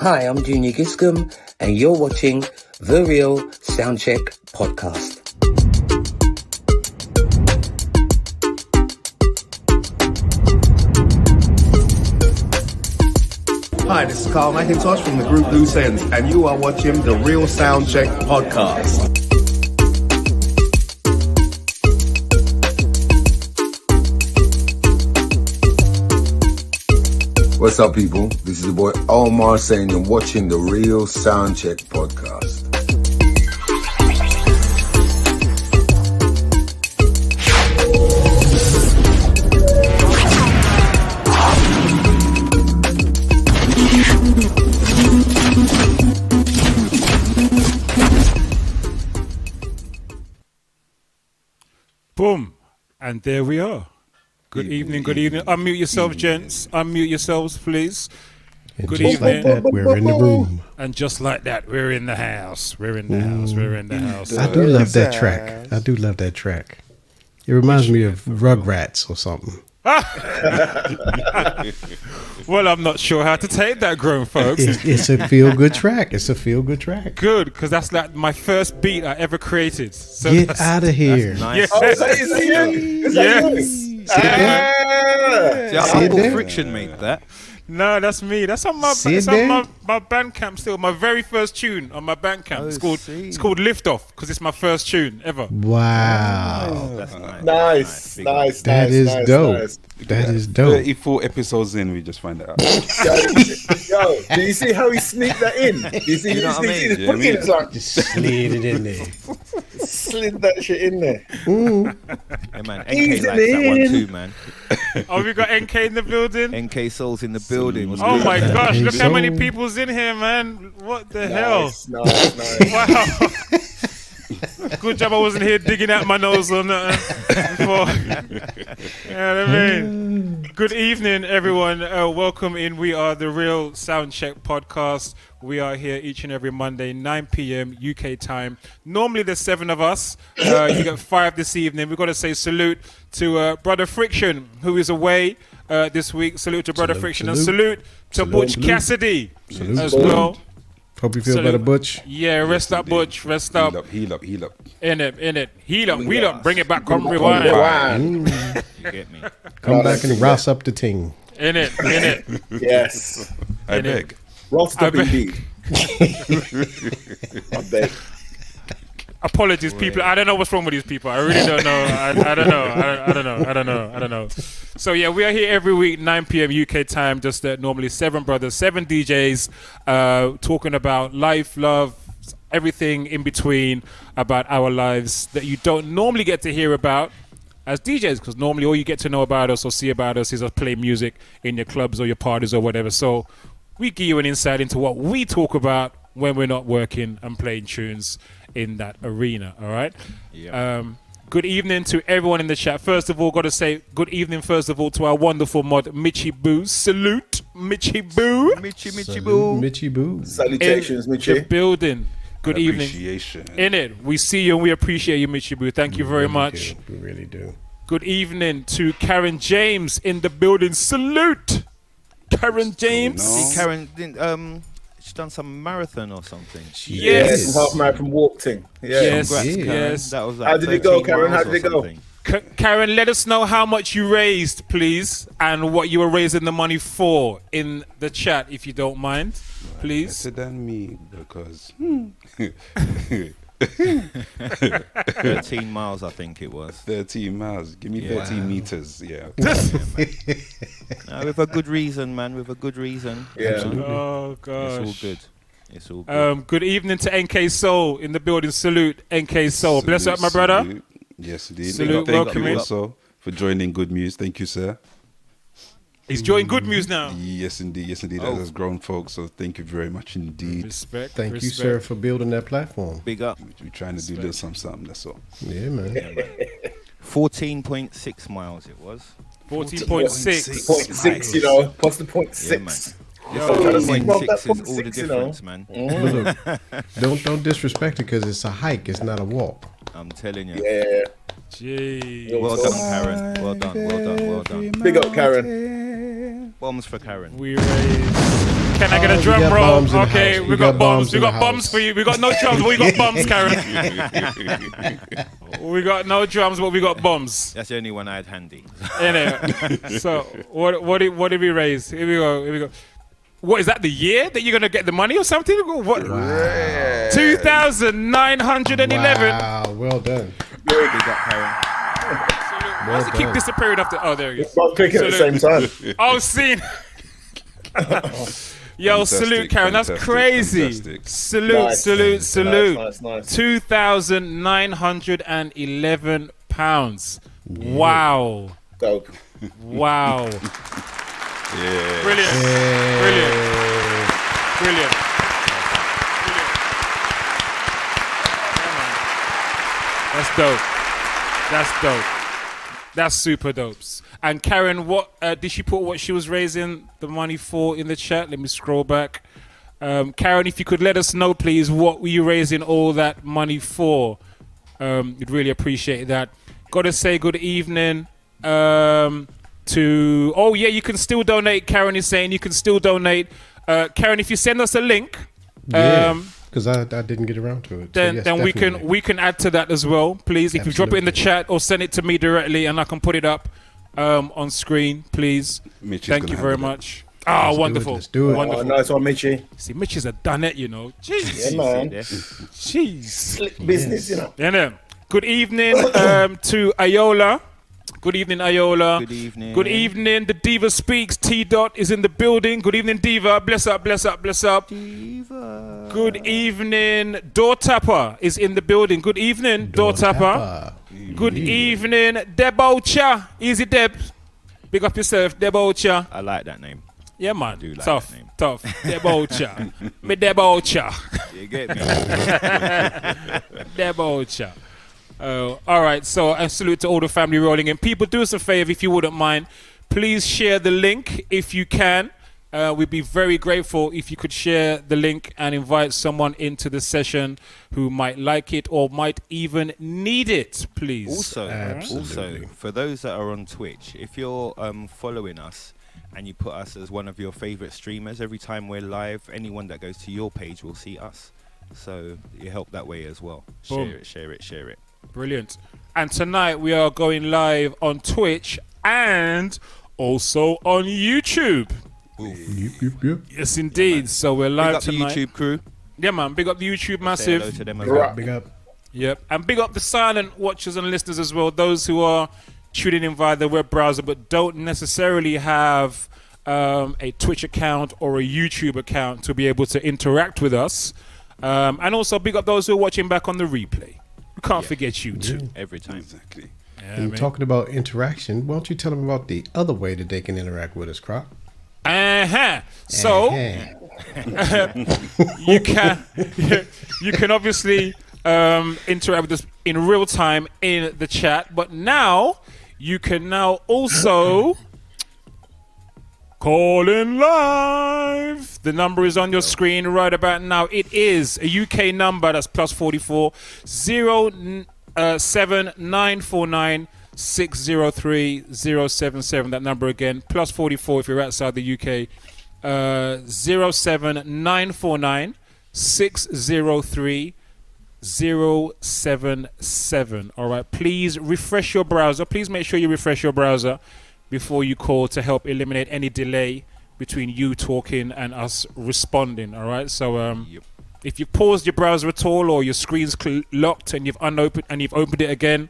Hi, I'm Junior Giscombe, and you're watching The Real Soundcheck Podcast. Hi, this is Carl McIntosh from the group Loose Ends, and you are watching The Real Soundcheck Podcast. What's up, people? This is your boy Omar saying you're watching the Real Soundcheck Podcast. Boom. And there we are. Good evening, good evening. Unmute yourselves, gents. Unmute yourselves, please. And good just evening. Like that, we're in the room. And just like that, we're in the house. We're in the house. We're in the house. I do love that track. I do love that track. It reminds me of Rugrats or something. Well, I'm not sure how to take that, grown folks. It's a feel-good track. It's a feel-good track. Good, because that's like my first beat I ever created. So Get out of here. Nice. Oh, is that you? Is that you? Uncle Friction made that. No, that's me. That's on my Bandcamp still. My very first tune on my Bandcamp. It's called Lift Off because it's my first tune ever. Wow. That's nice. Nice. That is dope. Nice. That is dope. 34 episodes in, we just find that out. Yo, do you see how he sneaked that in? Do you see how he sneaked it in? It's like, Just slid it in there. slid that shit in there. Hey man, NK likes that one too, man. Oh, we got NK in the building. NK Soul's in the building. What's Oh good? my gosh, NK look how many Soul. people's in here, man. What the hell? Nice. Wow. Good job I wasn't here digging out my nose or nothing before. You know what I mean? Good evening, everyone. Welcome in. We are the Real Soundcheck Podcast. We are here each and every Monday, 9 p.m. UK time. Normally there's 7 of us. You got 5 this evening. We've got to say salute to Brother Friction, who is away this week. Salute to Brother Friction and salute to Butch Cassidy as well. Hope you feel better, Butch. Yeah, rest up, Butch. Rest up. Heal up. In it. Heal up. Bring it back. Come rewind. You get me? Come back and rouse up the ting. In it. Yes. I beg. Roster BD. I beg. Apologies, people. I don't know what's wrong with these people. I really don't know. I don't know. So yeah, we are here every week, 9 p.m. UK time. Just normally 7 brothers, 7 DJs, talking about life, love, everything in between about our lives that you don't normally get to hear about as DJs, because normally all you get to know about us or see about us is us play music in your clubs or your parties or whatever. So we give you an insight into what we talk about when we're not working and playing tunes in that arena. All right. Yeah. Good evening to everyone in the chat. First of all, got to say good evening to our wonderful mod Mitchie Boo. Salute Mitchie Boo. Mitchie Boo. Mitchie Boo. Salutations, The Mitchie. building. Good evening. Appreciation. In it, we see you and we appreciate you, Mitchie Boo. Thank you very much. We really do. Good evening to Karen James in the building. Salute, Karen James. See, Karen didn't she's done some marathon or something. Yes. Half marathon walk thing. Yeah. Yes. Congrats, Karen. Yes. That was like How did it go, 13 Karen? How miles did or it go? something. Karen, let us know how much you raised, please, and what you were raising the money for in the chat, if you don't mind, please. Better than me, because 13 miles, I think it was. 13 miles. Give me 13 meters. Yeah. No, with a good reason, man. With a good reason. Yeah. Oh gosh. It's all good. Good evening to NK Soul in the building. Salute, NK Soul. Bless up, my brother. Salute. Yes, indeed. Salute, Thank welcome you in. also for joining Good News. Thank you, sir. He's joining Good News now. Yes, indeed. As grown folks, so thank you very much indeed. Respect. Thank you, sir, for building that platform. Big up. We're trying to do a little something, that's all. Yeah, man. 14.6 miles it was. 14.6. 0.6, you know. What's the 0.6? Yeah, I'm trying to see 0.6 what that is all the 0.6, you know. difference, man. Look, don't disrespect it because it's a hike. It's not a walk. I'm telling you. Yeah. Gee. Well done, Karen. Well done. Big up, Karen. Bombs for Karen. We raised Can I get a we drum got roll? bombs in the Okay, house. we got bombs. We in the got bombs house. for you. We got no drums, but we got bombs, Karen. We got no drums, but we got bombs. That's the only one I had handy. Anyway, so what did we raise? Here we go. What is that? The year that you're gonna get the money or something? What? 2,911. Wow, well done. Big up, Karen. Why does it keep disappearing after? Oh, there he goes. Both clicking at the same time. Oh, seen. Yo, salute, Karen. That's fantastic, crazy. fantastic. Salute. Nice. £2,911. Wow. Dope. Wow. Yeah. Brilliant. That's dope. That's super dope. And Karen, what did she put what she was raising the money for in the chat? Let me scroll back. Karen, if you could let us know, please, what were you raising all that money for? We'd really appreciate that. Gotta say good evening to... Oh, yeah, you can still donate. Karen is saying you can still donate. Karen, if you send us a link... Because I didn't get around to it. Then, so yes, then we definitely. can add to that as well, please. If you drop it in the chat or send it to me directly, and I can put it up on screen, please. Mitch is Thank gonna you very handle it. much. Ah, wonderful. Let's do it. Wonderful. Oh, nice one, Mitchie. See, Mitch is a done it, you know. Jeez. Yeah, man. Jeez. Slick business, you know. Yeah. Good evening to Ayola. Good evening, Ayola. Good evening. Good evening. The Diva Speaks. T-Dot is in the building. Good evening, Diva. Bless up. Diva. Good evening. Door Tapper is in the building. Good evening, Door Tapper. Good evening, Debocha. Easy, Deb. Big up yourself, Debocha. I like that name. Yeah, man. do like Tough. that name. Debocha. Me Debocha. You get me? Debocha. All right, so a salute to all the family rolling in. People, do us a favor if you wouldn't mind. Please share the link if you can. We'd be very grateful if you could share the link and invite someone into the session who might like it or might even need it, please. Also, for those that are on Twitch, if you're following us and you put us as one of your favorite streamers, every time we're live, anyone that goes to your page will see us. So you help that way as well. Boom. Share it. Brilliant. And tonight we are going live on Twitch and also on YouTube. Yep. Yes, indeed. So we're Big live up the tonight. YouTube crew. Yeah, man. Big up the YouTube Say hello massive. to them as well. Big up. Yep. And big up the silent watchers and listeners as well. Those who are tuning in via the web browser but don't necessarily have a Twitch account or a YouTube account to be able to interact with us. And also big up those who are watching back on the replay. We can't forget you too. Every time. Exactly. Yeah, And man. talking about interaction, why don't you tell them about the other way that they can interact with us, Croc? So you can obviously interact with us in real time in the chat, but now you can also call in live. The number is on your screen right about now. It is a UK number. That's +44 07949 603 077. That number again, +44 if you're outside the UK. 07949 603 077. All right, please refresh your browser. Please make sure you refresh your browser before you call to help eliminate any delay between you talking and us responding. All right, so if you paused your browser at all or your screen's locked and you've opened it again,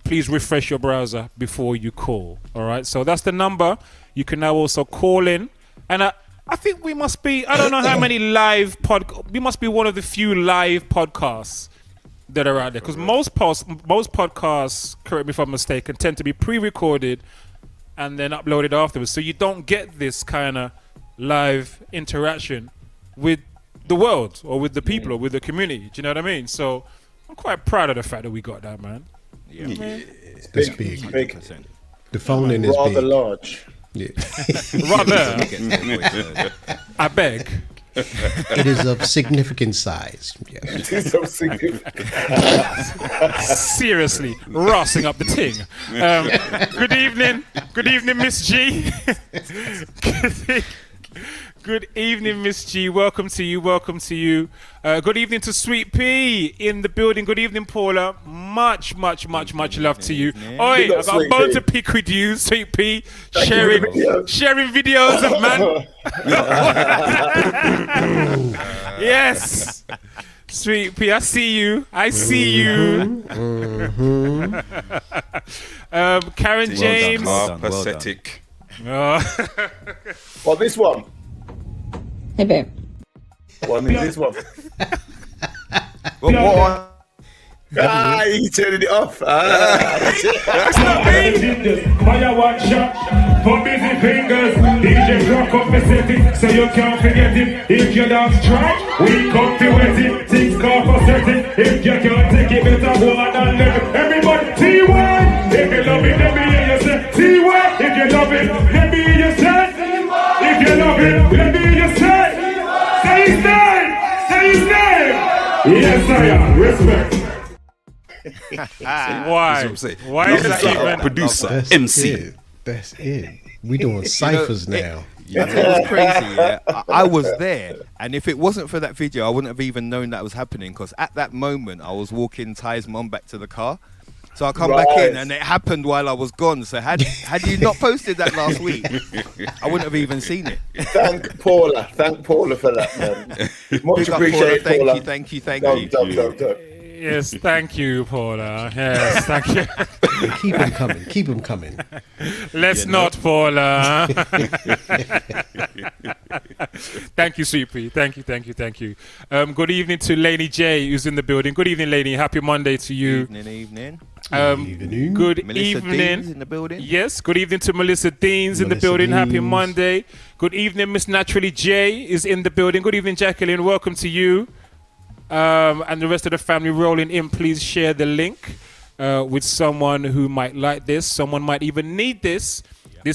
please refresh your browser before you call. All right, so that's the number. You can now also call in, and I think we must be, I don't know how many we must be one of the few live podcasts that are out there, because most podcasts, correct me if I'm mistaken, tend to be pre-recorded and then uploaded afterwards, so you don't get this kind of live interaction with the world or with the people or with the community. Do you know what I mean? So I'm quite proud of the fact that we got that, man. Yeah. It's big. 100%. The phone in is Rather big. large. Yeah. Rather, I beg. It is of significant size. Yes. Seriously, rossing up the ting. Good evening, Miss G. Good evening, Miss G. Welcome to you. Welcome to you. Good evening to Sweet P in the building. Good evening, Paula. Much love to you. Oi, I've got a bone to pick with you, Sweet P. Sharing videos of man. Yes. Sweet P, I see you. I see you. Karen James. Pathetic. Well, this one. Hey, babe. What is this one? What? You turning it off. That's not me. Fire one shot for busy fingers. DJ rock up the setting so you can't forget it. If you dance track, we come to wet it. Things call for setting. If you can't take it, better go on and let it. Everybody, T1. If you love it, let me hear you say T1. If you love it, let me hear you say. If you love it, let me hear you say. Say his name. Say his name. Yes, I am. Respect. Why? Why is that even? Producer, That's MC. it. That's it. We doing ciphers now. You know what's crazy? Yeah? I was there, and if it wasn't for that video, I wouldn't have even known that was happening. Because at that moment, I was walking Ty's mum back to the car. So I come back in, and it happened while I was gone. So had you not posted that last week, I wouldn't have even seen it. Thank Paula for that, man. Much appreciated, Paula. Thank you. Don't. Yes, thank you, Paula. Yes, thank you. Keep them coming. Let's not, Paula. Thank you, Sweet P. Thank you. Good evening to Lainey J, who's in the building. Good evening, Lainey. Happy Monday to you. Evening. Good Melissa evening. Deans in the building. Yes, good evening to Melissa Deans in the building. Happy Monday. Good evening, Miss Naturally J is in the building. Good evening, Jacqueline. Welcome to you. And the rest of the family rolling in. Please share the link with someone who might like this. Someone might even need this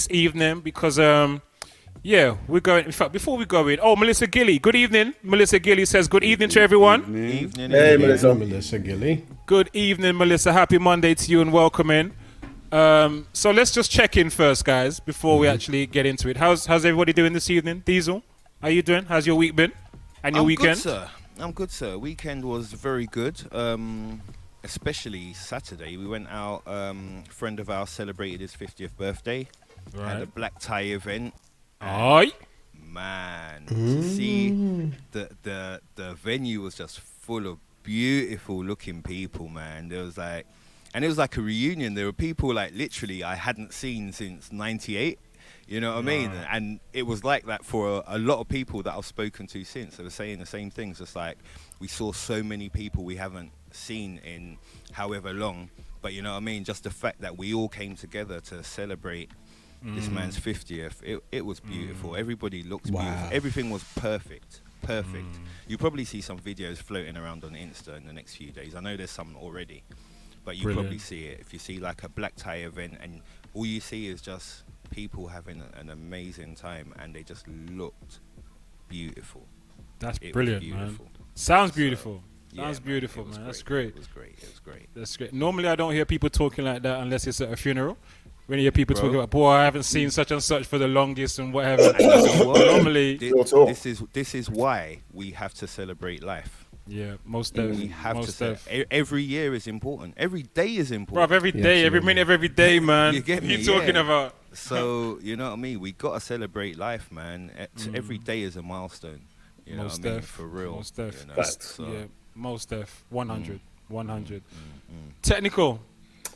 evening because, we're going. In fact, before we go in, Melissa Gilly. Good evening. Melissa Gilly says good evening to everyone. Evening. Hey, Melissa. Melissa Gilly. Good evening, Melissa. Happy Monday to you and welcome in. So let's just check in first, guys, before we actually get into it. How's everybody doing this evening? Diesel, how you doing? How's your week been? And your weekend? I'm good, sir. Weekend was very good. Especially Saturday. We went out. Friend of ours celebrated his 50th birthday. Right. Had a black tie event. Aye. Man, to see the venue was just full of beautiful looking people, man. It was like a reunion. There were people like literally I hadn't seen since '98. You know what I mean? And it was like that for a lot of people that I've spoken to since. They were saying the same things. It's like we saw so many people we haven't seen in however long. But you know what I mean? Just the fact that we all came together to celebrate this man's 50th, it was beautiful. Everybody looked beautiful. Everything was perfect. You probably see some videos floating around on Insta in the next few days. I know there's some already. But you probably see it. If you see like a black tie event and all you see is just people having an amazing time and they just looked beautiful. That's brilliant, man. Sounds beautiful. Sounds beautiful, man. That's great. It was great. That's great. Normally I don't hear people talking like that unless it's at a funeral. When you hear people talking about, boy, I haven't seen such and such for the longest and whatever. Normally, this is why we have to celebrate life. Yeah, most definitely. We have to. Every year is important. Every day is important. Bruv, every day, every minute of every day, man. You get me? What are you talking about? So, you know what I mean? We got to celebrate life, man. Every day is a milestone. You know what I mean? For real. Most def. You know, so. Yeah, most def. 100. Technical.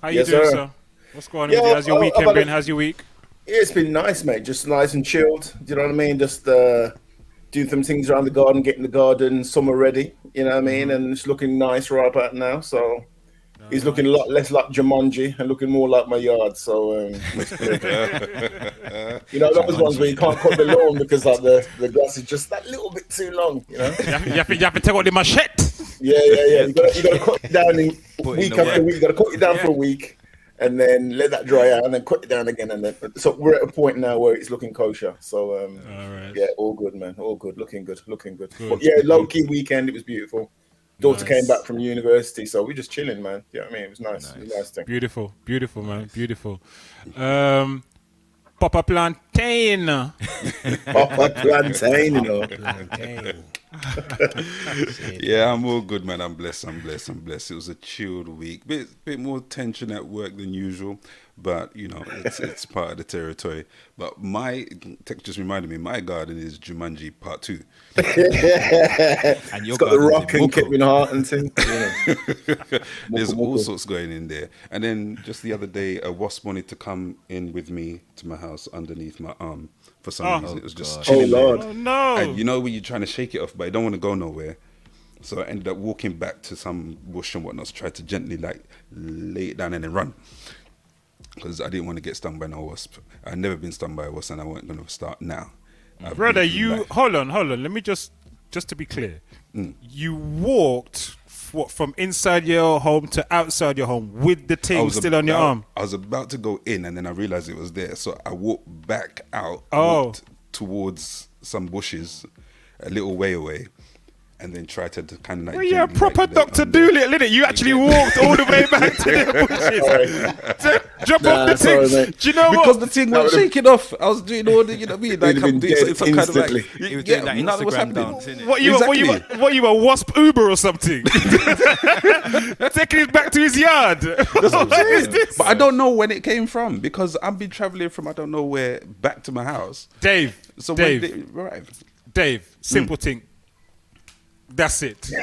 How you Yes, doing, sir? sir? What's going on with you? How's your weekend been? How's your week? Yeah, it's been nice, mate. Just nice and chilled. Do you know what I mean? Just doing some things around the garden, getting the garden summer ready. You know what I mean? And it's looking nice right about now. So it's looking a lot less like Jumanji and looking more like my yard. So you know, those ones where you can't cut the lawn because like the grass is just that little bit too long. You know, you have to take out the machete. Yeah. You got to cut it down in week after week. You got to cut it down for a week. And then let that dry out, and then cut it down again, and then so we're at a point now where it's looking kosher. So yeah, all good, man, all good, looking good. But yeah, low key weekend, it was beautiful. Daughter came back from university, so we're just chilling, man. You know what I mean? It was nice. It was a nice thing. Beautiful, man, beautiful. Papa Plant plantain. Papa plantain, you know. Plantain. Yeah, I'm all good, man. I'm blessed. It was a chilled week. Bit more tension at work than usual, but you know, it's part of the territory. But my tech just reminded me, my garden is Jumanji Part 2. And you've got the Rock and Kevin Hart and things. Yeah. There's all sorts going in there. And then just the other day, a wasp wanted to come in with me to my house underneath my arm. For some reason, it was just chilling there. Oh, no. And you know when you're trying to shake it off, but I don't want to go nowhere. So I ended up walking back to some bush and whatnot to try to gently like lay it down and then run. Because I didn't want to get stung by no wasp. I'd never been stung by a wasp and I wasn't going to start now. Brother, hold on. Let me just to be clear. You walked from inside your home to outside your home with the thing still on your arm? I was about to go in and then I realized it was there. So I walked back out walked towards some bushes a little way away. And then try to kind of like... Well, you're a proper Dr. Doolittle, innit? You actually walked all the way back to the bushes to drop off the thing. Do you know what? Because the thing was shaking off. I was doing all the, you know what I mean? Like I'm doing some kind of like... He was doing that Instagram dance, innit? What, you a wasp Uber or something? Taking it back to his yard. What is this? But I don't know when it came from because I've been traveling from I don't know where back to my house. Dave, when did it arrive? Dave, simple thing. That's it. No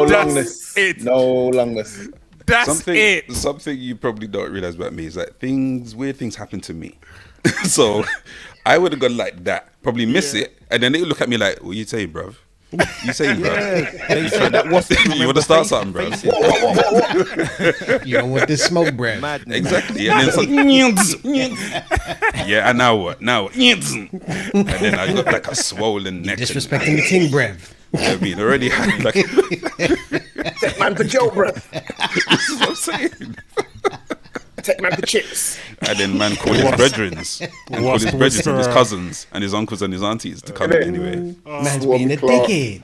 longness. No longness. That's it. Something you probably don't realize about me is that weird things happen to me. So I would have gone like that, probably miss it, and then they would look at me like, "What you saying, bruv? You saying, bruv? You want to start something, bruv? You don't want this smoke, bruv." Madness. Exactly. And then it's like, yeah, and now what? And then I got like a swollen neck. Disrespecting the ting, bruv. You know what I mean? Already had like... Take man for Joe, bruv. This is what I'm saying. Take man for chips. And then man called his brethrens. And called his brethrens and his cousins and his uncles and his aunties to come in anyway. Man's being a dickhead.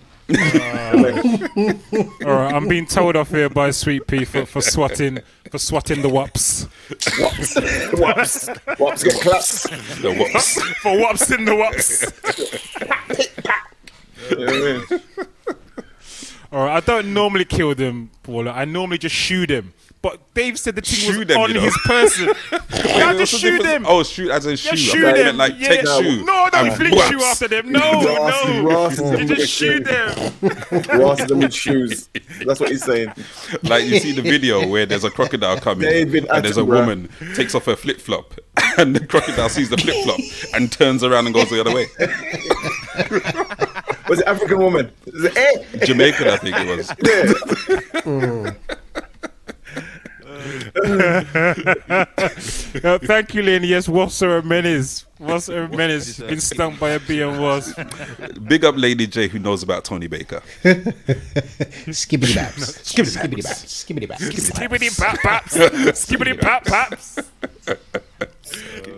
All right, I'm being told off here by Sweet Pea for swatting the wops. Wops get claps. The wops. For wops in the wops. All right, I don't normally kill them, Paula. I normally just shoot them. But Dave said the thing was on his person. I just shoot them. Oh, shoot as a shoe. Just shoot them. Like take shoe. No, flick shoe after them. No. You just shoot them. Ross them with shoes. That's what he's saying. Like you see the video where there's a crocodile coming and there's a woman takes off her flip flop and the crocodile sees the flip flop and turns around and goes the other way. Was it African woman? Was it Jamaican, I think it was. Thank you, Lane. Yes, wasps are a menace. Wasps are a menace. Been stung by a bee and wasp. Big up Lady J who knows about Tony Baker. Skibbity baps. Skibbity baps. Skibbity baps. Skibbity pap paps. Skibbity pap paps.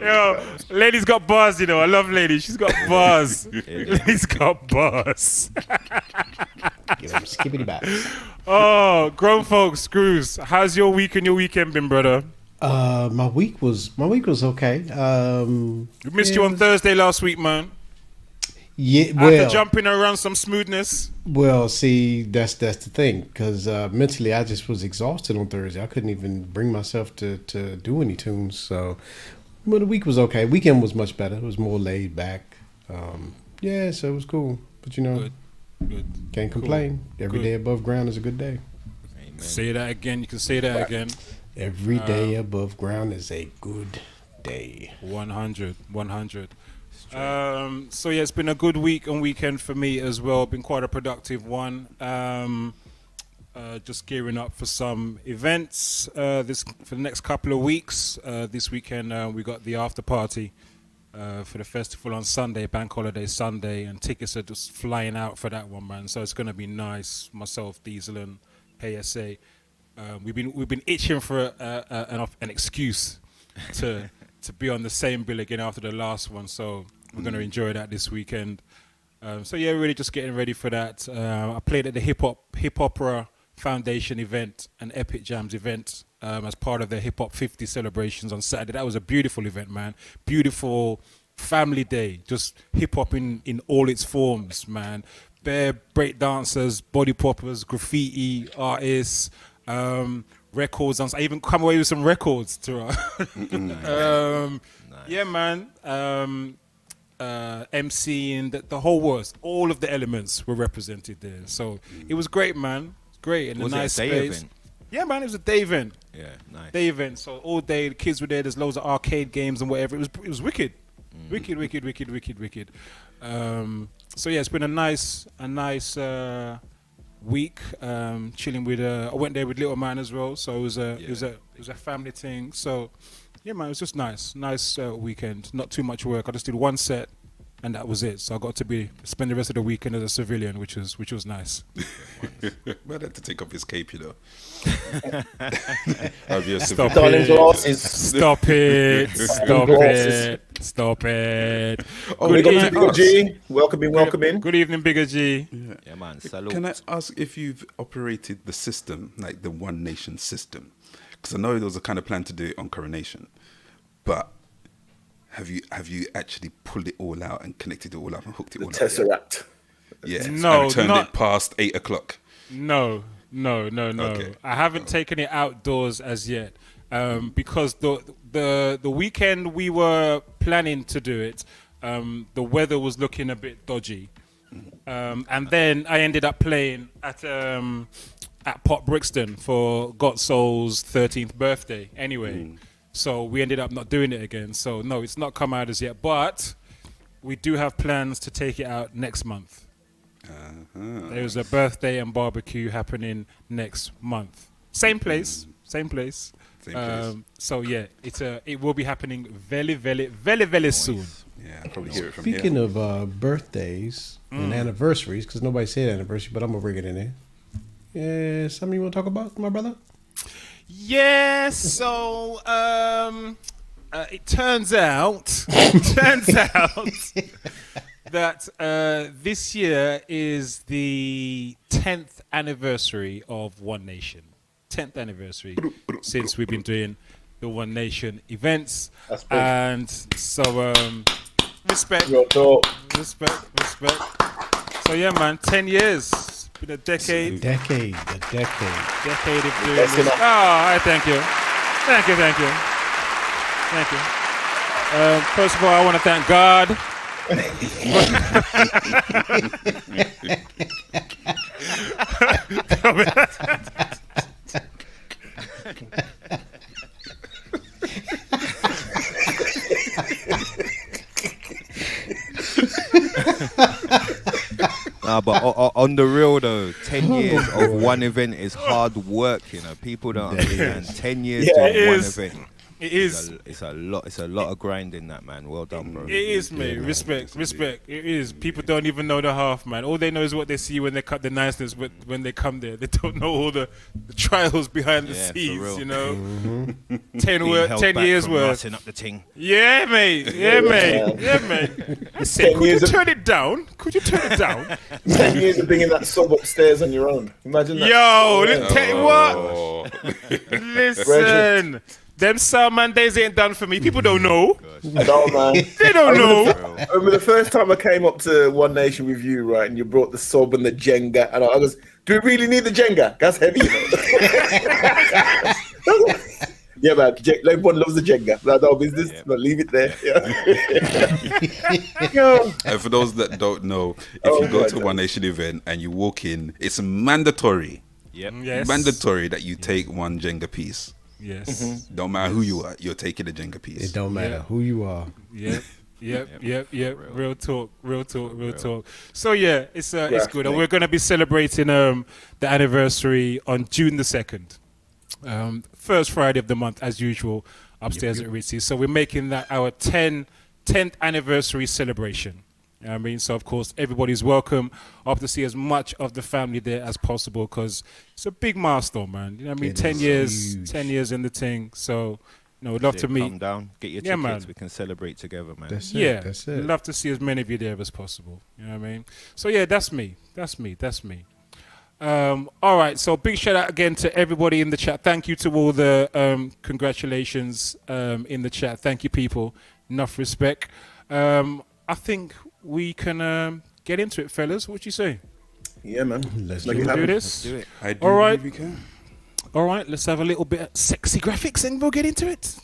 Yo, Lady's got bars, you know. I love Lady. She's got bars. Lady's got bars. Give him skibbity baps. Oh, grown folks, Screws. How's your week and your weekend been, brother? My week was okay. We missed you on Thursday last week, man. Yeah, well, after jumping around some smoothness. Well, see, that's the thing, because mentally I just was exhausted on Thursday. I couldn't even bring myself to do any tunes. So, but the week was okay. Weekend was much better. It was more laid back. Yeah, so it was cool. But you know, good. Can't complain. Every day above ground is a good day. Amen. Say that again. You can say that again. Every day above ground is a good day. 100. So yeah, it's been a good week and weekend for me as well. Been quite a productive one. Just gearing up for some events for the next couple of weeks. This weekend we got the after party for the festival on Sunday, Bank Holiday Sunday, and tickets are just flying out for that one, man. So it's gonna be nice. Myself, Diesel, and PSA. We've been itching for an excuse to be on the same bill again after the last one. So we're gonna enjoy that this weekend. So yeah, really just getting ready for that. I played at the Hip Opera Foundation event, an Epic Jams event as part of their Hip Hop 50 celebrations on Saturday. That was a beautiful event, man. Beautiful family day. Just hip hop in all its forms, man. Bare break dancers, body poppers, graffiti artists, records. I even come away with some records too. Yeah, man. MCing, the whole works. All of the elements were represented there. So it was great, man. Great in a nice space. Event? Yeah, man. It was a day event. Yeah, nice. Day event. So all day the kids were there. There's loads of arcade games and whatever. It was wicked. Wicked. So yeah, it's been a nice week. Chilling with. I went there with little man as well. So it was a family thing. So yeah, man, it was just nice weekend. Not too much work. I just did one set, and that was it. So I got to spend the rest of the weekend as a civilian, which was nice. Well, I had to take off his cape, you know. Stop it. Oh, we got Bigger G. Welcome in. Good evening, Bigger G. Yeah, man. Salute. Can I ask if you've operated the system, like the One Nation system? Because I know there was a kind of plan to do it on Coronation, but have you actually pulled it all out and connected it all up and hooked it all up? Tesseract. Yeah. No, and turned it past 8 o'clock. No. Okay. I haven't taken it outdoors as yet, because the weekend we were planning to do it, the weather was looking a bit dodgy, and then I ended up playing at Pop Brixton for Got Soul's 13th birthday. Anyway, so we ended up not doing it again. So no, it's not come out as yet, but we do have plans to take it out next month. There's a birthday and barbecue happening next month. Same place. So yeah, it will be happening very, very, very, very soon. Yeah, I'll probably hear it from here. Speaking of birthdays and anniversaries, because nobody said anniversary, but I'm gonna bring it in there. Yeah, something you want to talk about, my brother? Yeah. So it turns out that this year is the 10th anniversary of One Nation. 10th anniversary since we've been doing the One Nation events. And so respect. So yeah, man, 10 years. It's been a decade. A decade. Decade of doing this. Oh, thank you. First of all, I want to thank God. But on the real though, 10 years of one event is hard work, you know. People don't understand. 10 years to one event. It is. It's a lot of grinding, that, man. Well done, bro. It is, mate. Respect. It is. People don't even know the half, man. All they know is what they see when they cut the niceness, but when they come there, they don't know all the trials behind the scenes, you know. 10 years worth. Up the ting. Yeah, mate. I said, could you turn it down? 10 years of being in that sub upstairs on your own. Imagine that. Tell you what. Listen. Them sound man days ain't done for me. People don't know. No, man. They don't know. I remember the first time I came up to One Nation with you, right, and you brought the sub and the Jenga, and I was, do we really need the Jenga? That's heavy, you know? Yeah, man. Everyone loves the Jenga. No business. Yeah. No, leave it there. Yeah. And for those that don't know, if you go to a One Nation event and you walk in, it's mandatory. Yep. Yes. Mandatory that you take one Jenga piece. Yes. Mm-hmm. Don't matter who you are, you're taking a Jenga piece. It don't matter who you are. Yep. Real talk. So yeah, it's good. And we're going to be celebrating the anniversary on June the 2nd. First Friday of the month, as usual, upstairs at Ritzy's. So we're making that our 10th anniversary celebration. You know what I mean? So, of course, everybody's welcome. I hope to see as much of the family there as possible because it's a big milestone, man. You know what I mean? 10 years in the thing. So, we'd love to meet. Come down, get your tickets. Man. We can celebrate together, man. That's it. We'd love to see as many of you there as possible. You know what I mean? So, yeah, that's me. All right, so big shout out again to everybody in the chat. Thank you to all the congratulations in the chat. Thank you, people. Enough respect. I think we can get into it, fellas. What you say? Yeah, man. Let's Make it Do happen. this. Do it. I do All right. believe we can. All right, let's have a little bit of sexy graphics and we'll get into it.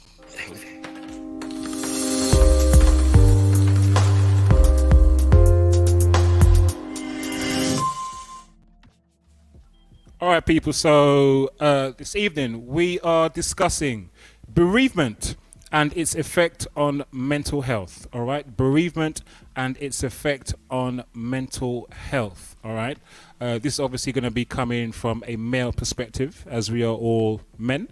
All right, people. So this evening we are discussing bereavement and its effect on mental health. All right, bereavement and its effect on mental health. All right, this is obviously going to be coming from a male perspective, as we are all men.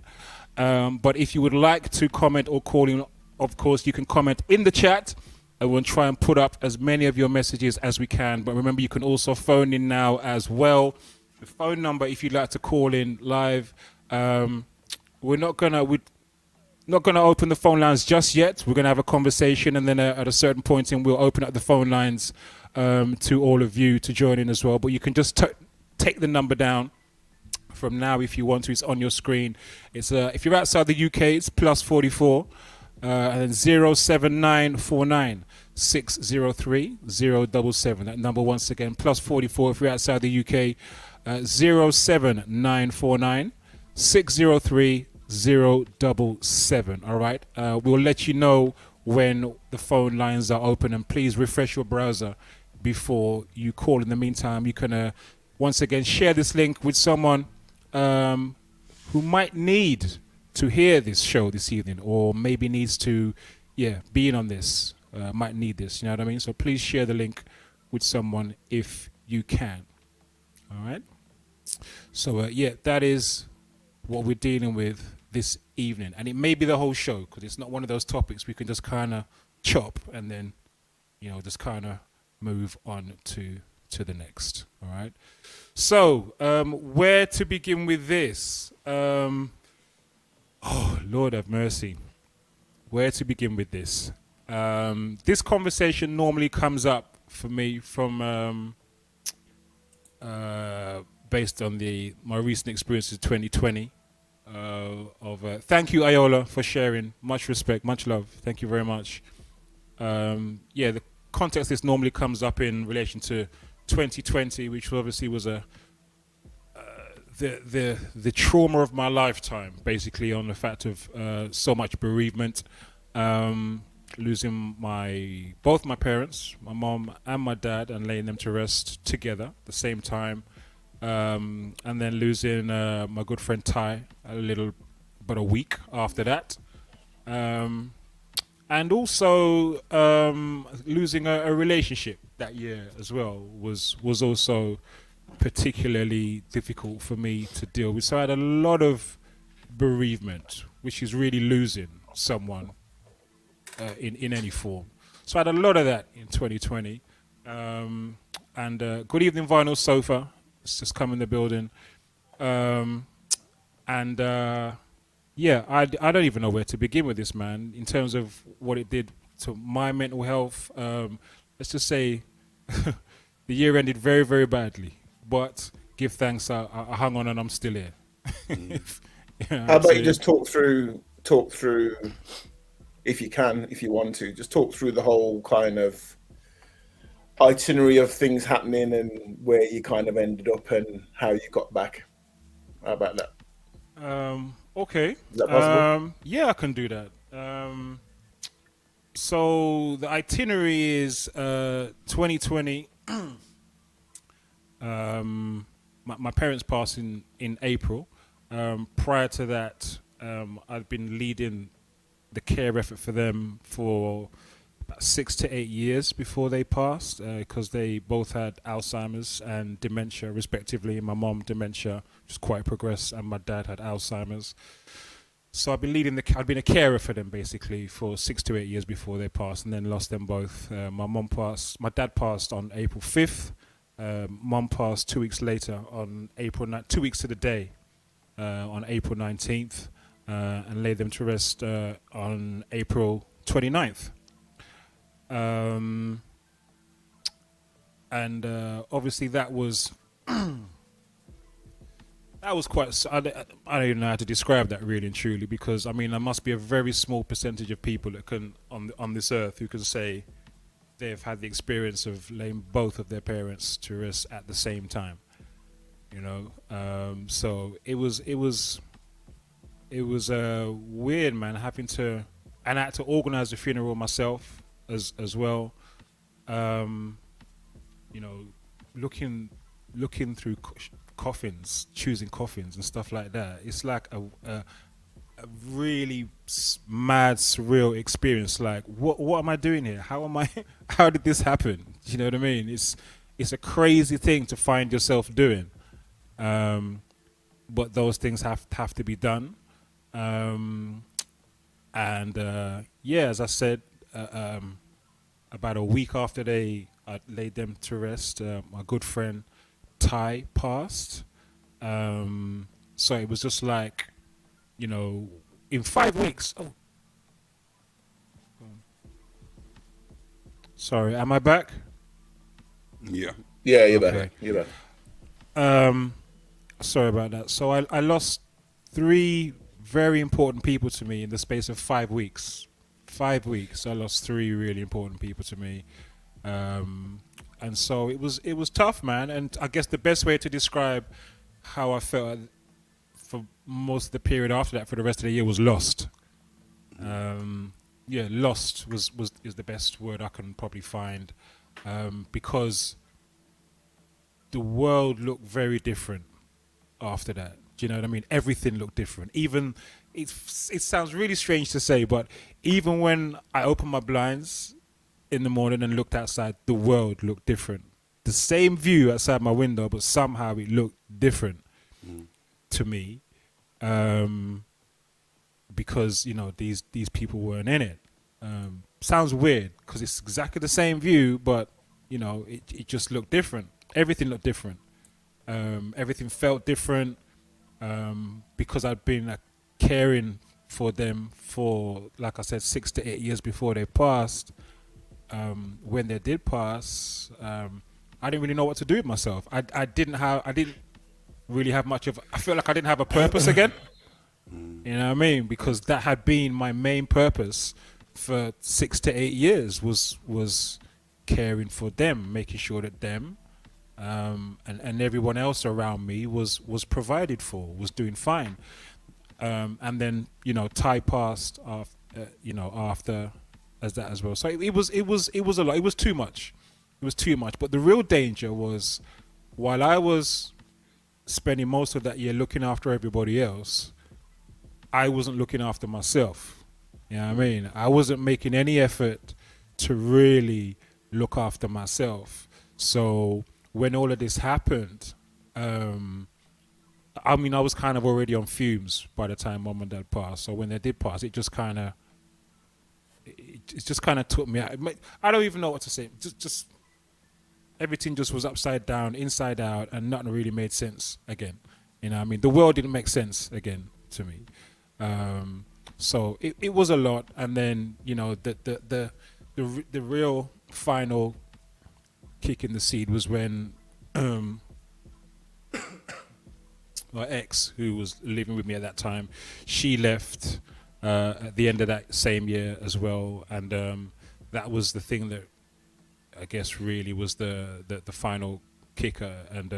But if you would like to comment or call in, of course, you can comment in the chat. I will try and put up as many of your messages as we can. But remember, you can also phone in now as well. The phone number, if you'd like to call in live, we're not gonna open the phone lines just yet. We're gonna have a conversation, and then at a certain point, we'll open up the phone lines to all of you to join in as well. But you can just take the number down from now if you want to. It's on your screen. It's if you're outside the UK, it's +44 and then 07949 603 077. That number once again +44 if you're outside the UK. 07949 603 077. All right. We'll let you know when the phone lines are open, and please refresh your browser before you call. In the meantime, you can once again share this link with someone who might need to hear this show this evening, or maybe needs to be in on this, might need this, you know what I mean? So please share the link with someone if you can. All right. So that is what we're dealing with this evening, and it may be the whole show, because it's not one of those topics we can just kind of chop and then just kind of move on to the next. All right. So where to begin with this? Oh, Lord have mercy. Where to begin with this? This conversation normally comes up for me from based on my recent experiences of 2020. Thank you, Iola, for sharing. Much respect, much love. Thank you very much. The context this normally comes up in relation to 2020, which obviously was the trauma of my lifetime, basically, on the fact of so much bereavement, losing both my parents, my mom and my dad, and laying them to rest together at the same time. And then losing my good friend Ty about a week after that. And also losing a relationship that year as well was also particularly difficult for me to deal with. So I had a lot of bereavement, which is really losing someone in any form. So I had a lot of that in 2020. And good evening, Vinyl Sofa. It's just come in the building. I don't even know where to begin with this, man, in terms of what it did to my mental health. Let's just say the year ended very, very badly. But give thanks, I hung on and I'm still here. How about you just talk through, if you can, if you want to, just talk through the whole kind of itinerary of things happening and where you kind of ended up and how you got back. How about that? Okay. Is that possible? Yeah, I can do that. So the itinerary is 2020. My parents passed in April. Prior to that, I'd been leading the care effort for them for about 6 to 8 years before they passed, because they both had Alzheimer's and dementia, respectively. My mom, dementia, which was quite progressed, and my dad had Alzheimer's. So I've been I'd been a carer for them basically for 6 to 8 years before they passed, and then lost them both. My dad passed on April 5th. Mom passed 2 weeks later on 2 weeks to the day, on April 19th, and laid them to rest on April 29th. And obviously that was That was quite. I don't even know how to describe that really and truly, because I mean, there must be a very small percentage of people that can on this earth who can say they've had the experience of laying both of their parents to rest at the same time. You know, so it was weird, man, having to, and I had to organize the funeral myself as well. You know, looking through coffins, choosing coffins and stuff like that. It's like a really mad, surreal experience. Like, what am I doing here? How did this happen? You know what I mean? It's a crazy thing to find yourself doing. But those things have to be done. As I said, about a week after I laid them to rest, my good friend Ty passed. So it was just like, you know, in 5 weeks. Oh, sorry, am I back? Yeah, you're back. You're back. Sorry about that. So I lost 3 very important people to me in the space of 5 weeks. 5 weeks, I lost 3 really important people to me. And so it was tough, man. And I guess the best way to describe how I felt for most of the period after that, for the rest of the year, was lost. Lost is the best word I can probably find, because the world looked very different after that. Do you know what I mean? Everything looked different. Even it sounds really strange to say, but even when I opened my blinds in the morning and looked outside, the world looked different. The same view outside my window, but somehow it looked different to me, because, you know, these people weren't in it. Sounds weird because it's exactly the same view, but, you know, it just looked different. Everything looked different. Everything felt different, because I'd been caring for them for, like I said, 6 to 8 years before they passed. When they did pass, I didn't really know what to do with myself. I didn't really have much of. I feel like I didn't have a purpose again. You know what I mean? Because that had been my main purpose for 6 to 8 years, was caring for them, making sure that them and everyone else around me was provided for, was doing fine. And then, you know, Ty passed after as that as well. So it was a lot. It was too much. It was too much. But the real danger was, while I was spending most of that year looking after everybody else, I wasn't looking after myself. You know what I mean? I wasn't making any effort to really look after myself. So when all of this happened, I mean, I was kind of already on fumes by the time Mom and Dad passed. So when they did pass, it just kind of took me out. I don't even know what to say. Just everything just was upside down, inside out, and nothing really made sense again. You know what I mean? The world didn't make sense again to me. So it was a lot. And then, you know, the real final kick in the seed was when my ex, who was living with me at that time, she left at the end of that same year as well. And that was the thing that I guess really was the final kicker. And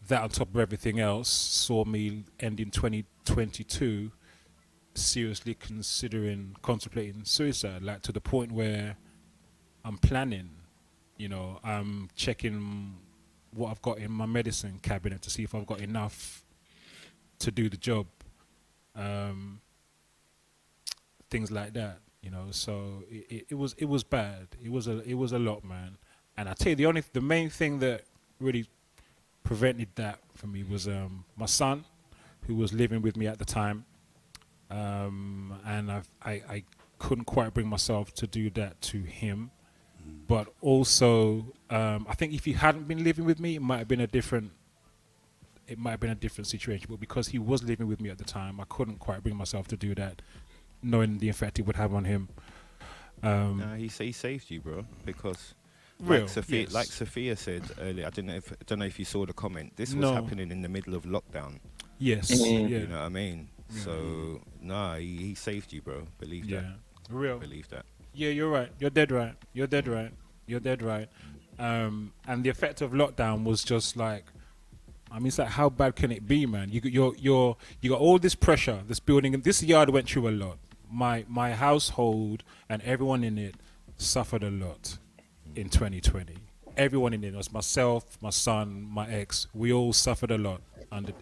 that, on top of everything else, saw me end in 2022 seriously contemplating suicide, like to the point where I'm planning, you know, I'm checking what I've got in my medicine cabinet to see if I've got enough to do the job. Things like that, you know. So it was bad. It was a lot, man. And I tell you, the main thing that really prevented that for me was my son, who was living with me at the time. And I couldn't quite bring myself to do that to him. But also, I think if he hadn't been living with me, it might have been a different situation. But because he was living with me at the time, I couldn't quite bring myself to do that, knowing the effect it would have on him. He saved you, bro, because real. Like Sophia said earlier, I don't know if you saw the comment. This was happening in the middle of lockdown. Yes. You know what I mean? So he saved you, bro. Believe that. Real. Believe that. Yeah, you're right. You're dead right. You're dead right. And the effect of lockdown was just like, I mean, it's like, how bad can it be, man? You got all this pressure, this building, and this yard went through a lot. My household and everyone in it suffered a lot in 2020. Everyone in it, was myself, my son, my ex. We all suffered a lot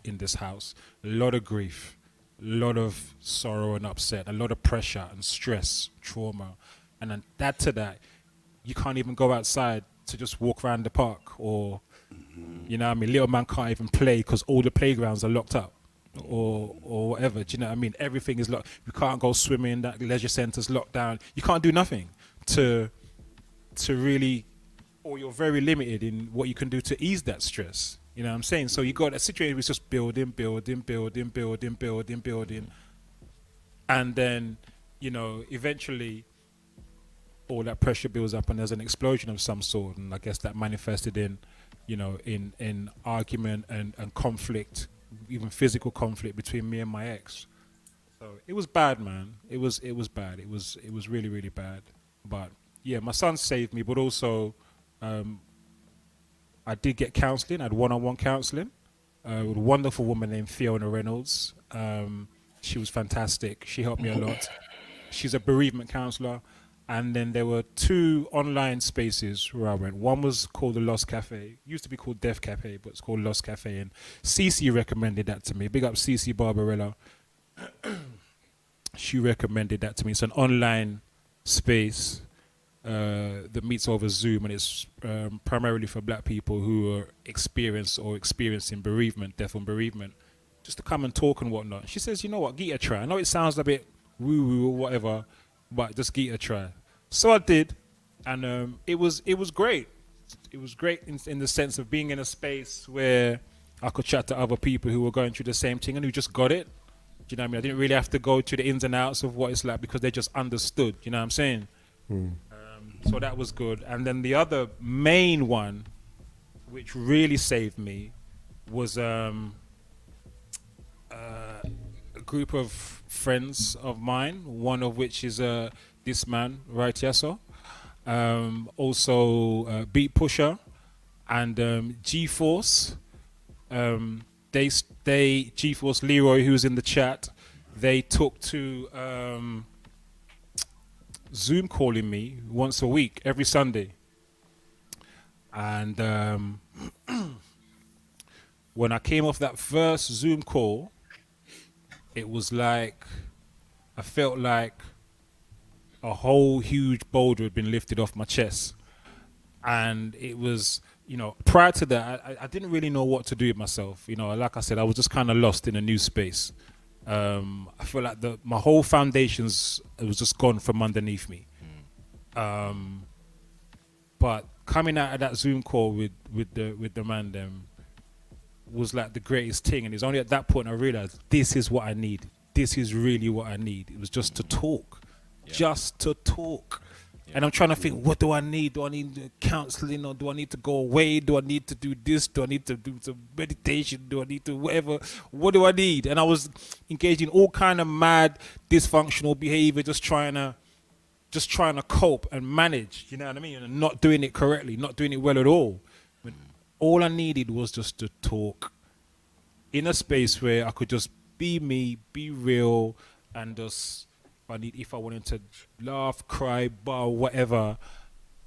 in this house. A lot of grief, a lot of sorrow and upset, a lot of pressure and stress, trauma, and then add to that, you can't even go outside to just walk around the park, or you know what I mean, little man can't even play because all the playgrounds are locked up, or whatever. Do you know what I mean? Everything is locked. You can't go swimming. That leisure centre's locked down. You can't do nothing to really, or you're very limited in what you can do to ease that stress. You know what I'm saying? So you got a situation where it's just building, and then, you know, eventually all that pressure builds up and there's an explosion of some sort, and I guess that manifested in, you know, in argument and conflict, even physical conflict between me and my ex. So it was bad, man. It was bad. It was really, really bad. But yeah, my son saved me, but also I did get counselling. I had one-on-one counselling with a wonderful woman named Fiona Reynolds. She was fantastic. She helped me a lot. She's a bereavement counsellor. And then there were 2 online spaces where I went. One was called the Lost Cafe. It used to be called Deaf Cafe, but it's called Lost Cafe. And Cece recommended that to me. Big up Cece Barbarella. She recommended that to me. It's an online space that meets over Zoom, and it's primarily for black people who are experiencing bereavement, death and bereavement, just to come and talk and whatnot. She says, you know what, give it a try. I know it sounds a bit woo-woo or whatever, but just give it a try. So I did, and it was great. It was great in the sense of being in a space where I could chat to other people who were going through the same thing and who just got it. Do you know what I mean? I didn't really have to go to the ins and outs of what it's like because they just understood. You know what I'm saying? So that was good. And then the other main one, which really saved me, was a group of friends of mine, one of which is this man, Right Yasso, also Beat Pusher, and G-Force. They G-Force Leroy, who's in the chat, they took to Zoom calling me once a week, every Sunday. And when I came off that first Zoom call, it was like, I felt like a whole huge boulder had been lifted off my chest. And it was, you know, prior to that, I didn't really know what to do with myself. You know, like I said, I was just kind of lost in a new space. I feel like my whole foundations, it was just gone from underneath me. But coming out of that Zoom call with the man them was like the greatest thing. And it's only at that point I realized this is what I need. This is really what I need. It was just to talk. Just to talk. And I'm trying to think, what do I need? Do I need counseling, or do I need to go away? Do I need to do this? Do I need to do some meditation? Do I need to whatever? What do I need? And I was engaged in all kind of mad, dysfunctional behavior, just trying to cope and manage, you know what I mean? And not doing it correctly, not doing it well at all. But all I needed was just to talk in a space where I could just be me, be real, and just, if I wanted to laugh, cry, bar, whatever,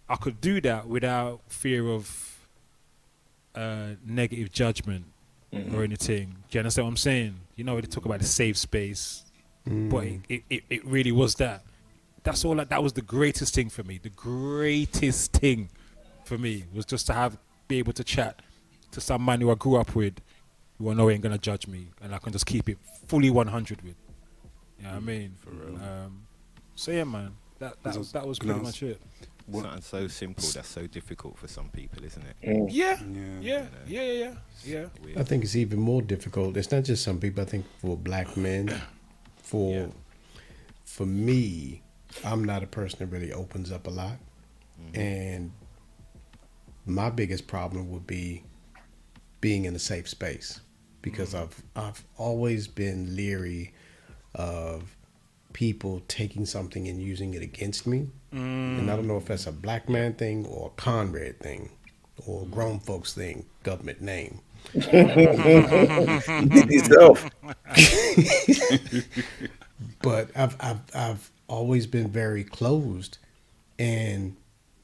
I could do that without fear of negative judgment or anything. Do you understand what I'm saying? You know, they talk about the safe space, but it really was that. That's all. That was the greatest thing for me. The greatest thing for me was just to be able to chat to some man who I grew up with, who I know ain't gonna judge me, and I can just keep it fully 100 with. You know what I mean? For real. So yeah, man, that was pretty much it. Something so simple that's so difficult for some people, isn't it? Yeah. I think it's even more difficult. It's not just some people. I think for black men, for me, I'm not a person that really opens up a lot, and my biggest problem would be being in a safe space, because I've always been leery of people taking something and using it against me. And I don't know if that's a black man thing or a Conrad thing or a grown folks thing, government name. You did yourself. But I've always been very closed, and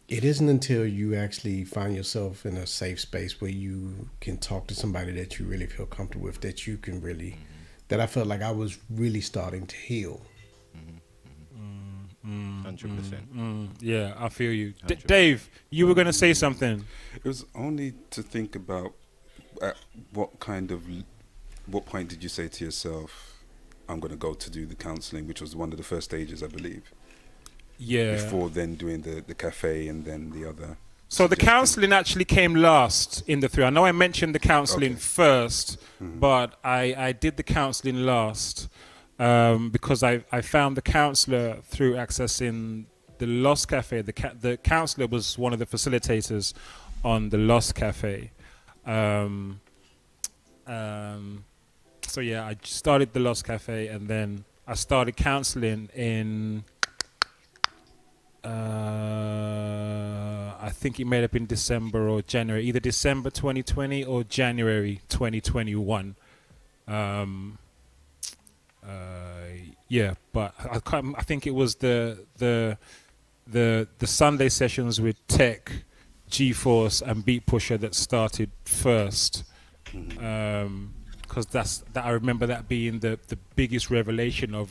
it isn't until you actually find yourself in a safe space where you can talk to somebody that you really feel comfortable with, that you can really, that I felt like I was really starting to heal. 100%. Yeah, I feel you. Dave, you were going to say something. It was only to think about at what point did you say to yourself, I'm going to go to do the counselling, which was one of the first stages, I believe. Yeah. Before then doing the cafe and then the other. So the counselling actually came last in the three. I know I mentioned the counselling first, but I did the counselling last because I found the counsellor through accessing the Lost Cafe. The counsellor was one of the facilitators on the Lost Cafe. So yeah, I started the Lost Cafe, and then I started counselling in I think it may have been December or January, either December 2020 or January 2021. Yeah, but I think it was the Sunday sessions with Tech, G-Force, and Beat Pusher that started first. Because I remember that being the biggest revelation of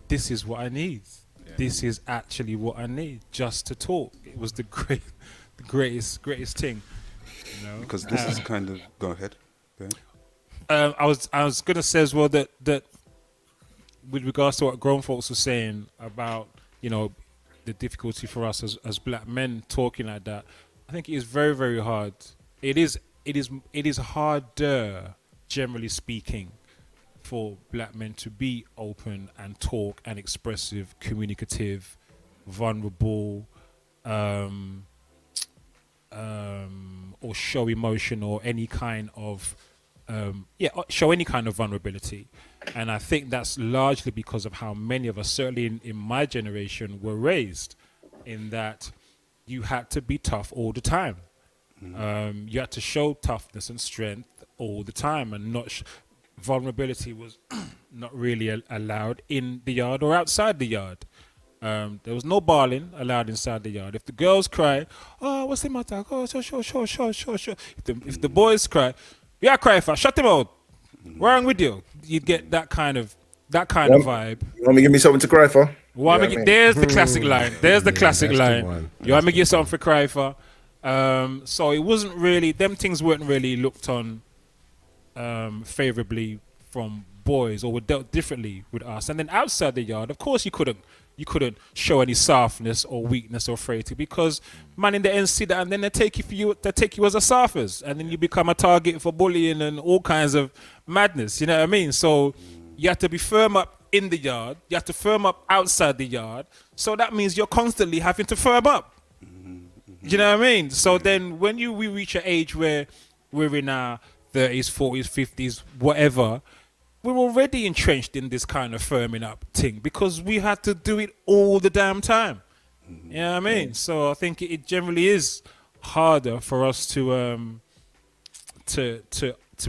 this is what I need. Yeah. This is actually what I need, just to talk. It was the greatest thing. You know? Because this is kind of go ahead. I was gonna say as well that with regards to what grown folks were saying about, you know, the difficulty for us as black men talking like that, I think it is very, very hard. It is harder, generally speaking, for black men to be open and talk and expressive, communicative, vulnerable, or show emotion or any kind of show any kind of vulnerability. And I think that's largely because of how many of us, certainly in my generation, were raised in that you had to be tough all the time. You had to show toughness and strength all the time, and vulnerability was not really allowed in the yard or outside the yard. There was no bawling allowed inside the yard. If the girls cry, oh, what's the matter? Oh, sure. If the boys cry, yeah, cry for, shut them out. What's wrong with you? You'd get that kind of vibe. You want me to give me something to cry for? There's the classic line. There's the classic line. You want me to give something for cry for? So it wasn't really, them things weren't really looked on favorably from boys, or were dealt differently with us. And then outside the yard, of course, you couldn't show any softness or weakness or frailty, because man in the end see that, and then they take you as a sophist, and then you become a target for bullying and all kinds of madness. You know what I mean? So you have to be firm up in the yard. You have to firm up outside the yard. So that means you're constantly having to firm up. You know what I mean? So then when we reach an age where we're in our 30s, 40s, 50s, whatever, we're already entrenched in this kind of firming up thing, because we had to do it all the damn time. You know what I mean? So I think it generally is harder for us to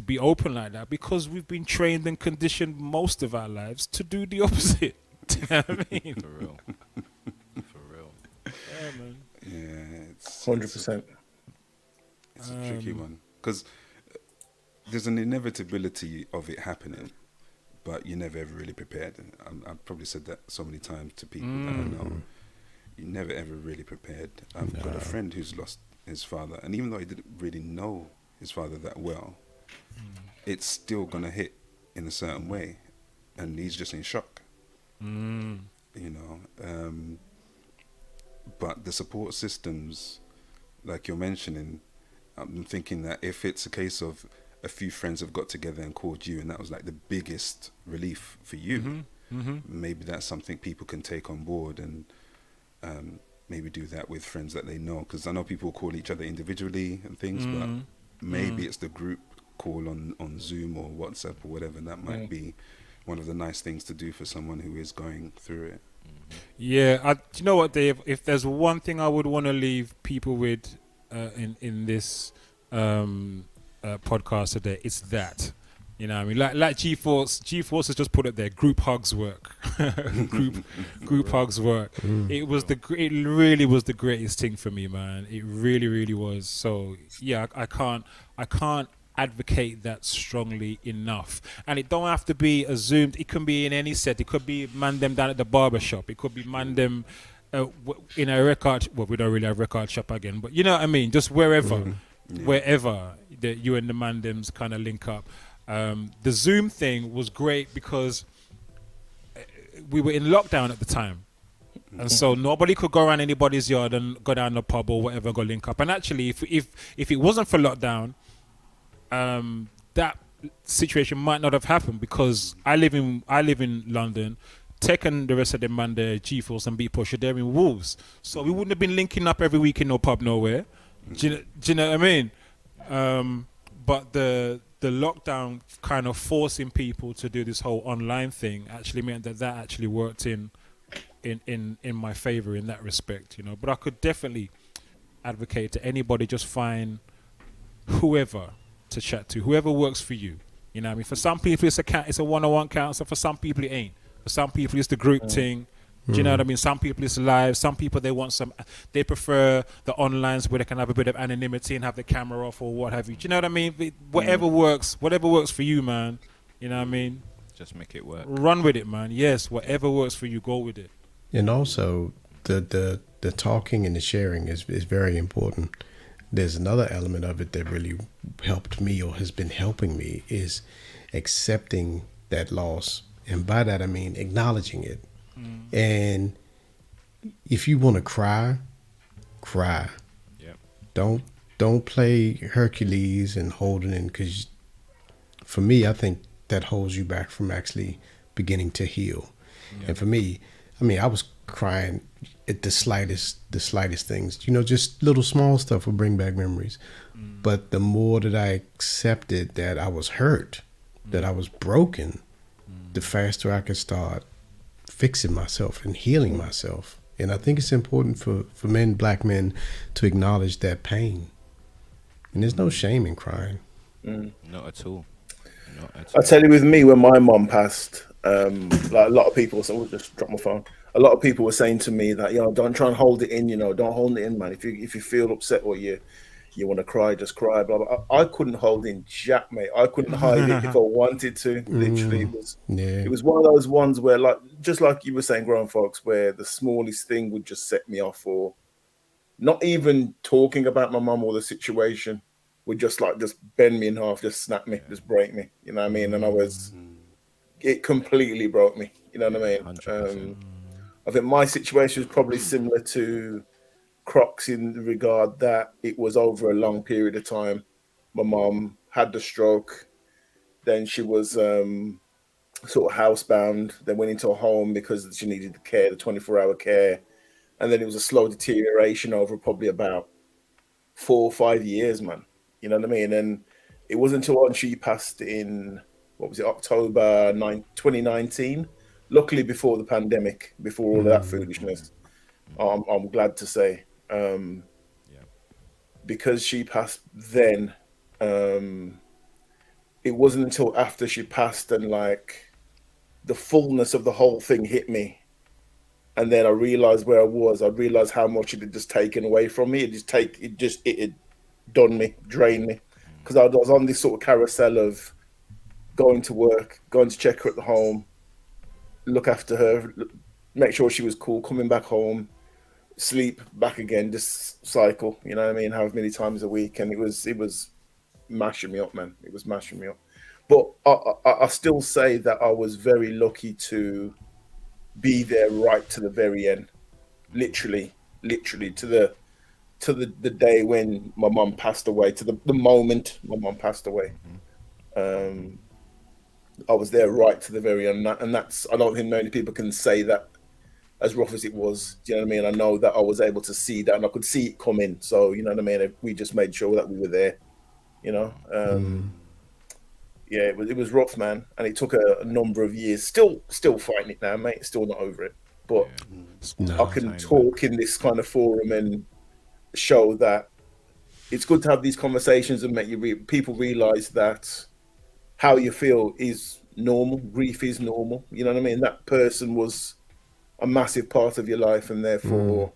be open like that, because we've been trained and conditioned most of our lives to do the opposite. Do you know what I mean? For real. Yeah, man. Yeah, it's 100%. It's a tricky one, because there's an inevitability of it happening, but you're never ever really prepared. I've probably said that so many times to people that I know. You're never ever really prepared. I've got a friend who's lost his father, and even though he didn't really know his father that well, it's still gonna hit in a certain way, and he's just in shock. You know, but the support systems, like you're mentioning, I'm thinking that if it's a case of a few friends have got together and called you, and that was like the biggest relief for you, maybe that's something people can take on board and maybe do that with friends that they know, because I know people call each other individually and things, but maybe it's the group call on Zoom or WhatsApp or whatever. That might be one of the nice things to do for someone who is going through it. Yeah, do you know what, Dave? If there's one thing I would want to leave people with in this podcast today, it's that. You know what I mean? Like G-Force has just put it there. Group hugs work. group hugs work. It really was the greatest thing for me, man. It really, really was. So yeah, I can't advocate that strongly enough. And it don't have to be a Zoomed. It can be in any set. It could be man them down at the barber shop. It could be man them in a record. Well, we don't really have record shop again, but you know what I mean. Just wherever that you and the man them's kind of link up. The Zoom thing was great because we were in lockdown at the time, and so nobody could go around anybody's yard and go down the pub or whatever, go link up. And actually, if it wasn't for lockdown, that situation might not have happened, because I live in London. Tech and the rest of them man there, G-Force and B-Push, they're in Wolves, so we wouldn't have been linking up every week in no pub nowhere. Do you know what I mean? But the lockdown kind of forcing people to do this whole online thing actually meant that actually worked in my favor in that respect, you know. But I could definitely advocate to anybody, just find whoever to chat to, whoever works for you. You know what I mean? For some people it's a one-on-one counsel, for some people it ain't. For some people it's the group thing. Do you know what I mean? Some people it's live. Some people they prefer the onlines where they can have a bit of anonymity and have the camera off or what have you. Do you know what I mean? Whatever works for you, man. You know what I mean? Just make it work. Run with it, man. Yes, whatever works for you, go with it. And also the talking and the sharing is very important. There's another element of it that really helped me, or has been helping me, is accepting that loss. And by that I mean acknowledging it. And if you want to cry. Yep. Don't play Hercules and holding in, because for me, I think that holds you back from actually beginning to heal. Yep. And for me, I mean, I was crying at the slightest things, you know, just little small stuff will bring back memories. But the more that I accepted that I was hurt, that I was broken, the faster I could start fixing myself and healing myself. And I think it's important for black men to acknowledge that pain. And there's no shame in crying. Not at all. I tell you, with me, when my mum passed, like a lot of people, so I'll just drop my phone. A lot of people were saying to me that, you know, don't try and hold it in, you know, don't hold it in, man. If you feel upset or you want to cry, just cry. Blah, blah. I couldn't hold in jack, mate. I couldn't hide it if I wanted to. Literally, it was one of those ones where, like, just like you were saying, grown folks, where the smallest thing would just set me off, or not even talking about my mum or the situation would just bend me in half, just snap me, just break me. You know what I mean? And it completely broke me. You know what I mean? I think my situation was probably similar to Croc's in the regard that it was over a long period of time. My mom had the stroke, then she was sort of housebound, then went into a home because she needed the care, the 24-hour care, and then it was a slow deterioration over probably about 4 or 5 years, man. You know what I mean? And it wasn't until she passed in, October 2019, luckily before the pandemic, before all of that foolishness, I'm glad to say. Because she passed then, it wasn't until after she passed and like the fullness of the whole thing hit me, and then I realized where I was. I realized how much it had just taken away from me. It had done me, drained me, because I was on this sort of carousel of going to work, going to check her at the home, look after her, make sure she was cool, coming back home, sleep, back again, just cycle, you know what I mean, however many times a week. And it was mashing me up, man. It was mashing me up. But I still say that I was very lucky to be there right to the very end, literally to the day when my mum passed away, to the moment my mum passed away. I was there right to the very end, and that's, I don't think many people can say that as rough as it was. Do you know what I mean? I know that I was able to see that, and I could see it coming. So you know what I mean. We just made sure that we were there. You know. Yeah, it was rough, man, and it took a number of years. Still fighting it now, mate. Still not over it, but I can talk in this kind of forum and show that it's good to have these conversations and make people realize that how you feel is normal. Grief is normal. You know what I mean? That person was a massive part of your life, and therefore,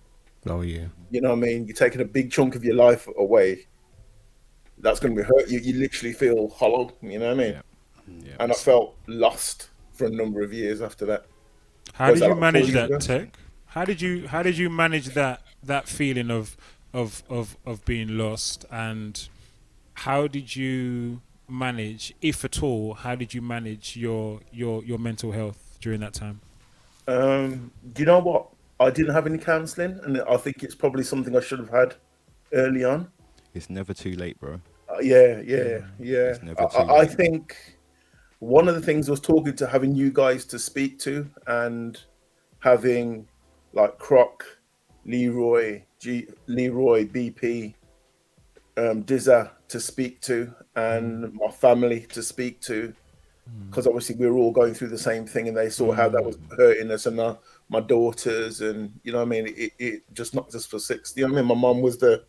oh yeah, you know what I mean. You're taking a big chunk of your life away. That's going to be hurt. You literally feel hollow. You know what I mean? Yeah. And I felt lost for a number of years after that. How did you manage that, Tech? How did you manage that feeling of being lost, and how did you manage, if at all, how did you manage your mental health during that time? You know what? I didn't have any counselling, and I think it's probably something I should have had early on. It's never too late, bro. Yeah. It's never too late. I think one of the things was talking to having you guys to speak to, and having like Croc, Leroy, BP, Dizza to speak to, and my family to speak to, because obviously we were all going through the same thing, and they saw how that was hurting us, and my daughters, and you know what I mean, it just knocked us for six. You know what I mean? My mum was the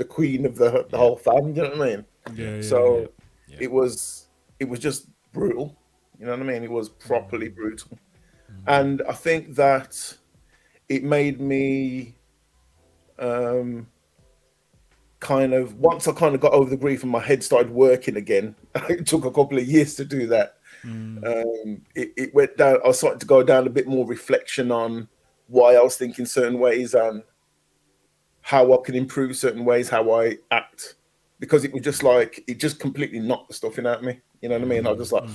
queen of the whole family. You know what I mean? Yeah. It was just brutal. You know what I mean? It was properly brutal, and I think that it made me kind of, once I kind of got over the grief and my head started working again. It took a couple of years to do that. It went down. I was starting to go down a bit more reflection on why I was thinking certain ways and how I can improve certain ways, how I act, because it was just like, it just completely knocked the stuffing out of me. You know what I mean? I was just like,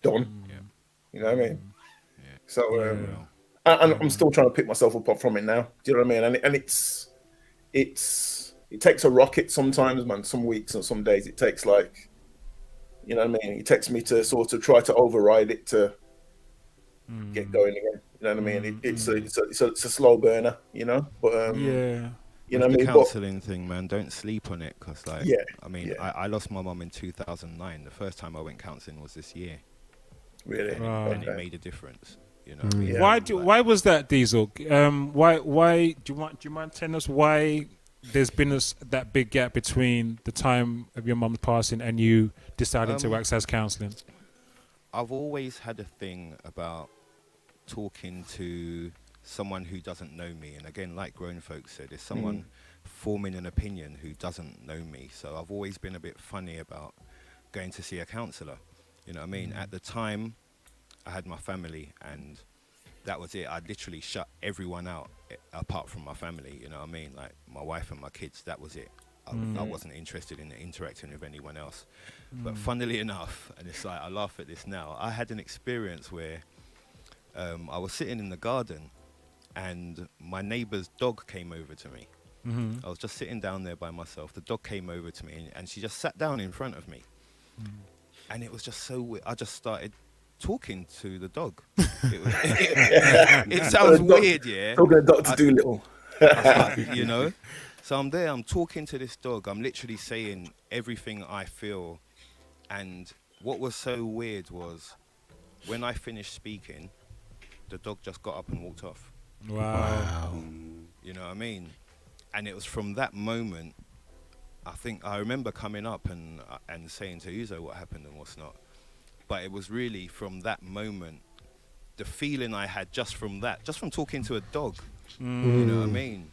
done. You know what I mean? So, and I'm still trying to pick myself up from it now. Do you know what I mean? And it takes a rocket sometimes, man. Some weeks and some days it takes, like, you know what I mean? It takes me to sort of try to override it to get going again. You know what I mean? It's a slow burner, you know. But you know what I mean? The counselling thing, man. Don't sleep on it, because like, I mean, I lost my mum in 2009. The first time I went counselling was this year. Really? And it made a difference. You know what I mean? Why was that, Diesel? Why do you mind telling us why there's been that big gap between the time of your mum's passing and you deciding to access counselling? I've always had a thing about talking to someone who doesn't know me, and again, like grown folks said, it's someone forming an opinion who doesn't know me. So I've always been a bit funny about going to see a counsellor. You know what I mean? At the time, I had my family, and that was it. I literally shut everyone out apart from my family. You know what I mean? Like my wife and my kids, that was it. I wasn't interested in interacting with anyone else. But funnily enough, and it's like, I laugh at this now, I had an experience where I was sitting in the garden and my neighbour's dog came over to me. I was just sitting down there by myself. The dog came over to me and she just sat down in front of me. And it was just so weird. I just started talking to the dog. It sounds weird, yeah. Talking to Dr. Doolittle. You know? So I'm there, I'm talking to this dog. I'm literally saying everything I feel. And what was so weird was when I finished speaking, the dog just got up and walked off. Wow. You know what I mean? And it was from that moment, I remember coming up and saying to Uzo what happened and what's not. But it was really from that moment, the feeling I had just from talking to a dog, you know what I mean,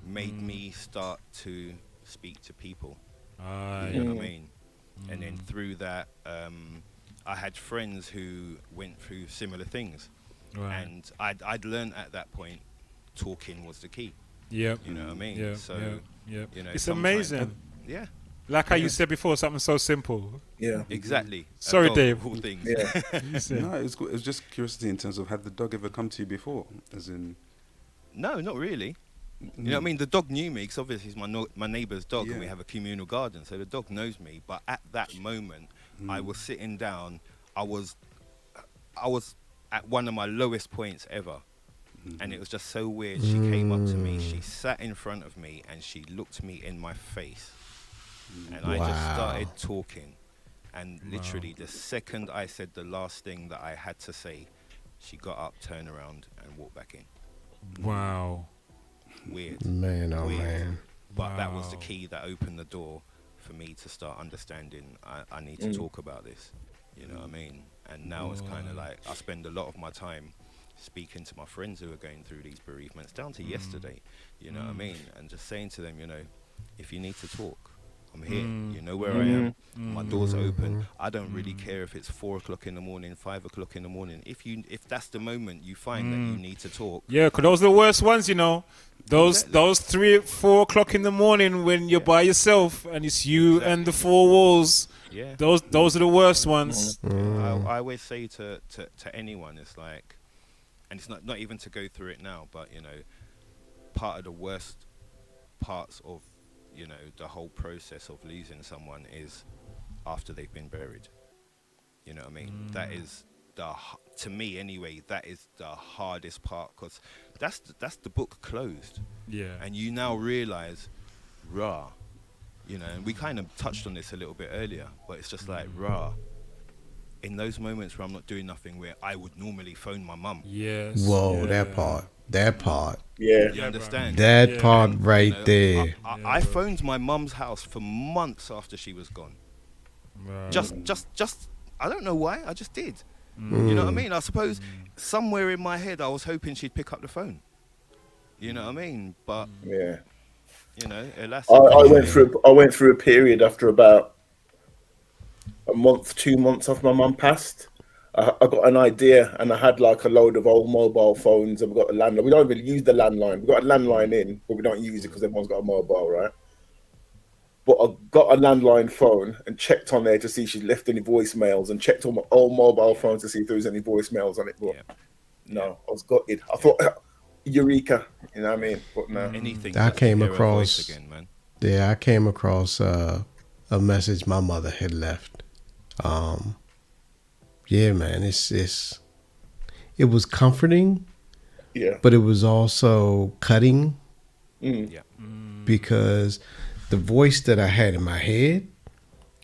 made me start to speak to people. You know what I mean? And then through that, I had friends who went through similar things. Right. And I'd learned at that point, talking was the key. Yeah. You know what I mean? Yeah. So, yeah. You know, it's amazing. Yeah. Like how you said before, something so simple. Yeah. Exactly. Sorry, Dave. All things. Yeah. No, it was just curiosity in terms of, had the dog ever come to you before? As in... No, not really. You know what I mean? The dog knew me because obviously it's my neighbour's dog and we have a communal garden. So the dog knows me. But at that moment, I was sitting down. I was at one of my lowest points ever. And it was just so weird. She came up to me, she sat in front of me, and she looked me in my face. And I just started talking. And literally the second I said the last thing that I had to say, she got up, turned around, and walked back in. Wow. Weird. Man, oh Weird. man. But that was the key that opened the door for me to start understanding I need to talk about this. You know what I mean? And now it's kind of like I spend a lot of my time speaking to my friends who are going through these bereavements, down to yesterday, you know what I mean? And just saying to them, you know, if you need to talk, I'm here. You know where I am. My door's open. I don't really care if it's 4 o'clock in the morning, 5 o'clock in the morning. If that's the moment you find that you need to talk. Yeah, because those are the worst ones, you know. Those 3, 4 o'clock in the morning when you're by yourself and it's you and the four walls. Yeah. Those are the worst ones. I always say to anyone, it's like, and it's not even to go through it now, but you know, part of the worst parts of, you know, the whole process of losing someone is after they've been buried. You know what I mean? That is to me anyway, that is the hardest part, because that's the book closed. Yeah. And you now realize, you know, and we kind of touched on this a little bit earlier, but it's just like, in those moments where I'm not doing nothing, where I would normally phone my mum. Yes. Whoa, yeah. that part. Yeah. You understand? That part And, right you know, there. I phoned my mum's house for months after she was gone. Just, I don't know why, I just did. You know what I mean? I suppose somewhere in my head I was hoping she'd pick up the phone. You know what I mean? But yeah, you know, I went through a period after about a month, 2 months after my mum passed. I got an idea, and I had like a load of old mobile phones, and we got a landline. We don't really use the landline. We got a landline in, but we don't use it because everyone's got a mobile, right? But I got a landline phone and checked on there to see if she'd left any voicemails, and checked on my old mobile phone to see if there was any voicemails on it. But no, I was gutted. I thought, eureka, you know what I mean? But no. Anything. I came across again, man. Yeah, I came across a message my mother had left. Yeah, man, it was comforting. Yeah. But it was also cutting. Yeah. Because the voice that I had in my head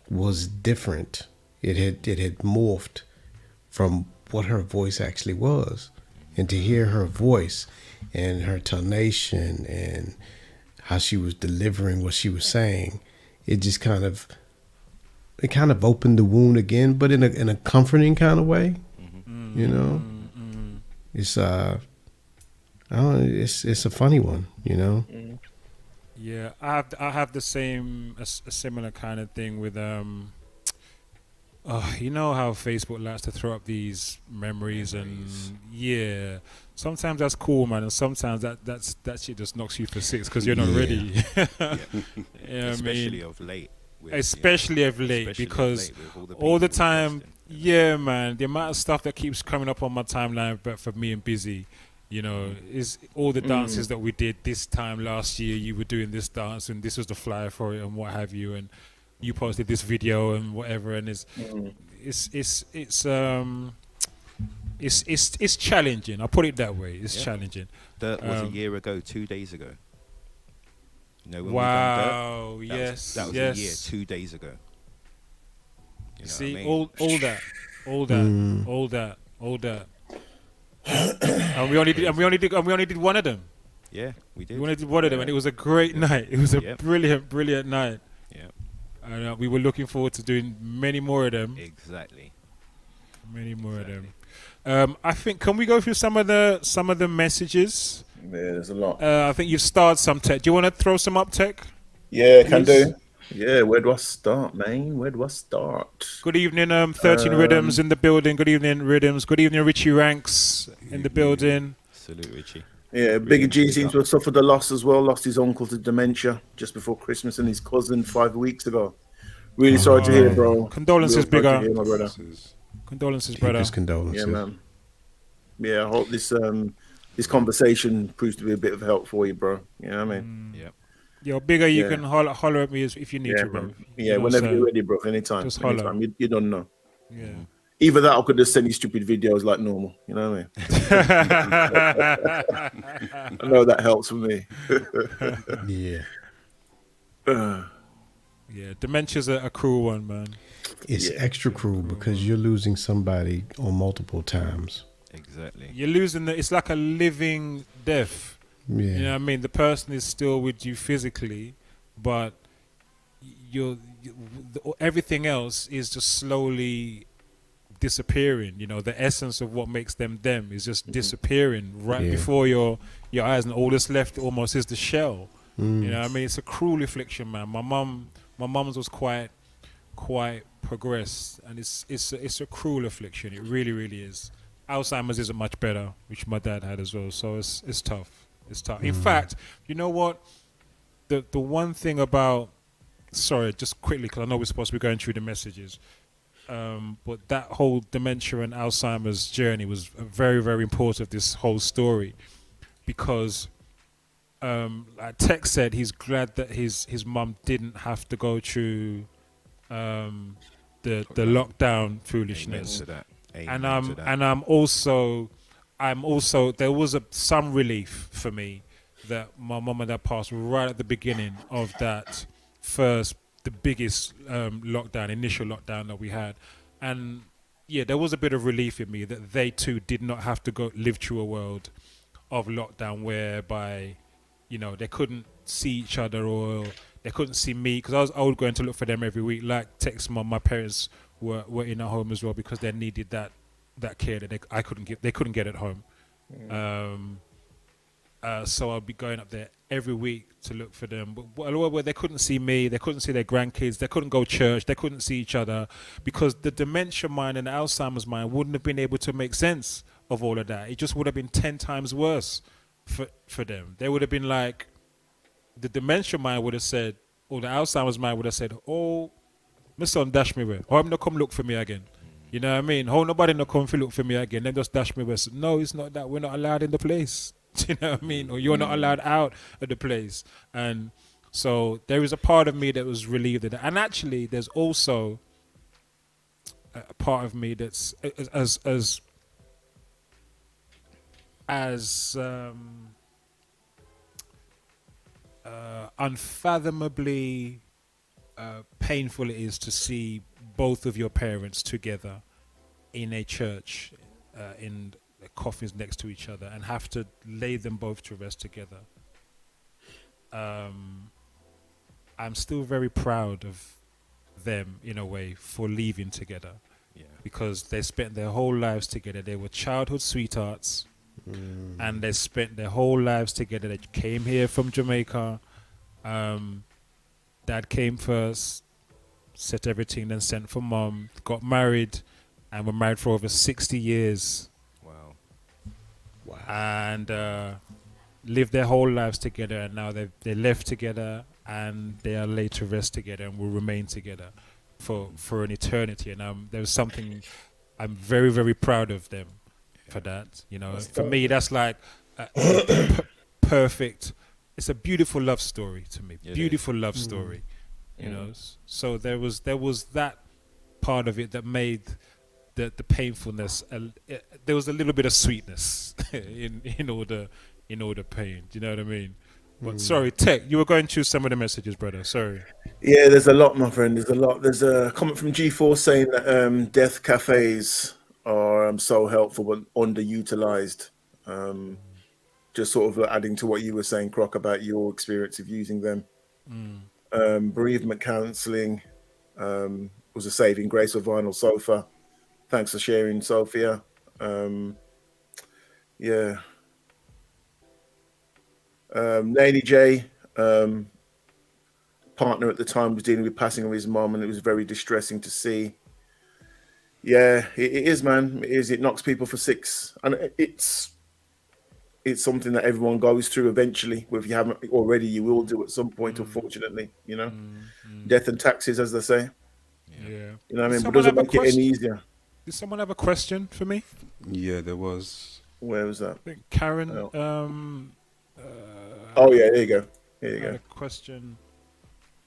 was different. It had morphed from what her voice actually was. And to hear her voice and her tonation and how she was delivering what she was saying, it just kind of opened the wound again, but in a comforting kind of way. You know? It's I don't know, it's a funny one, you know? Yeah, I have the same a similar kind of thing with you know how Facebook likes to throw up these memories and yeah, sometimes that's cool, man, and sometimes that shit just knocks you for six because you're not ready. You know Especially of late. Especially of late, because all the time, yeah, man, the amount of stuff that keeps coming up on my timeline, but for me and busy. You know, is all the dances that we did this time last year. You were doing this dance, and this was the flyer for it, and what have you. And you posted this video and whatever. And it's challenging. I'll put it that way. It's challenging. That was a year ago, 2 days ago. You know, when wow. we done Dirt, that was a year, 2 days ago. You know see, what I mean? all that. And we only did one of them. Yeah, we did. We only did one of them, and it was a great night. It was a brilliant night. Yeah. And we were looking forward to doing many more of them. Exactly. Many more of them. I think, can we go through some of the messages? Yeah, there's a lot. I think you've started some, Tech. Do you want to throw some up, Tech? Yeah, can do. Yeah, where do I start, man? Where do I start? Good evening, 13 Rhythms in the building. Good evening, Rhythms. Good evening, Richie Ranks in the building. Salute, Richie. Yeah, Bigger G seems to have suffered a loss as well. Lost his uncle to dementia just before Christmas and his cousin 5 weeks ago. Really sorry to hear, bro. Condolences, Bigger. My brother. Condolences, brother. Condolences. Yeah, man. Yeah, I hope this conversation proves to be a bit of help for you, bro. You know what I mean? Yep. Yo, Bigger, you can holler at me if you need to, bro. Yeah, whenever you're ready, bro. Anytime. Just holler. Anytime. You don't know. Yeah. Either that, or could just send you stupid videos like normal. You know what I mean? I know that helps for me. Yeah. Yeah, dementia's a cruel one, man. It's extra cruel because you're losing somebody on multiple times. Exactly. You're losing it's like a living death. Yeah. You know what I mean? The person is still with you physically, but everything else is just slowly disappearing. You know, the essence of what makes them is just disappearing right before your eyes, and all that's left almost is the shell. You know what I mean? It's a cruel affliction, man. My mum's was quite progressed, and it's a cruel affliction. It really, really is. Alzheimer's isn't much better, which my dad had as well, so it's tough. It's tough. In fact, you know what? The one thing about, sorry, just quickly, because I know we're supposed to be going through the messages, but that whole dementia and Alzheimer's journey was very, very important of this whole story, because like Tex said, he's glad that his mum didn't have to go through the lockdown foolishness. And I'm also there was some relief for me that my mum and dad passed right at the beginning of that the biggest initial lockdown that we had, and yeah, there was a bit of relief in me that they too did not have to live through a world of lockdown whereby, you know, they couldn't see each other or they couldn't see me, because I was going to look for them every week. Like Tex mum, my parents were in a home as well because they needed that care that they couldn't get at home. So I'd be going up there every week to look for them. But where they couldn't see me, they couldn't see their grandkids, they couldn't go to church, they couldn't see each other, because the dementia mind and the Alzheimer's mind wouldn't have been able to make sense of all of that. It just would have been 10 times worse for them. They would have been like, the dementia mind would have said, or the Alzheimer's mind would have said, oh, my son dash me away. Oh, I'm not come look for me again. You know what I mean? Oh, nobody not come look for me again. Then just dash me away. So, no, it's not that. We're not allowed in the place. You know what I mean? Or you're not allowed out of the place. And so there is a part of me that was relieved of that. And actually, there's also a part of me that's as unfathomably painful it is to see both of your parents together in a church, in coffins next to each other, and have to lay them both to rest together. I'm still very proud of them in a way for leaving together, because they spent their whole lives together. They were childhood sweethearts, and they spent their whole lives together. They came here from Jamaica. Dad came first, set everything, then sent for mom, got married, and were married for over 60 years. Wow. And lived their whole lives together, and now they left together, and they are laid to rest together and will remain together for an eternity. And there's something I'm very, very proud of them for that. You know, for me, that's like perfect. It's a beautiful love story to me. Beautiful love story. You know, so there was that part of it that made the painfulness. There was a little bit of sweetness in all the pain. Do you know what I mean? But sorry, Tech, you were going through some of the messages, brother. Sorry. Yeah, there's a lot, my friend. There's a lot. There's a comment from G4 saying that death cafes are so helpful but underutilized. Just sort of adding to what you were saying, Croc, about your experience of using them. Bereavement counselling was a saving grace of Vinyl Sofa. Thanks for sharing, Sophia. Lady J, partner at the time, was dealing with passing of his mom, and it was very distressing to see. Yeah, it is, man. It is. It knocks people for six, and it's something that everyone goes through eventually. If you haven't already, you will do at some point, unfortunately, you know. Death and taxes, as they say. Yeah. You know what I mean? But doesn't make it any easier. Did someone have a question for me? Yeah, there was. Where was that? I think Karen. Oh yeah, there you go. Here you go. A question.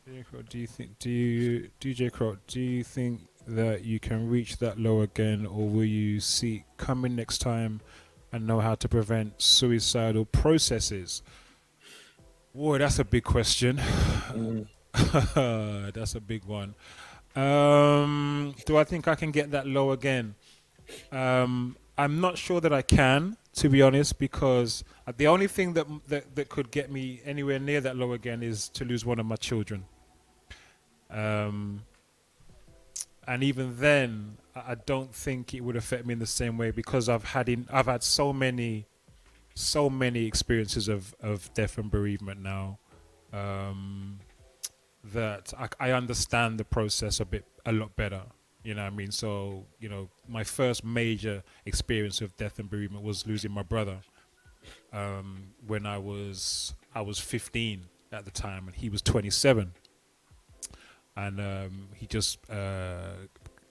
Do you think DJ Croc? Do you think that you can reach that low again, or will you seek coming next time and know how to prevent suicidal processes? Boy, that's a big question. That's a big one. Do I think I can get that low again? I'm not sure that I can, to be honest, because the only thing that could get me anywhere near that low again is to lose one of my children. And even then, I don't think it would affect me in the same way, because I've had so many experiences of death and bereavement now, that I understand the process a lot better. You know what I mean? So, my first major experience of death and bereavement was losing my brother, when I was 15 at the time, and he was 27. And he just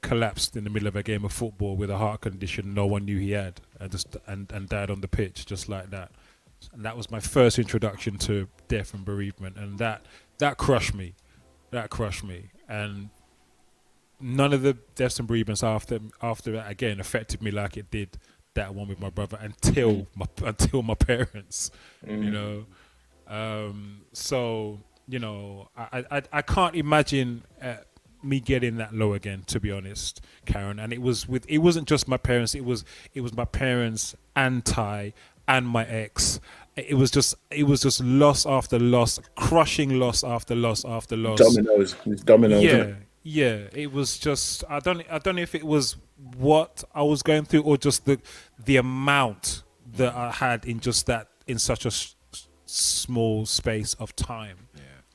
collapsed in the middle of a game of football with a heart condition no one knew he had, and died on the pitch just like that. And that was my first introduction to death and bereavement, and that crushed me. That crushed me. And none of the deaths and bereavements after that again affected me like it did that one with my brother until my parents. So I can't imagine me getting that low again, to be honest, Karen. And it wasn't just my parents. It was my parents and Ty and my ex. It was just loss after loss, crushing loss after loss after loss. Dominoes. Yeah, yeah. It was just I don't know if it was what I was going through, or just the amount that I had in such a small space of time.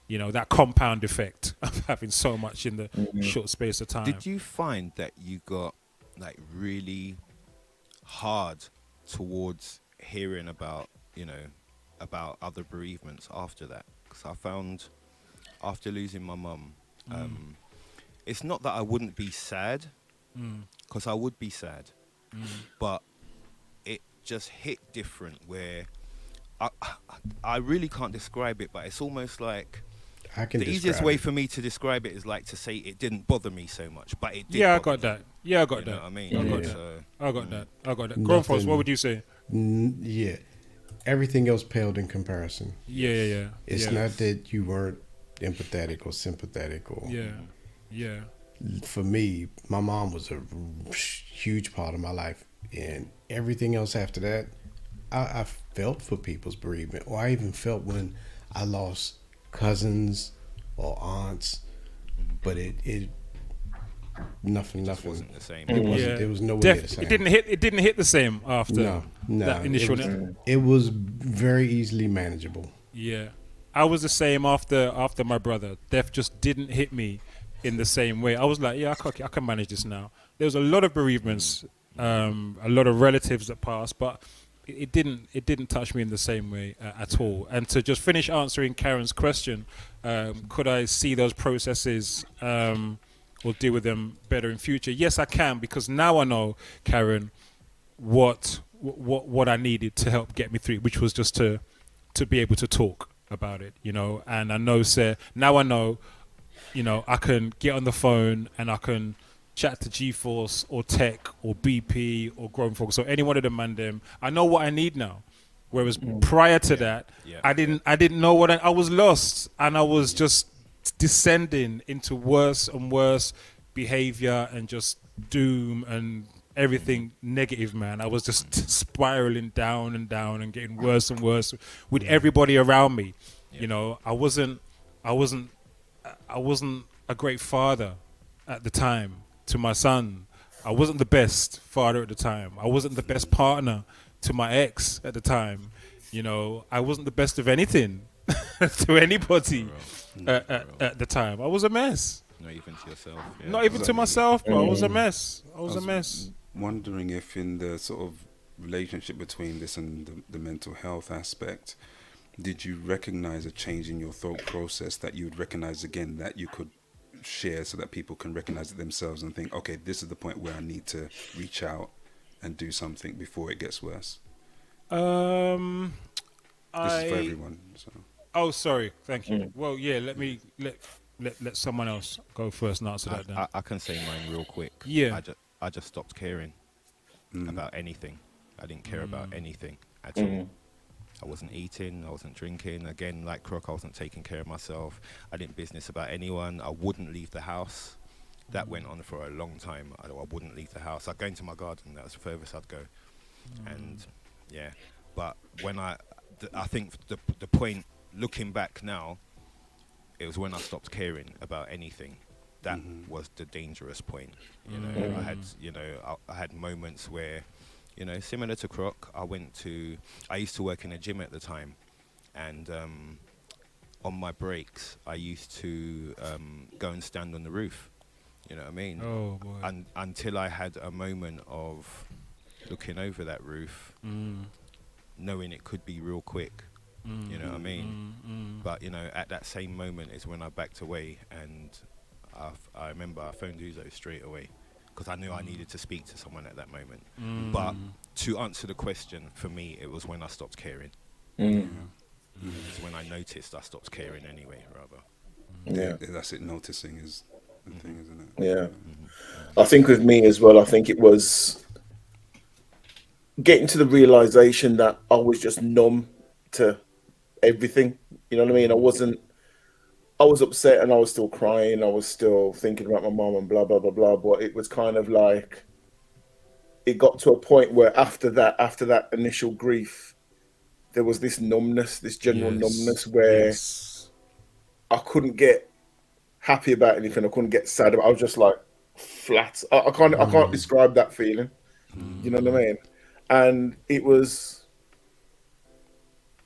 That compound effect of having so much in the short space of time. Did you find that you got like really hard towards hearing about other bereavements after that? Because I found after losing my mum, it's not that I wouldn't be sad, because I would be sad, but it just hit different where I really can't describe it, but it's almost like the easiest way for me to describe it is like to say it didn't bother me so much, but it did. I got that. I got that. Know what I mean? I got that. Grown folks, what would you say? Yeah, everything else paled in comparison. Yeah. It's not that you weren't empathetic or sympathetic or. Yeah. For me, my mom was a huge part of my life, and everything else after that, I felt for people's bereavement, or I even felt when I lost cousins or aunts, but it nothing. It wasn't the same. It wasn't. It was nowhere near the same. It didn't hit the same after that initial. It was very easily manageable. Yeah, I was the same after my brother. Death just didn't hit me in the same way. I was like, I can manage this now. There was a lot of bereavements, a lot of relatives that passed, but it didn't touch me in the same way at all. And to just finish answering Karen's question, could I see those processes or deal with them better in future? Yes, I can, because now I know, Karen, what I needed to help get me through, which was just to be able to talk about it, And I know, now I know, I can get on the phone and I can chat to G-Force or Tech or BP or Grown Folks or any one of them and them. I know what I need now. Whereas prior to that, I didn't know what I was lost, and I was just descending into worse and worse behavior and just doom and everything negative, man. I was just spiraling down and down and getting worse and worse with everybody around me. I wasn't a great father at the time to my son. I wasn't the best father at the time. I wasn't the best partner to my ex at the time. I wasn't the best of anything to anybody at the time. I was a mess. Not even to yourself. Yeah. Not even to myself, bro. I was a mess. I was a mess. Wondering if in the sort of relationship between this and the mental health aspect, did you recognize a change in your thought process that you would recognize again that you could share so that people can recognize it themselves and think, okay, this is the point where I need to reach out and do something before it gets worse? This is for everyone. So. Oh, sorry. Thank you. Well, yeah. let someone else go first and answer that. Then I can say mine real quick. Yeah. I just stopped caring about anything. I didn't care about anything at all. I wasn't eating, I wasn't drinking. Again, like Croc, I wasn't taking care of myself. I didn't business about anyone. I wouldn't leave the house. That went on for a long time. I wouldn't leave the house. I'd go into my garden. That was the furthest I'd go. And yeah, but when I think the point, looking back now, it was when I stopped caring about anything. That was the dangerous point. You know, I had moments where, you know, similar to Croc, I used to work in a gym at the time, and on my breaks, I used to go and stand on the roof. You know what I mean? Oh boy! Until I had a moment of looking over that roof, knowing it could be real quick. You know what I mean? But you know, at that same moment is when I backed away, and I remember I phoned Uzo straight away because I knew I needed to speak to someone at that moment. But to answer the question, for me, it was when I stopped caring. It's when I noticed I stopped caring anyway, rather. Yeah, that's it. Noticing is the thing, isn't it? Yeah. I think with me as well, I think it was getting to the realization that I was just numb to everything. You know what I mean? I was upset and I was still crying. I was still thinking about my mom and blah, blah, blah, blah. But it was kind of like, it got to a point where after that initial grief, there was this numbness, this general numbness where I couldn't get happy about anything. I couldn't get sad about it. I was just like flat. I can't describe that feeling. You know what I mean? And it was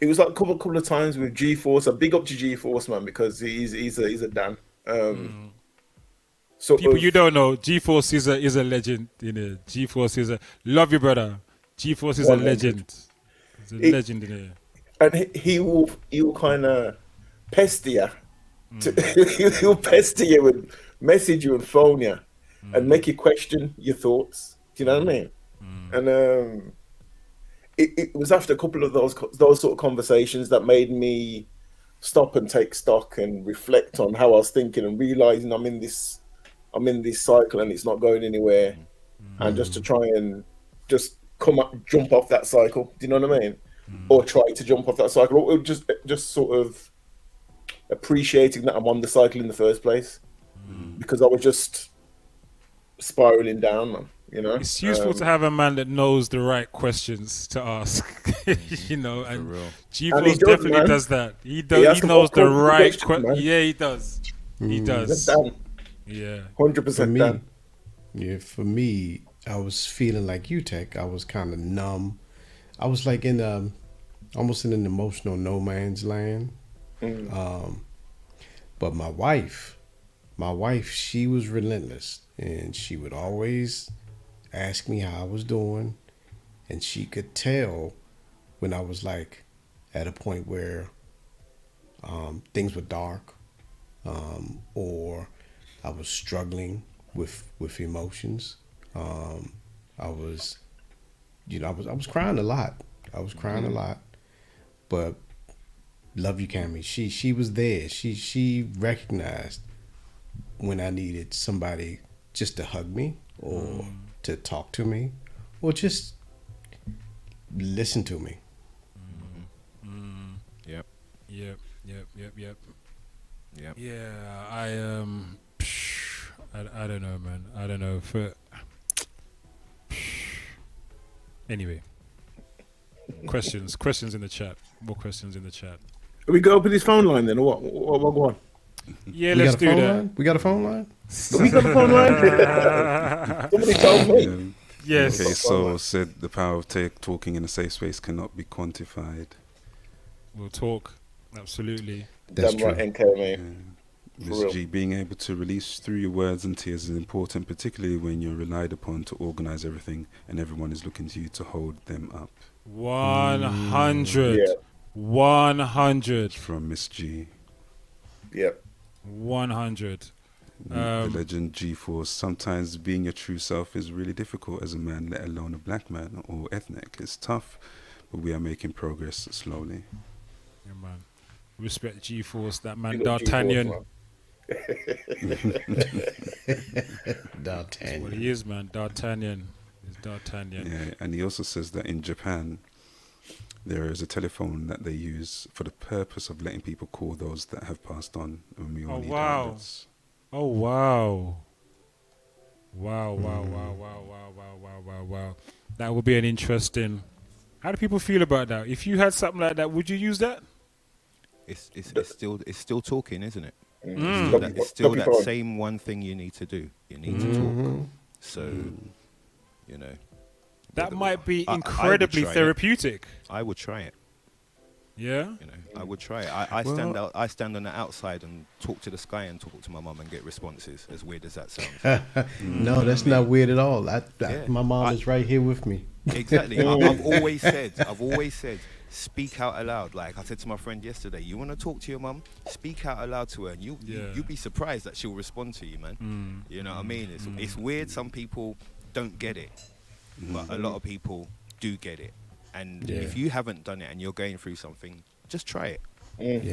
like a couple of times with G-Force. A big up to G-Force, man, because he's a Dan. So people you don't know, G-Force is a legend. You know, G-Force is love you, brother. G-Force is 100. A legend. He's a legend in here. And he will kind of pester you. He'll pester you and message you and phone you and make you question your thoughts. Do you know what I mean? And it was after a couple of those sort of conversations that made me stop and take stock and reflect on how I was thinking and realizing I'm in this cycle and it's not going anywhere, and just to try and just jump off that cycle. Do you know what I mean? Or try to jump off that cycle, or just sort of appreciating that I'm on the cycle in the first place, because I was just spiraling down, man. You know, it's useful to have a man that knows the right questions to ask. You know, and G-Force definitely does that. He knows the right questions. Yeah, he does. He does. Yeah, 100% done. Yeah, for me, I was feeling like you, Tech. I was kind of numb. I was like almost in an emotional no man's land. But my wife, she was relentless, and she would always ask me how I was doing, and she could tell when I was like at a point where things were dark, or I was struggling with emotions. I was crying a lot. I was crying a lot, but love you, Cammy. She was there. She recognized when I needed somebody just to hug me or to talk to me or just listen to me. Yep. Yeah, I don't know, man. I don't know. Anyway, questions in the chat. More questions in the chat. We go up with his phone line then, or what? What go on? Yeah, let's do that. Line? We got a phone line? We got a phone line? Somebody told me. Yes. Okay, so said the power of talking in a safe space cannot be quantified. We'll talk. Absolutely. That's true. Right, NK, man. Ms. G, being able to release through your words and tears is important, particularly when you're relied upon to organize everything and everyone is looking to you to hold them up. 100. Yeah. 100. From Miss G. Yep. 100. The legend G-Force. Sometimes being your true self is really difficult as a man, let alone a black man or ethnic. It's tough, but we are making progress slowly. Yeah, man. Respect G-Force, that man D'Artagnan. That's what he is, man. D'Artagnan. He's D'Artagnan. Yeah, and he also says that in Japan, there is a telephone that they use for the purpose of letting people call those that have passed on when we all need outlets. Oh, wow. Wow. That would be an interesting... How do people feel about that? If you had something like that, would you use that? It's still talking, isn't it? Mm. It's still that same one thing you need to do. You need to talk. So, you know. That might be incredibly therapeutic. I would try it. Yeah? You know, I would try it. I stand on the outside and talk to the sky and talk to my mum and get responses. As weird as that sounds. No, that's not weird at all. My mom is right here with me. Exactly. I've always said, speak out aloud. Like I said to my friend yesterday, you want to talk to your mum? Speak out aloud to her, and you'll be surprised that she'll respond to you, man. You know what I mean? It's weird. Some people don't get it, but a lot of people do get it. And if you haven't done it and you're going through something, just try it.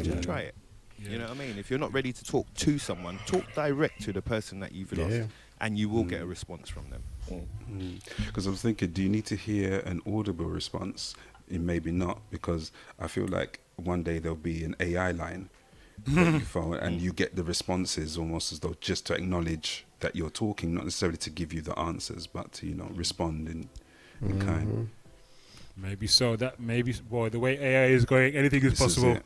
Just try it. Yeah. You know what I mean? If you're not ready to talk to someone, talk direct to the person that you've lost, and you will get a response from them. Because I was thinking, do you need to hear an audible response? Maybe not, because I feel like one day there'll be an AI line that you phone and you get the responses almost as though just to acknowledge that you're talking, not necessarily to give you the answers, but to, respond in kind. Maybe so. Boy, the way AI is going, anything is possible.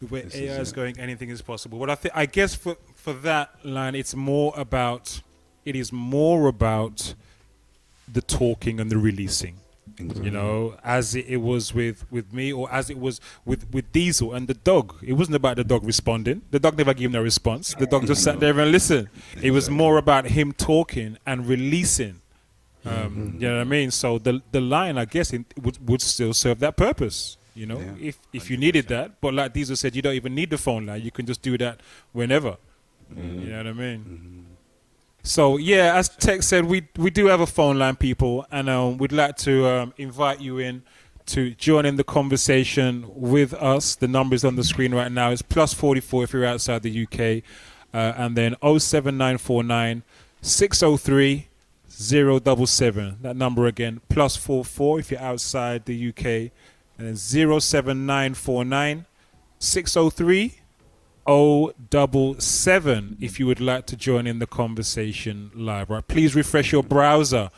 The way AI is going, anything is possible. But I guess for that line, it is more about the talking and the releasing. Exactly. As it was with me, or as it was with Diesel and the dog. It wasn't about the dog responding. The dog never gave him no response. The dog just sat there and listened. Exactly. It was more about him talking and releasing. You know what I mean? So the line, I guess, would still serve that purpose. If you needed that. But like Diesel said, you don't even need the phone line. You can just do that whenever. You know what I mean? So yeah, as Tex said, we do have a phone line, people, and we'd like to invite you in to join in the conversation with us. The number is on the screen right now. It's +44 if you're outside the UK, and then 07949 603 077. That number again, +44 if you're outside the UK, and then 07949 603 077 if you would like to join in the conversation live. Right, please refresh your browser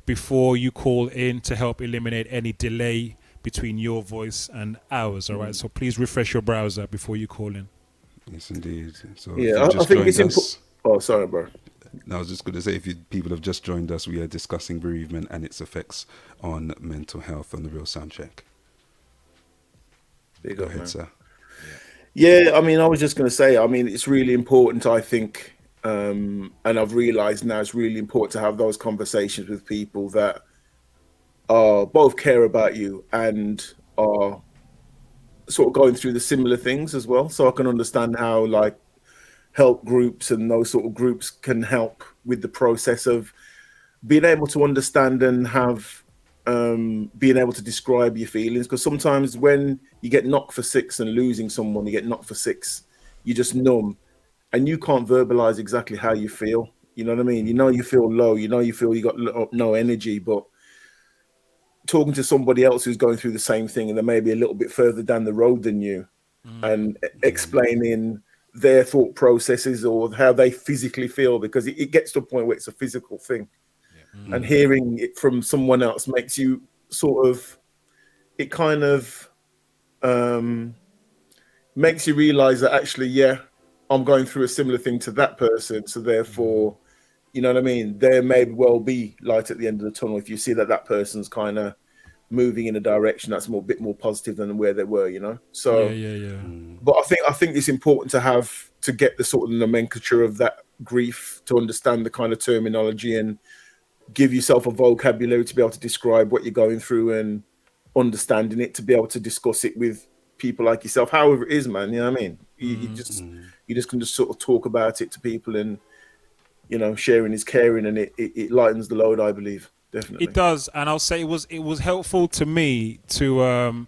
before you call in to help eliminate any delay between your voice and ours. All right, so please refresh your browser before you call in. Yes, indeed. So yeah, I think it's important. Oh, sorry, bro. I was just going to say, if people have just joined us, we are discussing bereavement and its effects on mental health on the Real Soundcheck. Go ahead, sir. Yeah, I mean, I was just going to say, I mean, it's really important, I think, and I've realised now it's really important to have those conversations with people that are both care about you and are sort of going through the similar things as well. So I can understand how, like, help groups and those sort of groups can help with the process of being able to understand and have being able to describe your feelings, because sometimes when you get knocked for six and losing someone, you get knocked for six, you just numb and you can't verbalize exactly how you feel. You know what I mean? You feel low, you feel you got no energy, but talking to somebody else who's going through the same thing and they're maybe a little bit further down the road than you and explaining their thought processes or how they physically feel, because it gets to a point where it's a physical thing. And hearing it from someone else makes you sort of, it kind of makes you realize that actually, yeah, I'm going through a similar thing to that person. So therefore, you know what I mean? There may well be light at the end of the tunnel if you see that person's kind of moving in a direction that's a bit more positive than where they were, So, but I think it's important to get the sort of nomenclature of that grief, to understand the kind of terminology and give yourself a vocabulary to be able to describe what you're going through and understanding it, to be able to discuss it with people like yourself, however it is, man. You know what I mean? You just can just sort of talk about it to people, and sharing is caring, and it lightens the load, I believe. Definitely, it does. And I'll say it was helpful to me to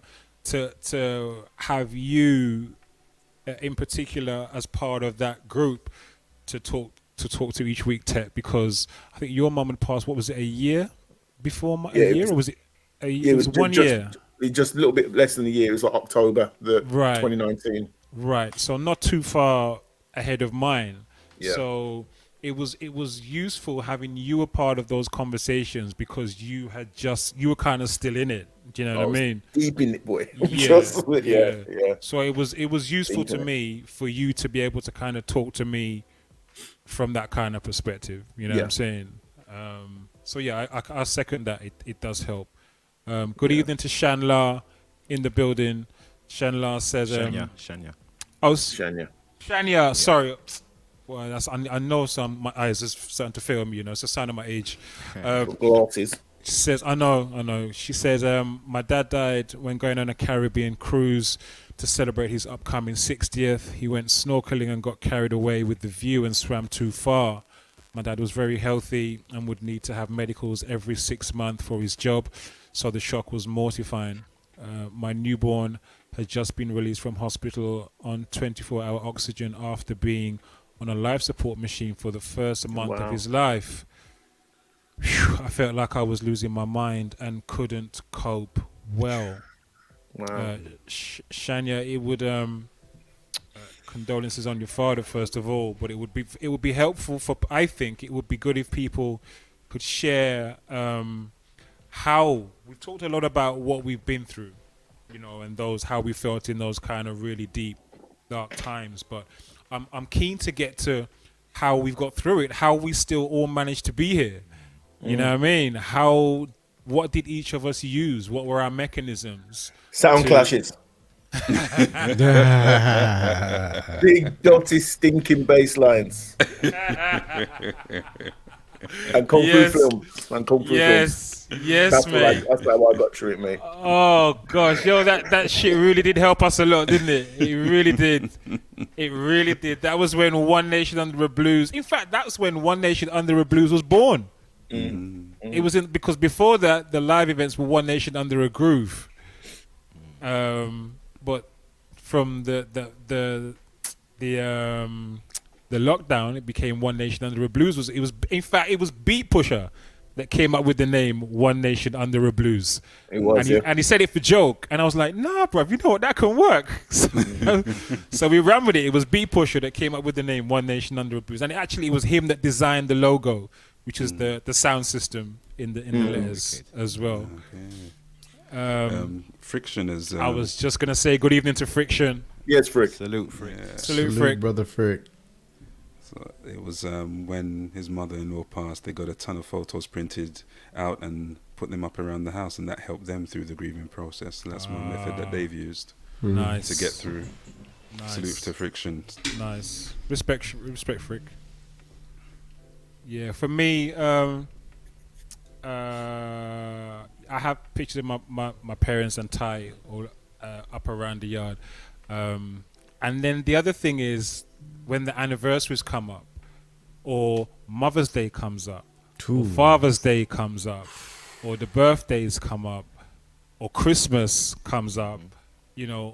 have you in particular as part of that group to talk to each week, Tet, because I think your mum had passed. What was it? A year before a year, or was it? It was 1 year. Just a little bit less than a year. It was like October, Right. 2019. Right. So not too far ahead of mine. Yeah. So it was useful having you a part of those conversations because you were kind of still in it. Do you know what I mean? Deep in it, boy. Yeah. Yeah. So it was useful to me for you to be able to kind of talk to me from that kind of perspective. You know what I'm saying? So yeah, I second that. It does help. Good evening to Shanla in the building. Shanla says Shania. Oh, Shania. Shania, sorry. Well, I know my eyes are starting to fail me. It's a sign of my age. Glasses. She says, I know. She says, my dad died when going on a Caribbean cruise to celebrate his upcoming 60th. He went snorkeling and got carried away with the view and swam too far. My dad was very healthy and would need to have medicals every 6 months for his job, so the shock was mortifying. My newborn had just been released from hospital on 24-hour oxygen after being on a life support machine for the first month of his life. Whew, I felt like I was losing my mind and couldn't cope well. Wow. Shania, it would condolences on your father first of all, but it would be helpful I think it would be good if people could share how we've talked a lot about what we've been through, and how we felt in those kind of really deep, dark times. But I'm keen to get to how we've got through it, how we still all managed to be here. You know what I mean? What did each of us use? What were our mechanisms? Sound clashes. Big, dotty, stinking bass lines. And Kung Fu films. Yes, mate. That's how I got through it, mate. Oh, gosh. That shit really did help us a lot, didn't it? It really did. It really did. That was when One Nation Under a Blues... In fact, that's when One Nation Under a Blues was born. It was because before that, the live events were One Nation Under a Groove. But from the lockdown, it became One Nation Under a Blues. It was Beat Pusher that came up with the name One Nation Under a Blues. It was, and he said it for joke, and I was like, nah, bruv, you know what, that can work. So we ran with it. It was Beat Pusher that came up with the name One Nation Under a Blues, and it was him that designed the logo, which is the sound system in the letters as well. Friction is. I was just gonna say good evening to Friction. Yes, Frick. Salute, Frick. Yeah. Salute, Frick. Brother Frick. So it was when his mother-in-law passed. They got a ton of photos printed out and put them up around the house, and that helped them through the grieving process. So that's one method that they've used to get through. Nice. Salute to Friction. Nice. Respect, Frick. Yeah, for me, I have pictures of my parents and Ty all up around the yard. And then the other thing is when the anniversaries come up, or Mother's Day comes up, or Father's Day comes up, or the birthdays come up, or Christmas comes up,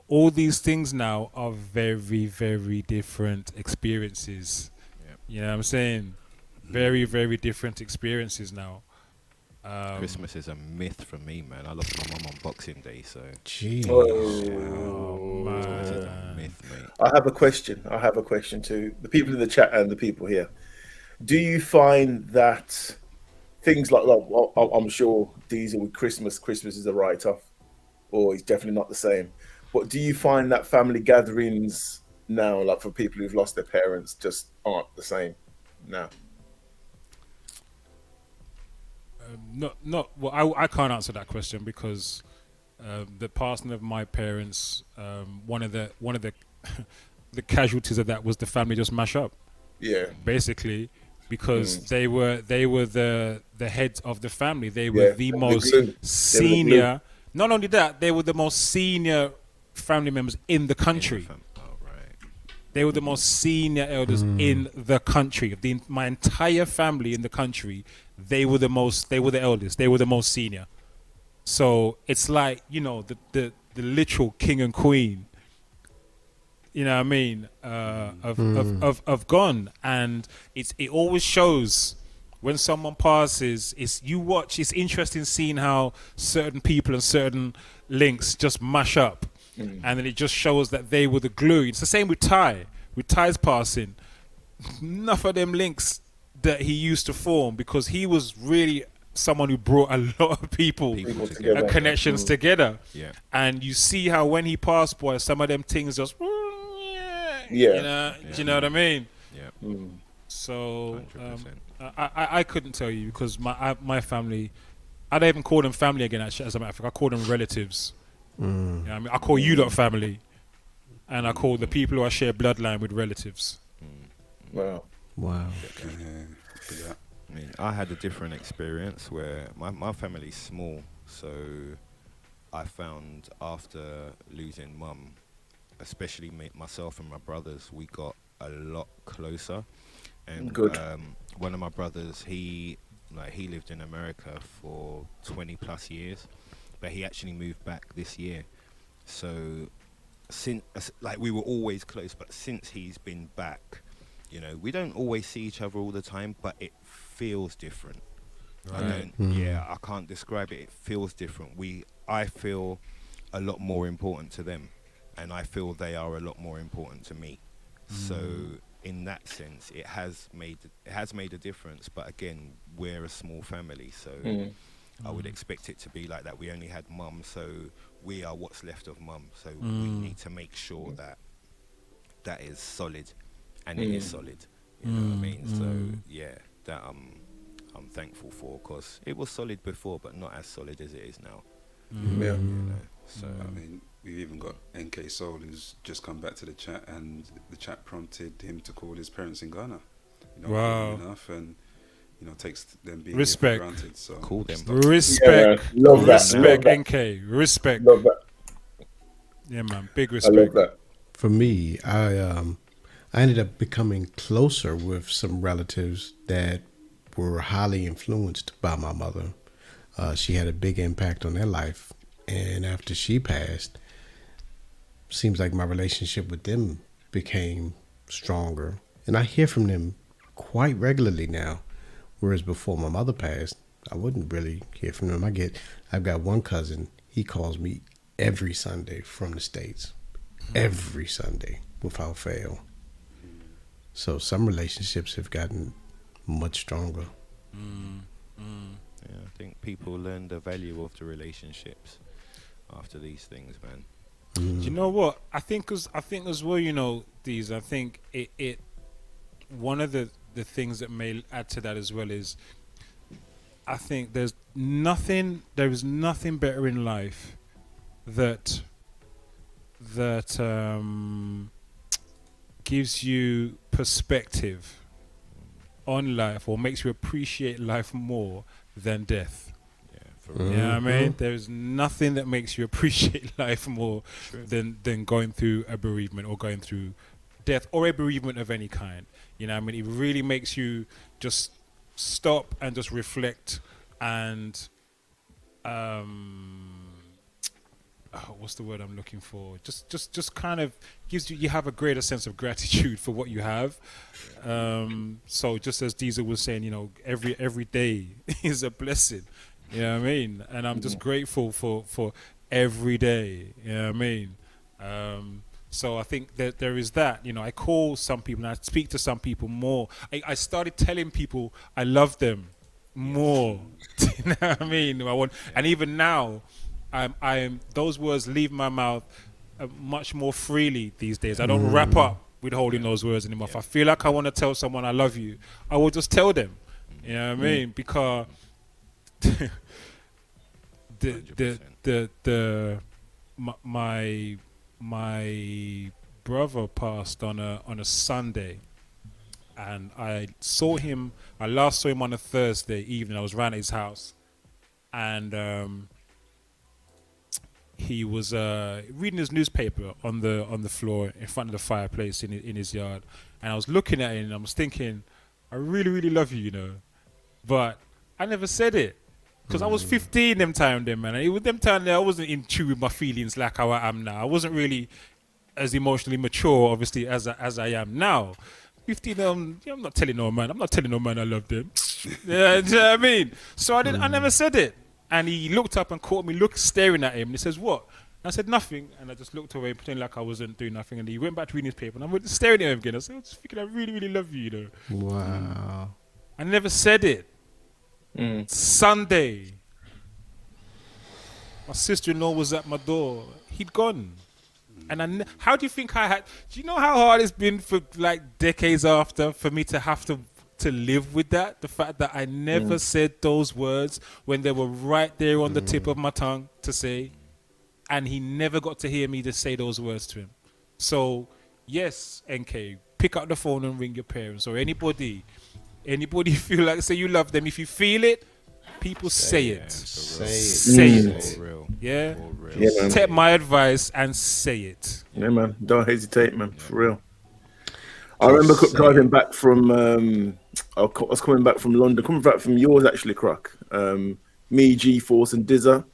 all these things now are very, very different experiences. Yep. You know what I'm saying? Very, very different experiences now. Christmas is a myth for me, man. I lost my mum on Boxing Day, so. Jeez. Oh, man. It's a myth, mate. I have a question to the people in the chat and the people here. Do you find that things like I'm sure Diesel with Christmas is a write-off, or it's definitely not the same. But do you find that family gatherings now, like for people who've lost their parents, just aren't the same now? Well, I can't answer that question because the passing of my parents, one of the the casualties of that was the family just mash up. Yeah. Basically, because they were the heads of the family. They were the most senior. Not only that, they were the most senior family members in the country. They were the most senior elders in the country. My entire family in the country, they were the eldest. They were the most senior. So it's like, the literal king and queen you know what I mean, of gone. And it always shows when someone passes, it's interesting seeing how certain people and certain links just mash up. And then it just shows that they were the glue. It's the same with Ty. With Ty's passing, enough of them links that he used to form, because he was really someone who brought a lot of people together. And connections together. Yeah. And you see how when he passed, boy, some of them things just, you know what I mean? Yeah. So I couldn't tell you, because my family, I don't even call them family again. Actually, as a matter of fact, I call them relatives. You know what I mean, I call you lot family, and I call the people who I share bloodline with relatives. Wow. I mean, I had a different experience where my family's small, so I found after losing mum, especially myself and my brothers, we got a lot closer. And one of my brothers, he lived in America for 20 plus years, but he actually moved back this year. So since, like, we were always close, but since he's been back, you know, we don't always see each other all the time, but it feels different. Right. I can't describe it. It feels different. I feel a lot more important to them, and I feel they are a lot more important to me. So in that sense, it has made a difference. But again, we're a small family, so I would expect it to be like that. We only had mum, so we are what's left of mum. So we need to make sure that is solid, and it is solid. You know what I mean? So yeah, that I'm thankful for, because it was solid before, but not as solid as it is now. Yeah. You know? So I mean, we've even got NK Soul, who's just come back to the chat, and the chat prompted him to call his parents in Ghana. You know, wow. Enough, and you know, takes them being respect. For granted. So call them. Respect. Yeah, love that. Respect, love NK. Respect. Love that. Yeah, man. Big respect. I love that. For me, I ended up becoming closer with some relatives that were highly influenced by my mother. She had a big impact on their life, and after she passed, seems like my relationship with them became stronger, and I hear from them quite regularly now. Whereas before my mother passed, I wouldn't really hear from them. I've got one cousin. He calls me every Sunday from the States, every Sunday without fail. So some relationships have gotten much stronger. Yeah, I think people learn the value of the relationships after these things, man. Do you know what? I think as well, you know, I think it one of the things that may add to that as well is, I think there is nothing better in life that gives you perspective on life, or makes you appreciate life more than death. You know what I mean? There is nothing that makes you appreciate life more than going through a bereavement, or going through death, or a bereavement of any kind. You know what I mean? It really makes you just stop and just reflect, and what's the word I'm looking for? Just kind of gives you have a greater sense of gratitude for what you have. So just as Diesel was saying, you know, every day is a blessing. You know what I mean? And I'm just grateful for every day. You know what I mean? So I think that there is that. You know, I call some people and I speak to some people more. I started telling people I love them more. You know what I mean? And even now, I'm those words leave my mouth much more freely these days. I don't wrap up with holding those words anymore. If I feel like I want to tell someone I love you, I will just tell them. You know what I mean? Because my brother passed on a Sunday, and I last saw him on a Thursday evening. I was around at his house, and he was reading his newspaper on the floor in front of the fireplace in his yard, and I was looking at him and I was thinking, I really, really love you, you know, but I never said it. Because I was 15 them time, man. And it was them time there, I wasn't in tune with my feelings like how I am now. I wasn't really as emotionally mature, obviously, as I am now. 15, I'm not telling no man. I'm not telling no man I love them. Yeah, do you know what I mean? So I never said it. And he looked up and caught me staring at him. And he says, what? And I said, nothing. And I just looked away, pretending like I wasn't doing nothing. And he went back to reading his paper. And I was staring at him again. I said, I was thinking, I really, really love you, you know. Wow. I never said it. Sunday, my sister-in-law was at my door. He'd gone. And how do you think I had... Do you know how hard it's been for like decades after for me to have to live with that? The fact that I never said those words when they were right there on the tip of my tongue to say, and he never got to hear me to say those words to him. So, yes, NK, pick up the phone and ring your parents or anybody feel like, say you love them. If you feel it, people say it. Say it. For real. Yeah? For real. Yeah, man. Take my advice and say it. Yeah, man. Don't hesitate, man. For real. I remember driving back from... I was coming back from London. Coming back from yours, actually, Croc. Me, G-Force, and Dizza.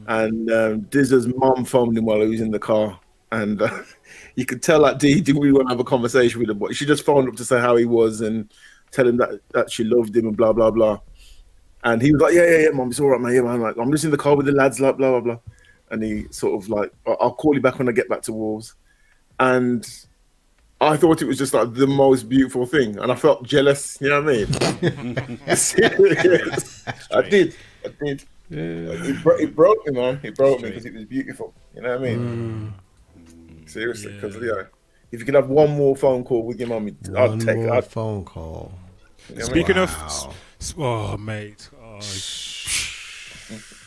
And Dizza's mum phoned him while he was in the car. And you could tell that D didn't really want to have a conversation with him. But she just phoned up to say how he was and tell him that she loved him and blah, blah, blah. And he was like, yeah, mum, it's all right, man. Yeah, man. Like, I'm just in the car with the lads, like, blah, blah, blah. And he sort of like, I'll call you back when I get back to Wolves. And I thought it was just like the most beautiful thing. And I felt jealous, you know what I mean? Serious. I did. Yeah. It broke me, man. It broke me because it was beautiful. You know what I mean? Seriously, because if you could have one more phone call with your mum, I'd take it. I'd phone call. You know Speaking what I mean? of, mate.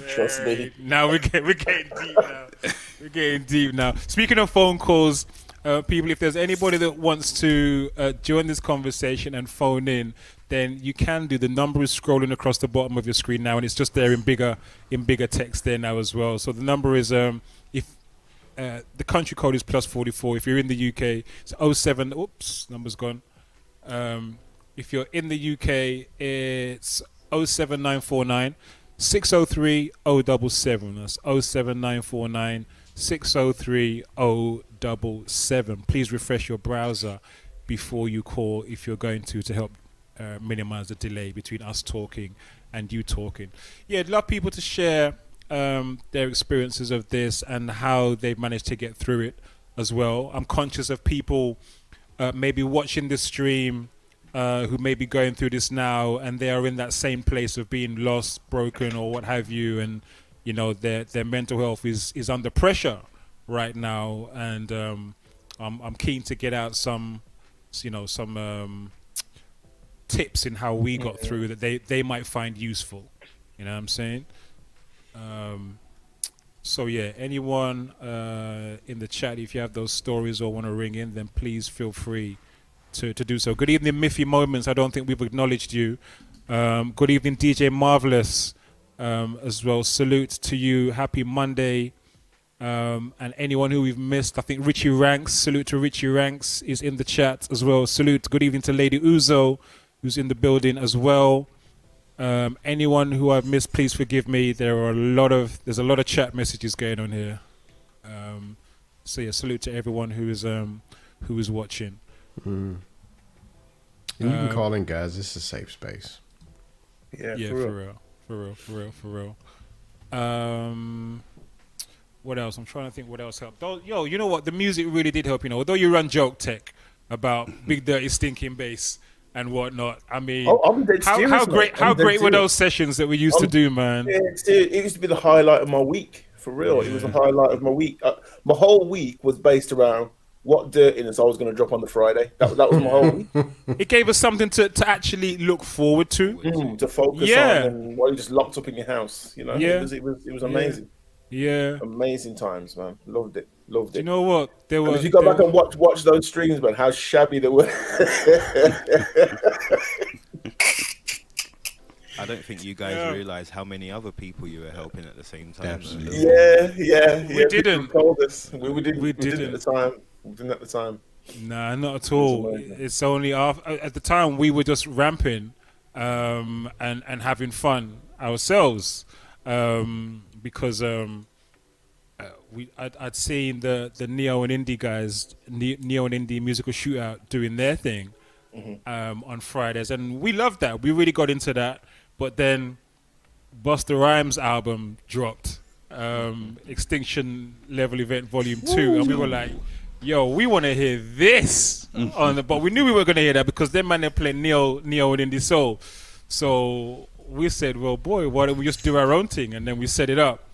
Trust me. Now we're getting deep now. We're getting deep now. Speaking of phone calls, people, if there's anybody that wants to join this conversation and phone in, then you can do. The number is scrolling across the bottom of your screen now, and it's just there in bigger text there now as well. So the number is if the country code is +44. If you're in the UK, it's 07. Oops, number's gone. If you're in the UK, it's 07949 603 077. That's 07949 603 077. Please refresh your browser before you call if you're going to help minimize the delay between us talking and you talking. Yeah, I'd love people to share their experiences of this and how they've managed to get through it as well. I'm conscious of people maybe watching this stream who may be going through this now, and they are in that same place of being lost, broken, or what have you, and you know their mental health is under pressure right now, and I'm keen to get out some tips in how we got through that they might find useful. You know what I'm saying? So yeah, anyone in the chat, if you have those stories or want to ring in, then please feel free to do so. Good evening, Miffy Moments. I don't think we've acknowledged you. Good evening, DJ Marvelous, as well. Salute to you. Happy Monday. And anyone who we've missed, I think Richie Ranks. Salute to Richie Ranks is in the chat as well. Salute. Good evening to Lady Uzo, who's in the building as well. Anyone who I've missed, please forgive me. There's a lot of chat messages going on here. So yeah, salute to everyone who is watching. You can call in, guys. This is a safe space. Yeah, for real. What else? I'm trying to think what else helped. Yo, you know what? The music really did help. You know, although you run joke tech about big dirty stinking bass and whatnot. I mean, how great were those sessions that we used to do, man? Yeah, it used to be the highlight of my week. For real, It was the highlight of my week. My whole week was based around what dirtiness I was going to drop on the Friday. That was my whole week. It gave us something to actually look forward to, to focus on, and while you're just locked up in your house. You know, it was amazing. Yeah, amazing times, man. Loved it. You know what? If you go back and watch those streams, man, how shabby they were. I don't think you guys realize how many other people you were helping at the same time. Absolutely. Yeah. We didn't. Told us. We didn't at the time. We didn't at the time. Nah, not at all. It's only at the time we were just ramping and having fun ourselves, because I'd seen the Neo and Indie guys, Neo and Indie musical shootout doing their thing on Fridays, and we loved that. We really got into that. But then Busta Rhymes' album dropped, Extinction Level Event Volume 2, and we were like, yo, we want to hear this but we knew we were going to hear that because them man, they play Neo and Indie Soul. So we said, well, boy, why don't we just do our own thing? And then we set it up.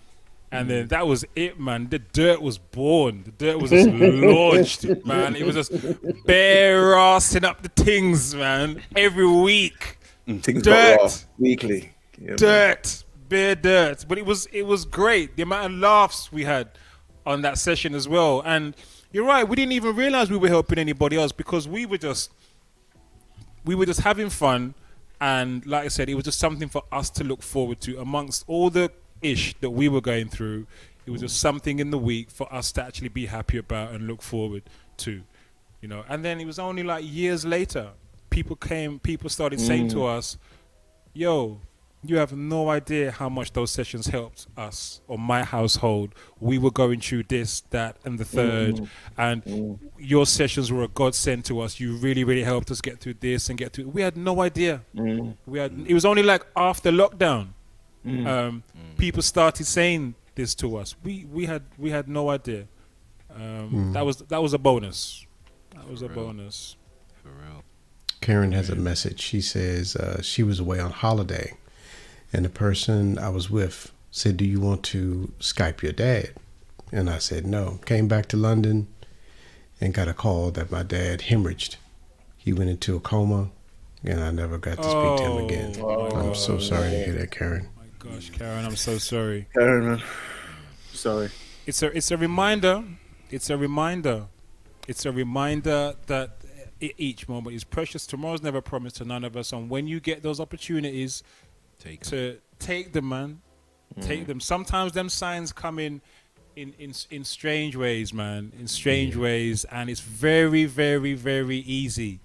And then that was it, man. The dirt was born. The dirt was just launched, man. It was just bare assing up the things, man. Every week. Things dirt. got raw weekly. Yeah, dirt. Bare dirt. But it was great. The amount of laughs we had on that session as well. And you're right, we didn't even realize we were helping anybody else because we were just having fun. And like I said, it was just something for us to look forward to amongst all the ish that we were going through. It was just something in the week for us to actually be happy about and look forward to, you know. And then it was only like years later, people started saying to us, yo, you have no idea how much those sessions helped us or my household. We were going through this, that, and the third, and your sessions were a godsend to us. You really, really helped us get through this and get through. We had no idea. It was only like after lockdown, people started saying this to us. We had no idea. That was a bonus. That was a bonus. For real. Karen has a message. She says she was away on holiday. And the person I was with said, do you want to Skype your dad? And I said, no. Came back to London and got a call that my dad hemorrhaged. He went into a coma, and I never got to speak to him again. I'm so sorry to hear that, Karen. Oh my gosh, Karen, I'm so sorry. Karen, man. Sorry. It's a reminder. It's a reminder that each moment is precious. Tomorrow's never promised to none of us. And when you get those opportunities, take them, man. Take them. Sometimes them signs come in strange ways, man. In strange ways, and it's very, very, very easy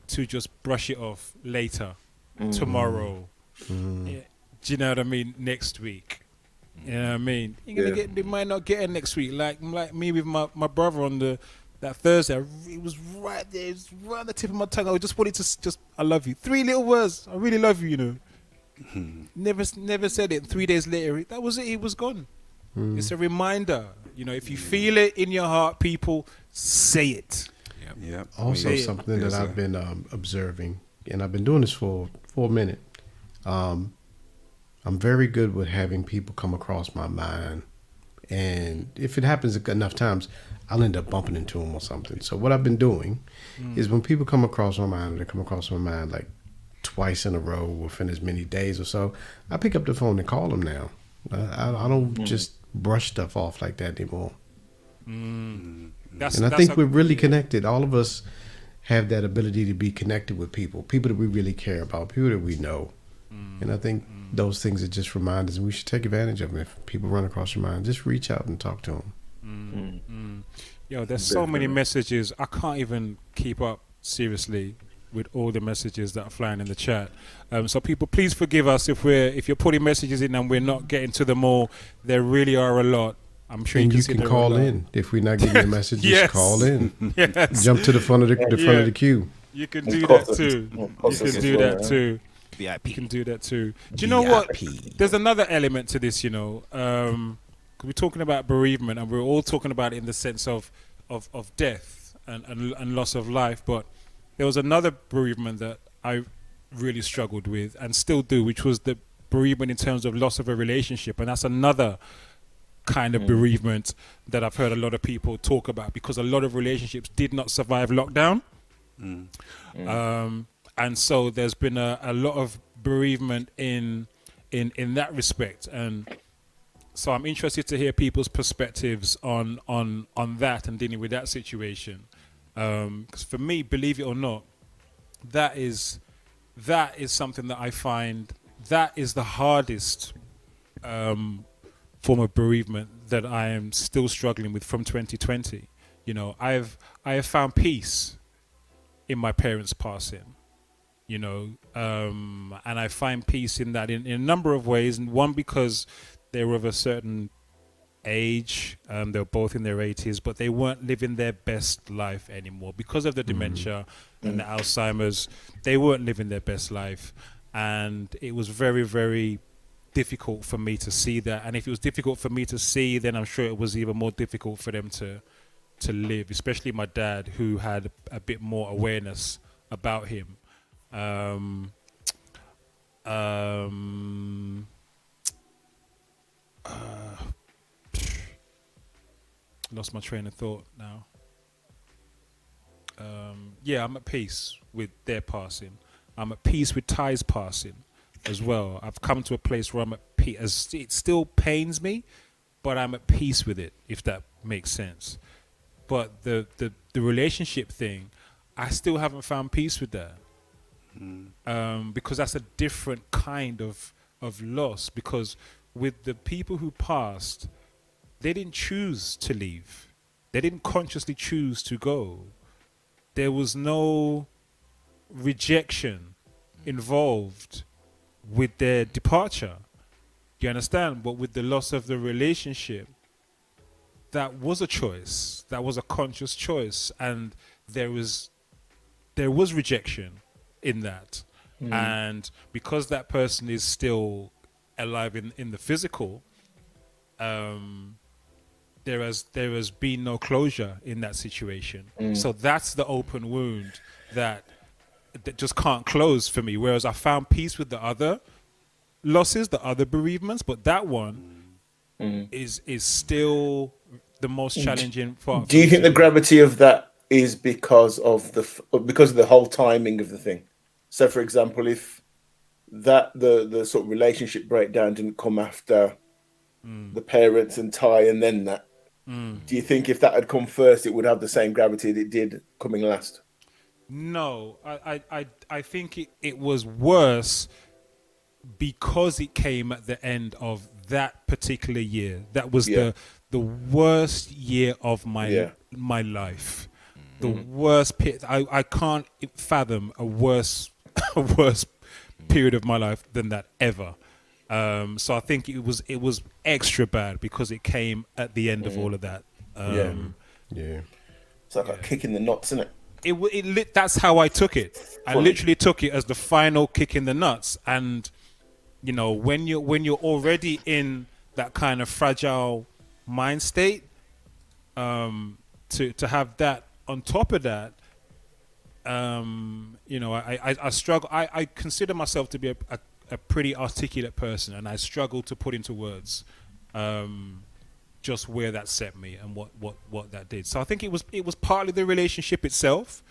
to just brush it off later, tomorrow. Yeah. Do you know what I mean? Next week. You know what I mean? You're gonna you might not get it next week. Like me with my brother on that Thursday. It was right there. It was right on the tip of my tongue. I just wanted to just I love you. 3 little words. I really love you. You know. Never said it. 3 days later, that was it. It was gone. It's a reminder. You know, if you feel it in your heart, people, say it. Yep. Also, something that I've been observing, and I've been doing this for a minute. I'm very good with having people come across my mind, and if it happens enough times, I'll end up bumping into them or something. So what I've been doing is when people come across my mind, they come across my mind like twice in a row within as many days or so, I pick up the phone and call them now. I don't just brush stuff off like that anymore. And I think we're really connected. All of us have that ability to be connected with people that we really care about, people that we know. And I think those things are just reminders, and we should take advantage of them. If people run across your mind, just reach out and talk to them. Yo, there's so many messages. I can't even keep up, seriously, with all the messages that are flying in the chat. So people, please forgive us if you're putting messages in and we're not getting to them all. There really are a lot. I'm sure and you can call in. If we're not getting a message, just call in. Yes. Jump to the front of the queue. You can do that too. You can do that too. VIP. You can do that too. Do you know what? There's another element to this, you know. We're talking about bereavement, and we're all talking about it in the sense of death and loss of life. But there was another bereavement that I really struggled with and still do, which was the bereavement in terms of loss of a relationship. And that's another kind of bereavement that I've heard a lot of people talk about, because a lot of relationships did not survive lockdown. And so there's been a lot of bereavement in that respect. And so I'm interested to hear people's perspectives on that and dealing with that situation. Because for me, believe it or not, that is something that I find that is the hardest form of bereavement that I am still struggling with from 2020. You know, I have found peace in my parents' passing. You know, and I find peace in that in a number of ways. And one, because they were of a certain age. They were both in their 80s, but they weren't living their best life anymore because of the dementia and the Alzheimer's. They weren't living their best life, and it was very, very difficult for me to see that. And if it was difficult for me to see, then I'm sure it was even more difficult for them to live, especially my dad, who had a bit more awareness about him. Lost my train of thought now. Yeah, I'm at peace with their passing. I'm at peace with Ty's passing as well. I've come to a place where I'm at peace. It still pains me, but I'm at peace with it, if that makes sense. But the relationship thing, I still haven't found peace with that. Because that's a different kind of loss. Because with the people who passed, they didn't choose to leave. They didn't consciously choose to go. There was no rejection involved with their departure. You understand? But with the loss of the relationship, that was a choice. That was a conscious choice. And there was rejection in that. And because that person is still alive in the physical, there has been no closure in that situation. So that's the open wound that just can't close for me. Whereas I found peace with the other losses, the other bereavements, but that one is still the most challenging part. Do you think the gravity of that is because of the whole timing of the thing? So, for example, if the sort of relationship breakdown didn't come after the parents and Ty, and then that, do you think if that had come first, it would have the same gravity that it did coming last? No, I think it was worse because it came at the end of that particular year. That was the worst year of my life. The worst pit. I can't fathom a worse period of my life than that ever. So I think it was extra bad because it came at the end of all of that. It's like a kick in the nuts, isn't it? That's how I took it. I literally took it as the final kick in the nuts. And you know, when you're already in that kind of fragile mind state, to have that on top of that, you know, I struggle. I consider myself to be a pretty articulate person, and I struggle to put into words just where that set me and what that did. So I think it was partly the relationship itself,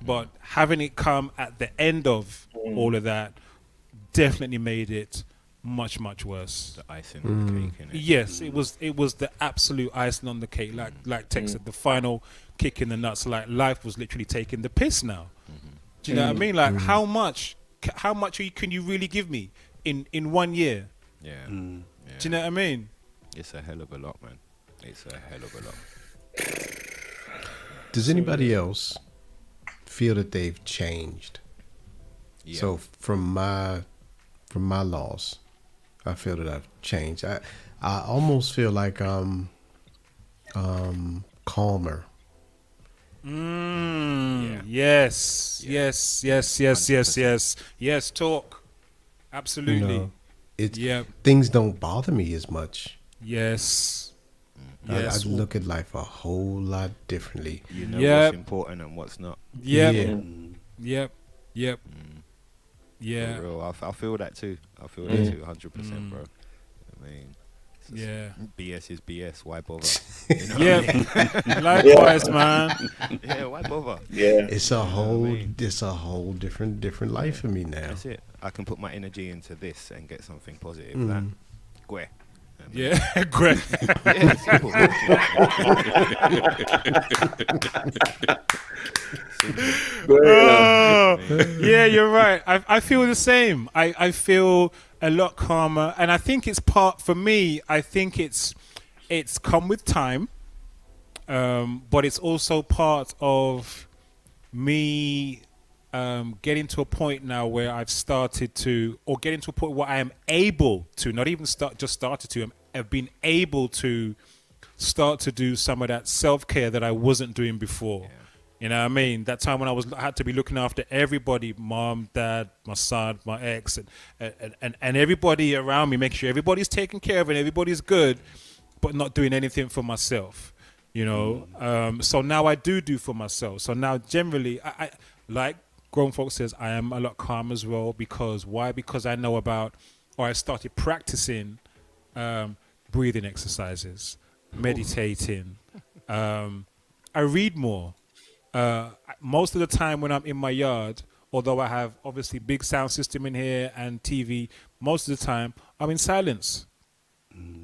but having it come at the end of all of that definitely made it much worse. The icing on the cake, innit? Yes, it was the absolute icing on the cake. Like Tex said, the final kick in the nuts. Like life was literally taking the piss now. Do you know what I mean? Like how much can you really give me in 1 year? Yeah. Do you know what I mean? It's a hell of a lot, man. It's a hell of a lot. Does anybody else feel that they've changed? Yeah. So from my loss, I feel that I've changed. I almost feel like I'm calmer. Yes. Talk. Absolutely. You know, things don't bother me as much. Yes. I look at life a whole lot differently. You know what's important and what's not. Yep. For real. I feel that too. I feel that too, 100%, bro. I mean, BS is BS. Why bother? You know what I mean? Likewise, man. Yeah, why bother? Yeah, it's a whole different life for me now. That's it. I can put my energy into this and get something positive. That, Gwe. Great. Yeah, simple. Yeah, you're right. I feel the same. I feel a lot calmer, and I think it's for me. I think it's come with time, but it's also part of me getting to a point now where I've started to, or getting to a point where I am able to, not even just started to, I've been able to start to do some of that self-care that I wasn't doing before. You know what I mean? That time when I had to be looking after everybody, mom, dad, my son, my ex, and everybody around me, making sure everybody's taken care of and everybody's good, but not doing anything for myself, you know? So now I do for myself. So now generally, I like grown folks says, I am a lot calm as well. Because why? Because I know about, or I started practicing breathing exercises, meditating. I read more. Most of the time when I'm in my yard, although I have obviously big sound system in here and TV, most of the time I'm in silence.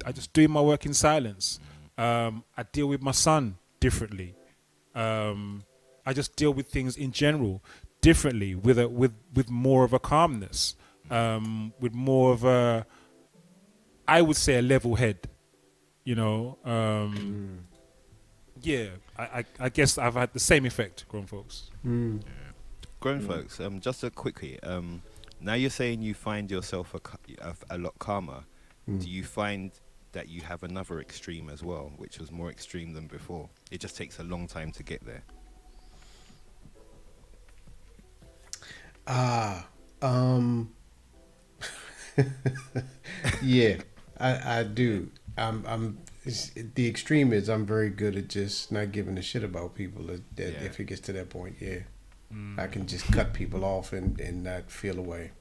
I just do my work in silence. I deal with my son differently. I just deal with things in general differently with more of a calmness, with more of a, I would say, a level head, you know. Yeah, I guess I've had the same effect, grown folks. Grown folks, just a quickie. Now you're saying you find yourself a lot calmer. Do you find that you have another extreme as well, which was more extreme than before? It just takes a long time to get there. Yeah, I do. The extreme is I'm very good at just not giving a shit about people. If it gets to that point, I can just cut people off and not feel away.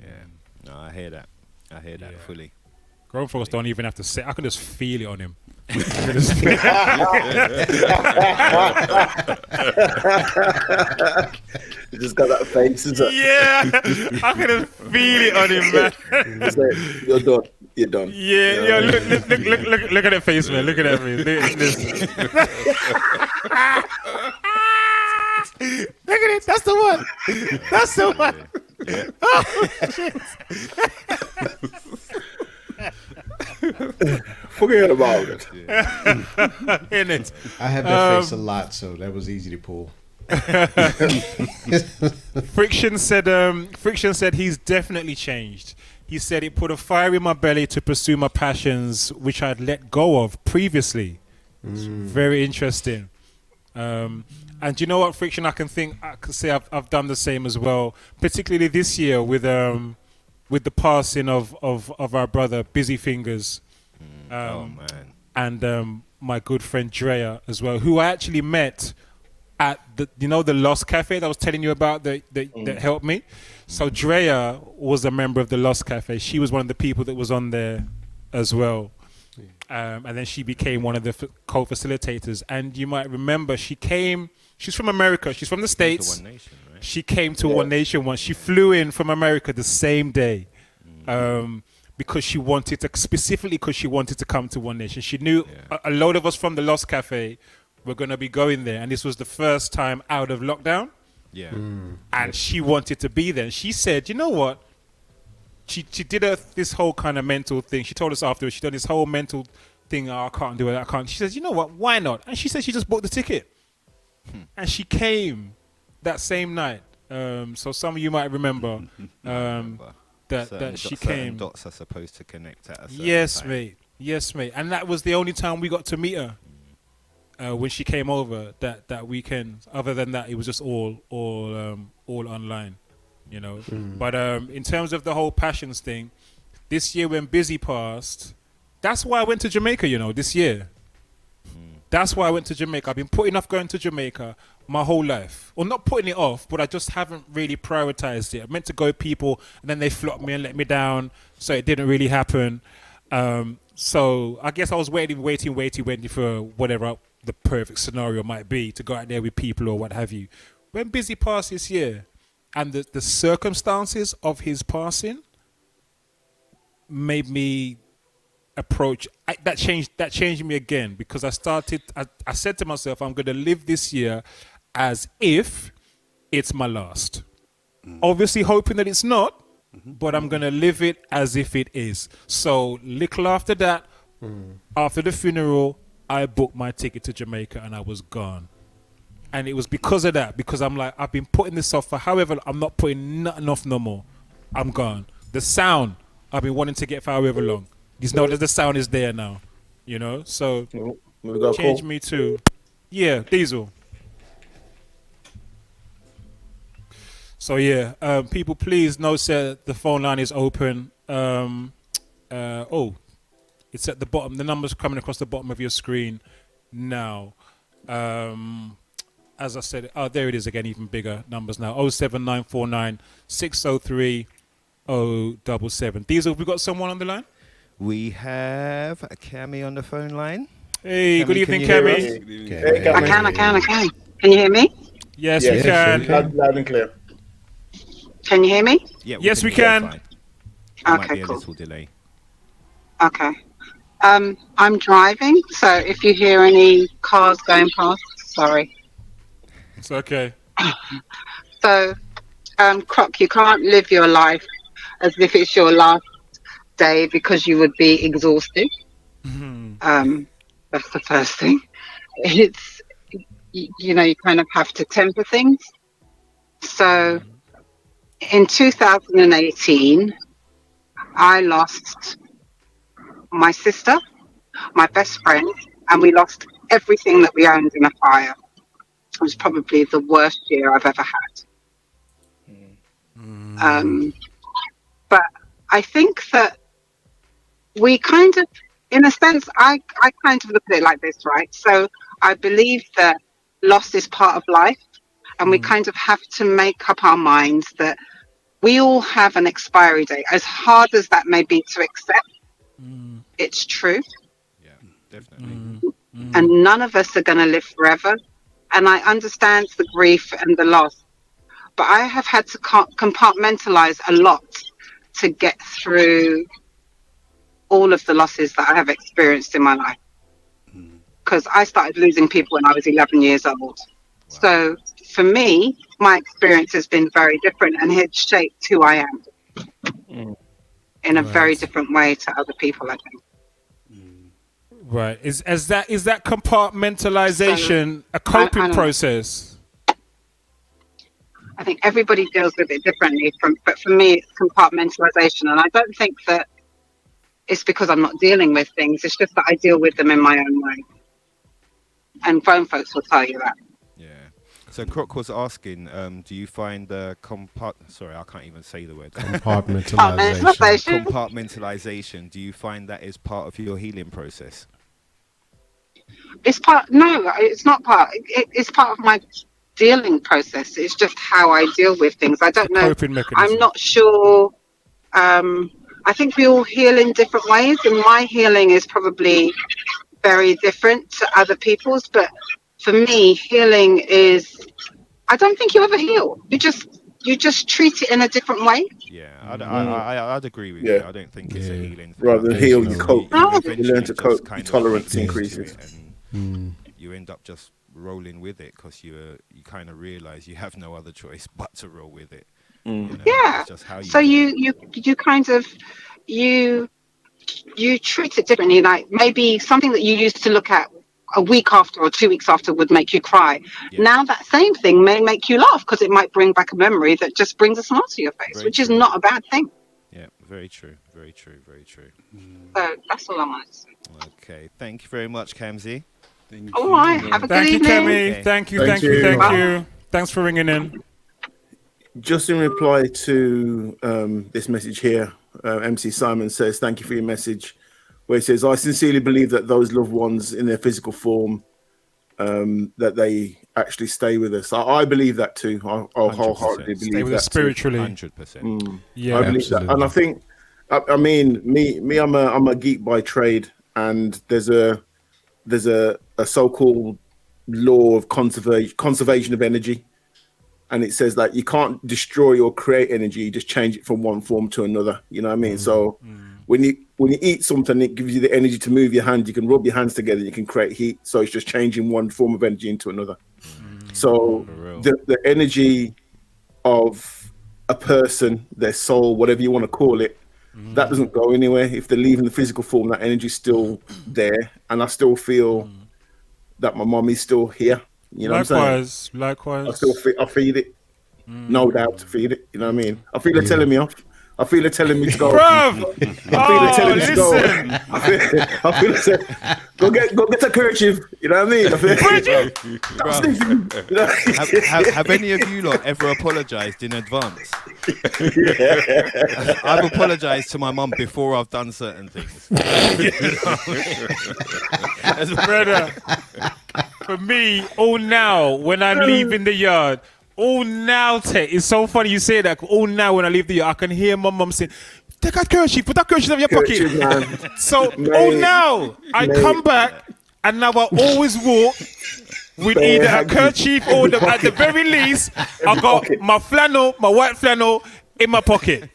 Yeah, no, I hear that. I hear that fully. Grown folks don't even have to say. I can just feel it on him. You just got that face, is it? Yeah, I can just feel it on him, man. It's like, you're done. You're done. Yeah, look at that face, man. Look at that face. Look at it. That's the one. That's the one. Yeah. Oh, shit. Forget about it. In it. I have that face a lot, so that was easy to pull. Friction said he's definitely changed. He said it put a fire in my belly to pursue my passions, which I'd let go of previously. It's very interesting. And you know what, Friction? I can say I've done the same as well, particularly this year with the passing of our brother Busy Fingers, oh man, and my good friend Drea as well, who I actually met at the Lost Cafe that I was telling you about that helped me. So Drea was a member of the Lost Cafe. She was one of the people that was on there as well. And then she became one of the co-facilitators. And you might remember she's from America. She's from the States. One Nation, right? She came to One Nation once. She flew in from America the same day. Because she wanted to come to One Nation. She knew a load of us from the Lost Cafe were going to be going there. And this was the first time out of lockdown. Yeah. And she wanted to be there. And she said, you know what? She did this whole kind of mental thing. She told us afterwards, she done this whole mental thing. Oh, I can't do it. I can't. She says, you know what? Why not? And she said she just booked the ticket. And she came that same night. So some of you might remember that she came. Dots are supposed to connect at a certain time. Yes, mate. And that was the only time we got to meet her. When she came over that weekend. Other than that, it was just all online, you know. But in terms of the whole passions thing, this year when Busy passed, that's why I went to Jamaica, you know, this year. That's why I went to Jamaica. I've been putting off going to Jamaica my whole life. Or not putting it off, but I just haven't really prioritized it. I meant to go people, and then they flopped me and let me down, so it didn't really happen. So I guess I was waiting for whatever the perfect scenario might be to go out there with people or what have you. When Busy passed this year, and the circumstances of his passing made me approach that changed me again, because I said to myself, I'm going to live this year as if it's my last. Obviously hoping that it's not, but I'm going to live it as if it is. So little after that, after the funeral, I booked my ticket to Jamaica and I was gone. And it was because of that, because I'm like, I've been putting this off for however, I'm not putting nothing off no more. I'm gone. The sound I've been wanting to get for however long. You know that the sound is there now. You know, so We got a change call. me too. Yeah, Diesel. So yeah, people, please note that the phone line is open. It's at the bottom. The number's coming across the bottom of your screen now. As I said, there it is again, even bigger numbers now. 07949 603 077. Diesel, have we got someone on the line? We have a Cammy on the phone line. Hey, Cammy, good evening, can you hear Cammy. us? Hey, Cammy. I can. Can you hear me? Yes, we can. Loud and clear. Can you hear me? Yeah, Yes, we hear you can. fine. There might Okay, be a cool. little delay. Okay. I'm driving, so if you hear any cars going past, sorry. It's okay. So, Croc, you can't live your life as if it's your last day because you would be exhausted. That's the first thing. It's, you know, you kind of have to temper things. So, in 2018, I lost my sister, my best friend, and we lost everything that we owned in a fire. It was probably the worst year I've ever had. But I think that we kind of, in a sense, I kind of look at it like this, right? So I believe that loss is part of life, and we kind of have to make up our minds that we all have an expiry date. As hard as that may be to accept, it's true. Yeah, definitely. And none of us are going to live forever. And I understand the grief and the loss, but I have had to compartmentalize a lot to get through all of the losses that I have experienced in my life. Because I started losing people when I was 11 years old. Wow. So for me, my experience has been very different, and it's shaped who I am in a very different way to other people, I think. Right. Is that compartmentalization a coping process? I think everybody deals with it differently. But for me, it's compartmentalization, and I don't think that it's because I'm not dealing with things. It's just that I deal with them in my own way, and grown folks will tell you that. Yeah. So Croc was asking, do you find the sorry, I can't even say the word. Compartmentalization. Compartmentalization. Do you find that is part of your healing process? It's part. No, it's not part. It's part of my dealing process. It's just how I deal with things. I don't know. Coping mechanism. I'm not sure. I think we all heal in different ways, and my healing is probably very different to other people's. But for me, healing is, I don't think you ever heal. You just treat it in a different way. Yeah, I'd agree with you. I don't think it's a healing thing. Rather than heal, you cope. You learn to cope. Kind Tolerance of increases. And you end up just rolling with it because you kind of realize you have no other choice but to roll with it. You know, Yeah. just how So you kind of you treat it differently. Like maybe something that you used to look at a week after or 2 weeks after would make you cry. Yeah. Now that same thing may make you laugh because it might bring back a memory that just brings a smile to your face, which is not a bad thing. Yeah, very true, very true, very true. So that's all I wanted to say. Okay, thank you very much, Kamzi. All right, have a good evening. Thank you, Cammy. Thanks for ringing in. Just in reply to this message here, MC Simon says, thank you for your message, where he says, I sincerely believe that those loved ones in their physical form, that they actually stay with us. I believe that too. I wholeheartedly believe stay with that us spiritually. 100%. Yeah, I believe that. And I think, I mean, me, I'm a geek by trade, and there's a so-called law of conservation of energy. And it says that you can't destroy or create energy, you just change it from one form to another. You know what I mean? So when you eat something, it gives you the energy to move your hand. You can rub your hands together, you can create heat. So it's just changing one form of energy into another. So the energy of a person, their soul, whatever you want to call it, that doesn't go anywhere. If they're leaving the physical form, that energy's still there. And I still feel that my mom is still here. You know what I'm saying? Likewise. I feed it. No doubt to feed it. You know what I mean? I feel they're telling me off, I feel it telling me to go. Bruv! I feel it telling me to go. I feel it saying, go get a kerchief. You know what I mean? I feel, have any of you lot ever apologised in advance? I've apologised to my mum before I've done certain things. Brother, for me, all now, when I'm leaving the yard, all now, it's so funny you say that. All now, when I leave the yard, I can hear my mum saying, take that kerchief, put that kerchief in your pocket. Man. So, all now, I come back, and now I always walk with either a kerchief or at the very least, I got my flannel, my white flannel in my pocket.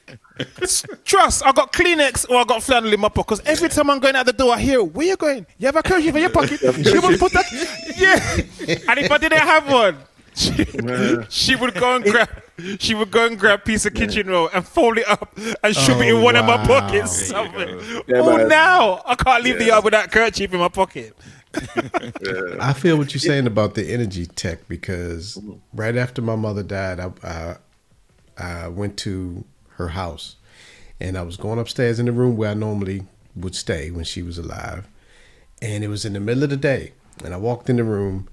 Trust, I got Kleenex or I got flannel in my pocket. Because every time I'm going out the door, I hear, where you going? You have a kerchief in your pocket? She would put that. Yeah. And if I didn't have one, she would go and grab a piece of kitchen roll and fold it up and shove it in one of my pockets somewhere. Now I can't leave the yard with that kerchief in my pocket. I feel what you're saying about the energy tech, because right after my mother died, I went to her house, and I was going upstairs in the room where I normally would stay when she was alive, and it was in the middle of the day, and I walked in the room,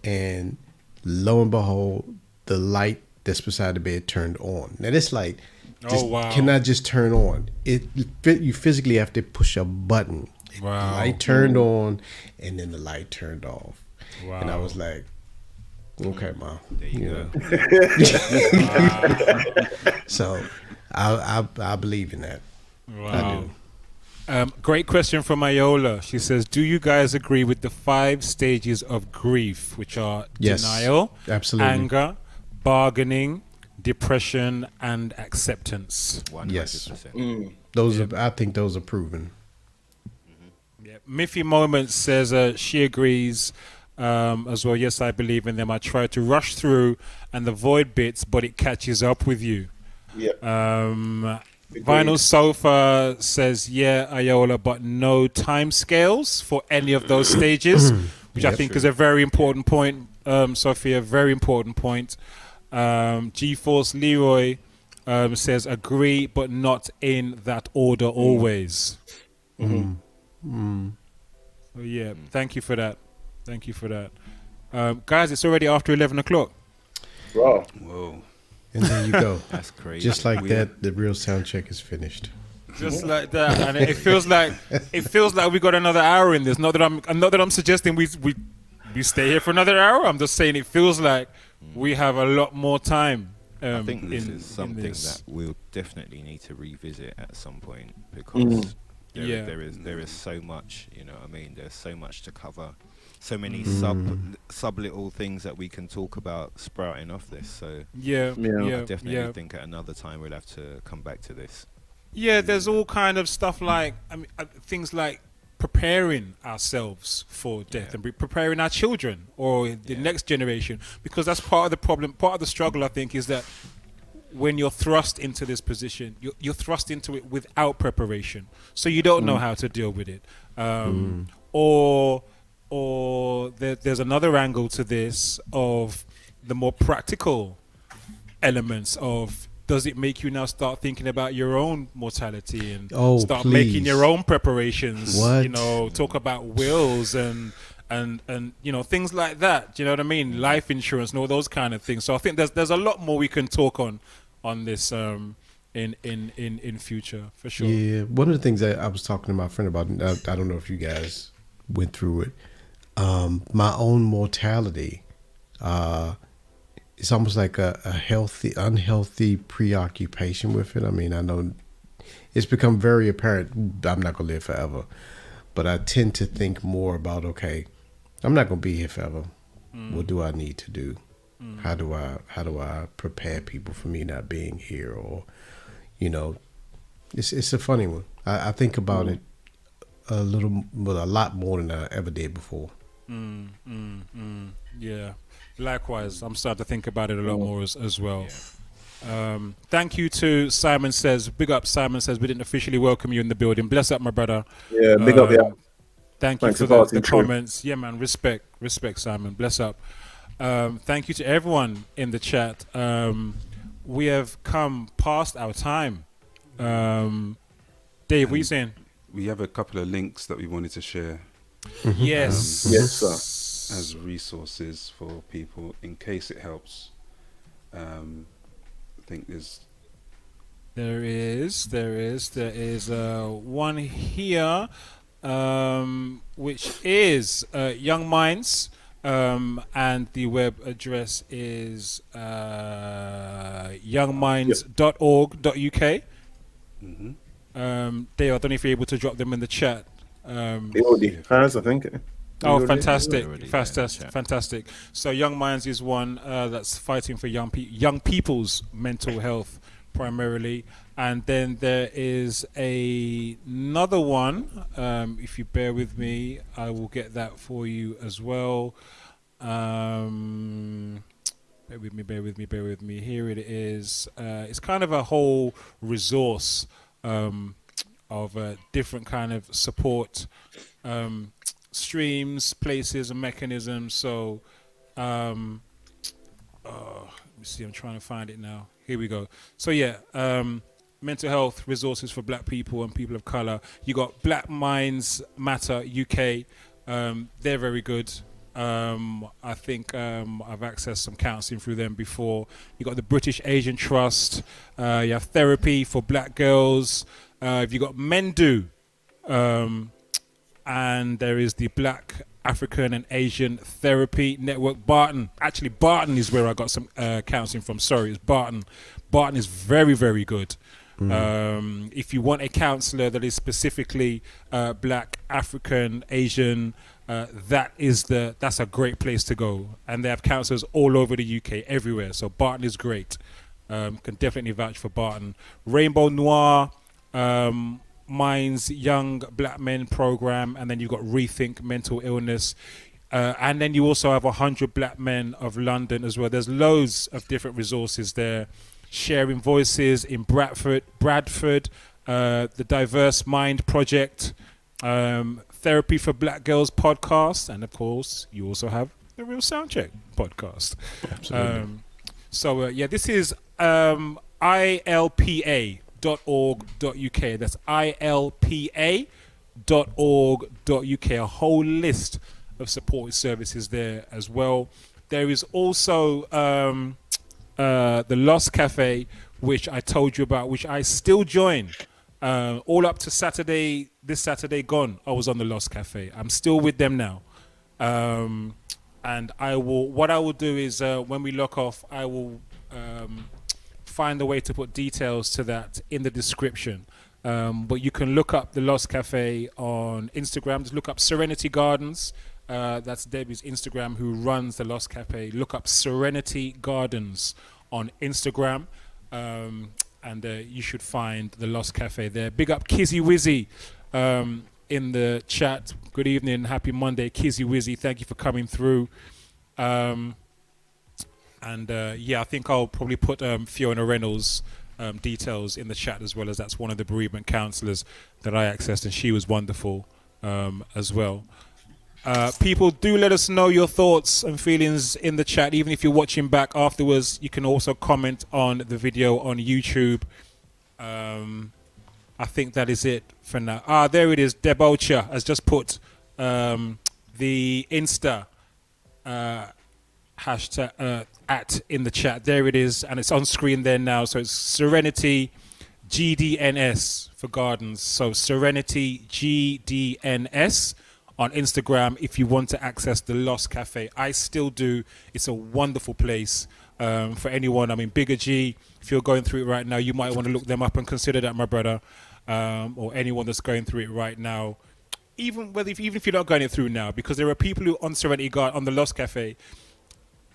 and lo and behold, the light that's beside the bed turned on. Now this light cannot just turn on. You physically have to push a button. Wow. The light turned on, and then the light turned off. Wow. And I was like, okay, Mom. There you go. So I believe in that. Wow. I do. Great question from Iola. She says, do you guys agree with the 5 stages of grief, which are denial, absolutely, anger, bargaining, depression, and acceptance? 100%. Yes. I think those are proven. Yeah. Miffy Moment says she agrees as well. Yes, I believe in them. I try to rush through and avoid bits, but it catches up with you. Yeah. Vinyl Sofa says, yeah, Iola, but no time scales for any of those stages, which I think is a very important point, Sophia, very important point. G-Force Leroy says, agree, but not in that order always. So yeah, thank you for that. Thank you for that. Guys, it's already after 11 o'clock. Wow. Whoa. And there you go. That's crazy. Just like that, the real sound check is finished. Just like that, and it feels like we got another hour in this. Not that I'm suggesting we stay here for another hour. I'm just saying it feels like we have a lot more time. I think this is something that we'll definitely need to revisit at some point, because there is so much. You know what I mean? There's so much to cover. So many sub little things that we can talk about sprouting off this. So I definitely think at another time we'll have to come back to this. Yeah, there's all kind of stuff like things like preparing ourselves for death and preparing our children or the next generation, because that's part of the problem. Part of the struggle, I think, is that when you're thrust into this position, you're thrust into it without preparation, so you don't know how to deal with it, or there's another angle to this of the more practical elements of, does it make you now start thinking about your own mortality and start making your own preparations? What? You know, talk about wills and you know, things like that. Do you know what I mean? Life insurance and all those kind of things. So I think there's a lot more we can talk on this in future, for sure. Yeah, one of the things that I was talking to my friend about, I don't know if you guys went through it. My own mortality, it's almost like a unhealthy preoccupation with it. I mean, I know it's become very apparent I'm not going to live forever, but I tend to think more about, okay, I'm not going to be here forever. What do I need to do? How do I prepare people for me not being here? Or, you know, it's a funny one. I think about it a lot more than I ever did before. Yeah, likewise, I'm starting to think about it a lot more as well. Thank you to Simon says, big up. Simon says, we didn't officially welcome you in the building. Bless up, my brother. Yeah, big up, yeah. Thanks you for the comments. Yeah, man, respect, Simon. Bless up. Thank you to everyone in the chat. We have come past our time Dave, what are you saying? We have a couple of links that we wanted to share. Yes. Yes, sir. As resources for people in case it helps. I think there is one here, which is Young Minds, and the web address is youngminds.org.uk. Dave, I don't know if you're able to drop them in the chat. It already has, I think. Oh, fantastic. Fantastic. So Young Minds is one that's fighting for young people's mental health primarily. And then there is another one. If you bear with me, I will get that for you as well. Bear with me. Here it is. It's kind of a whole resource of different kind of support streams, places, and mechanisms. So, let me see. I'm trying to find it now. Here we go. So yeah, mental health resources for Black people and people of color. You got Black Minds Matter UK. They're very good. I think I've accessed some counseling through them before. You got the British Asian Trust. You have therapy for Black girls. You got Mendu. And there is the Black African and Asian Therapy Network. Barton. Actually, Barton is where I got some counseling from. Sorry, it's Barton. Barton is very, very good. If you want a counselor that is specifically Black, African, Asian, that's a great place to go. And they have counselors all over the UK, everywhere. So Barton is great. Can definitely vouch for Barton. Rainbow Noir, Minds Young Black Men program, and then you've got Rethink Mental Illness, and then you also have 100 Black Men of London as well. There's loads of different resources there. Sharing Voices in Bradford, the Diverse Mind Project, Therapy for Black Girls podcast, and of course you also have the Real Soundcheck podcast. Absolutely. This is ILPA.org.uk. That's ILPA.org.uk. A whole list of support services there as well. There is also the Lost Cafe, which I told you about, which I still join. All up to Saturday, this Saturday gone, I was on the Lost Cafe. I'm still with them now. And what I will do is when we lock off, I will find a way to put details to that in the description. But you can look up the Lost Cafe on Instagram. Just look up Serenity Gardens. That's Debbie's Instagram, who runs the Lost Cafe. Look up Serenity Gardens on Instagram, and you should find the Lost Cafe there. Big up Kizzy Wizzy in the chat. Good evening, happy Monday, Kizzy Wizzy. Thank you for coming through. I think I'll probably put Fiona Reynolds' details in the chat as well, as that's one of the bereavement counsellors that I accessed, and she was wonderful as well. People, do let us know your thoughts and feelings in the chat. Even if you're watching back afterwards, you can also comment on the video on YouTube. I think that is it for now. There it is. Debocha has just put the Insta hashtag at in the chat. There it is, and it's on screen there now. So it's Serenity GDNS for gardens. So Serenity GDNS on Instagram if you want to access the Lost Cafe. I still do. It's a wonderful place for anyone. I mean, Bigger G, if you're going through it right now, you might want to look them up and consider that, my brother, or anyone that's going through it right now. Even if you're not going it through now, because there are people who on Serenity Garden, on the Lost Cafe,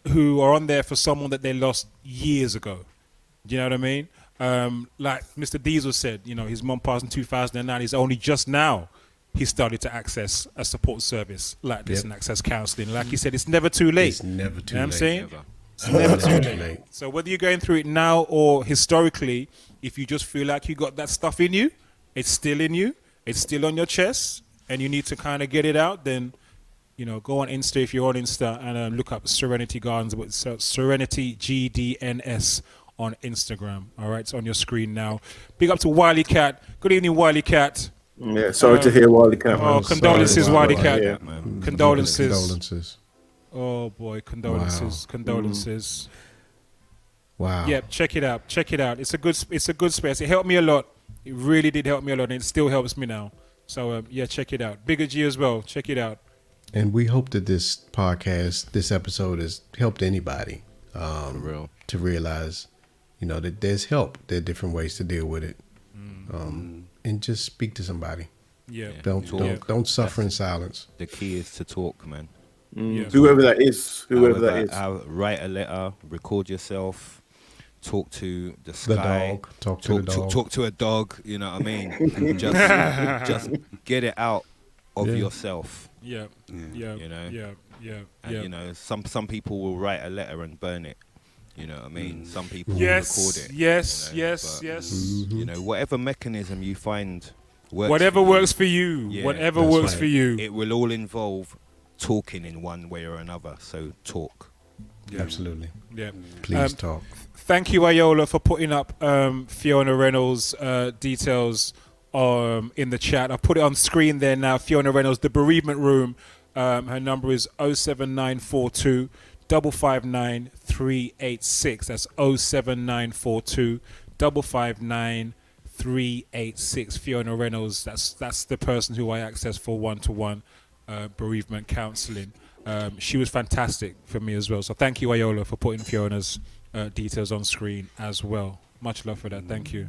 who are on there for someone that they lost years ago. Do you know what I mean? Like Mr. Diesel said, his mom passed in 2009. He's only just now he started to access a support service like this and access counseling. Like he said, it's never too late. It's never too late. You know what I'm saying? Never. It's never too late. So whether you're going through it now or historically, if you just feel like you got that stuff in you, it's still in you, it's still on your chest, and you need to kind of get it out, then go on Insta if you're on Insta and look up Serenity Gardens, Serenity GDNS on Instagram. All right, it's on your screen now. Big up to Wiley Cat. Good evening, Wiley Cat. Yeah, sorry to hear Wiley Cat. Oh, condolences, Wiley Cat. Yeah. Condolences. Oh boy, condolences. Wow. Condolences. Wow. Yep, check it out. Check it out. It's a good space. It helped me a lot. It really did help me a lot, and it still helps me now. So yeah, check it out. Bigger G as well. Check it out. And we hope that this podcast, this episode, has helped anybody to realize, that there's help. There are different ways to deal with it, and just speak to somebody. Yeah. Don't suffer in silence. The key is to talk, man. Yeah. Whoever that is. Write a letter, record yourself, talk to the sky, talk to the dog. Talk to a dog. You know what I mean? just get it out of yourself. Yeah. And some people will write a letter and burn it. You know what I mean? Some people will Yes. record it. Yes. Whatever mechanism you find works. Whatever works for you. Yeah, Whatever works for you. It will all involve talking in one way or another. So talk. Yeah. Absolutely. Yeah. Please talk. Thank you, Ayola, for putting up Fiona Reynolds' details in the chat. I put it on screen there now. Fiona Reynolds, the Bereavement Room. Her number is 07942 559 386. That's 07942 559 386. Fiona Reynolds. That's the person who I access for one-to-one bereavement counselling. She was fantastic for me as well. So thank you, Ayola, for putting Fiona's details on screen as well. Much love for that. Thank you.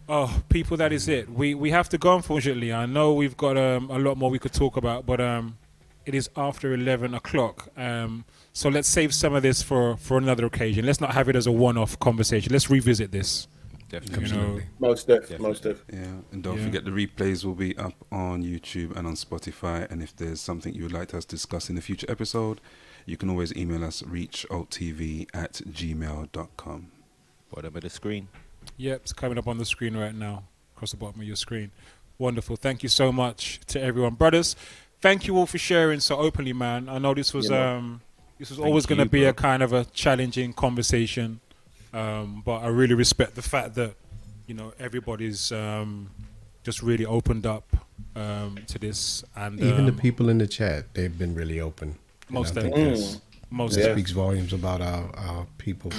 Oh, people, that is it. We have to go, unfortunately. I know we've got a lot more we could talk about, but it is after 11 o'clock. So let's save some of this for another occasion. Let's not have it as a one-off conversation. Let's revisit this. Definitely. Most def. Yeah, and don't forget the replays will be up on YouTube and on Spotify. And if there's something you would like us to discuss in a future episode, you can always email us reachalttv@gmail.com. Bottom of the screen. Yep, it's coming up on the screen right now, across the bottom of your screen. Wonderful. Thank you so much to everyone, brothers. Thank you all for sharing so openly, man. I know this was always going to be a kind of a challenging conversation. But I really respect the fact that, everybody's just really opened up to this. And even the people in the chat, they've been really open. Most definitely. It speaks volumes about our people.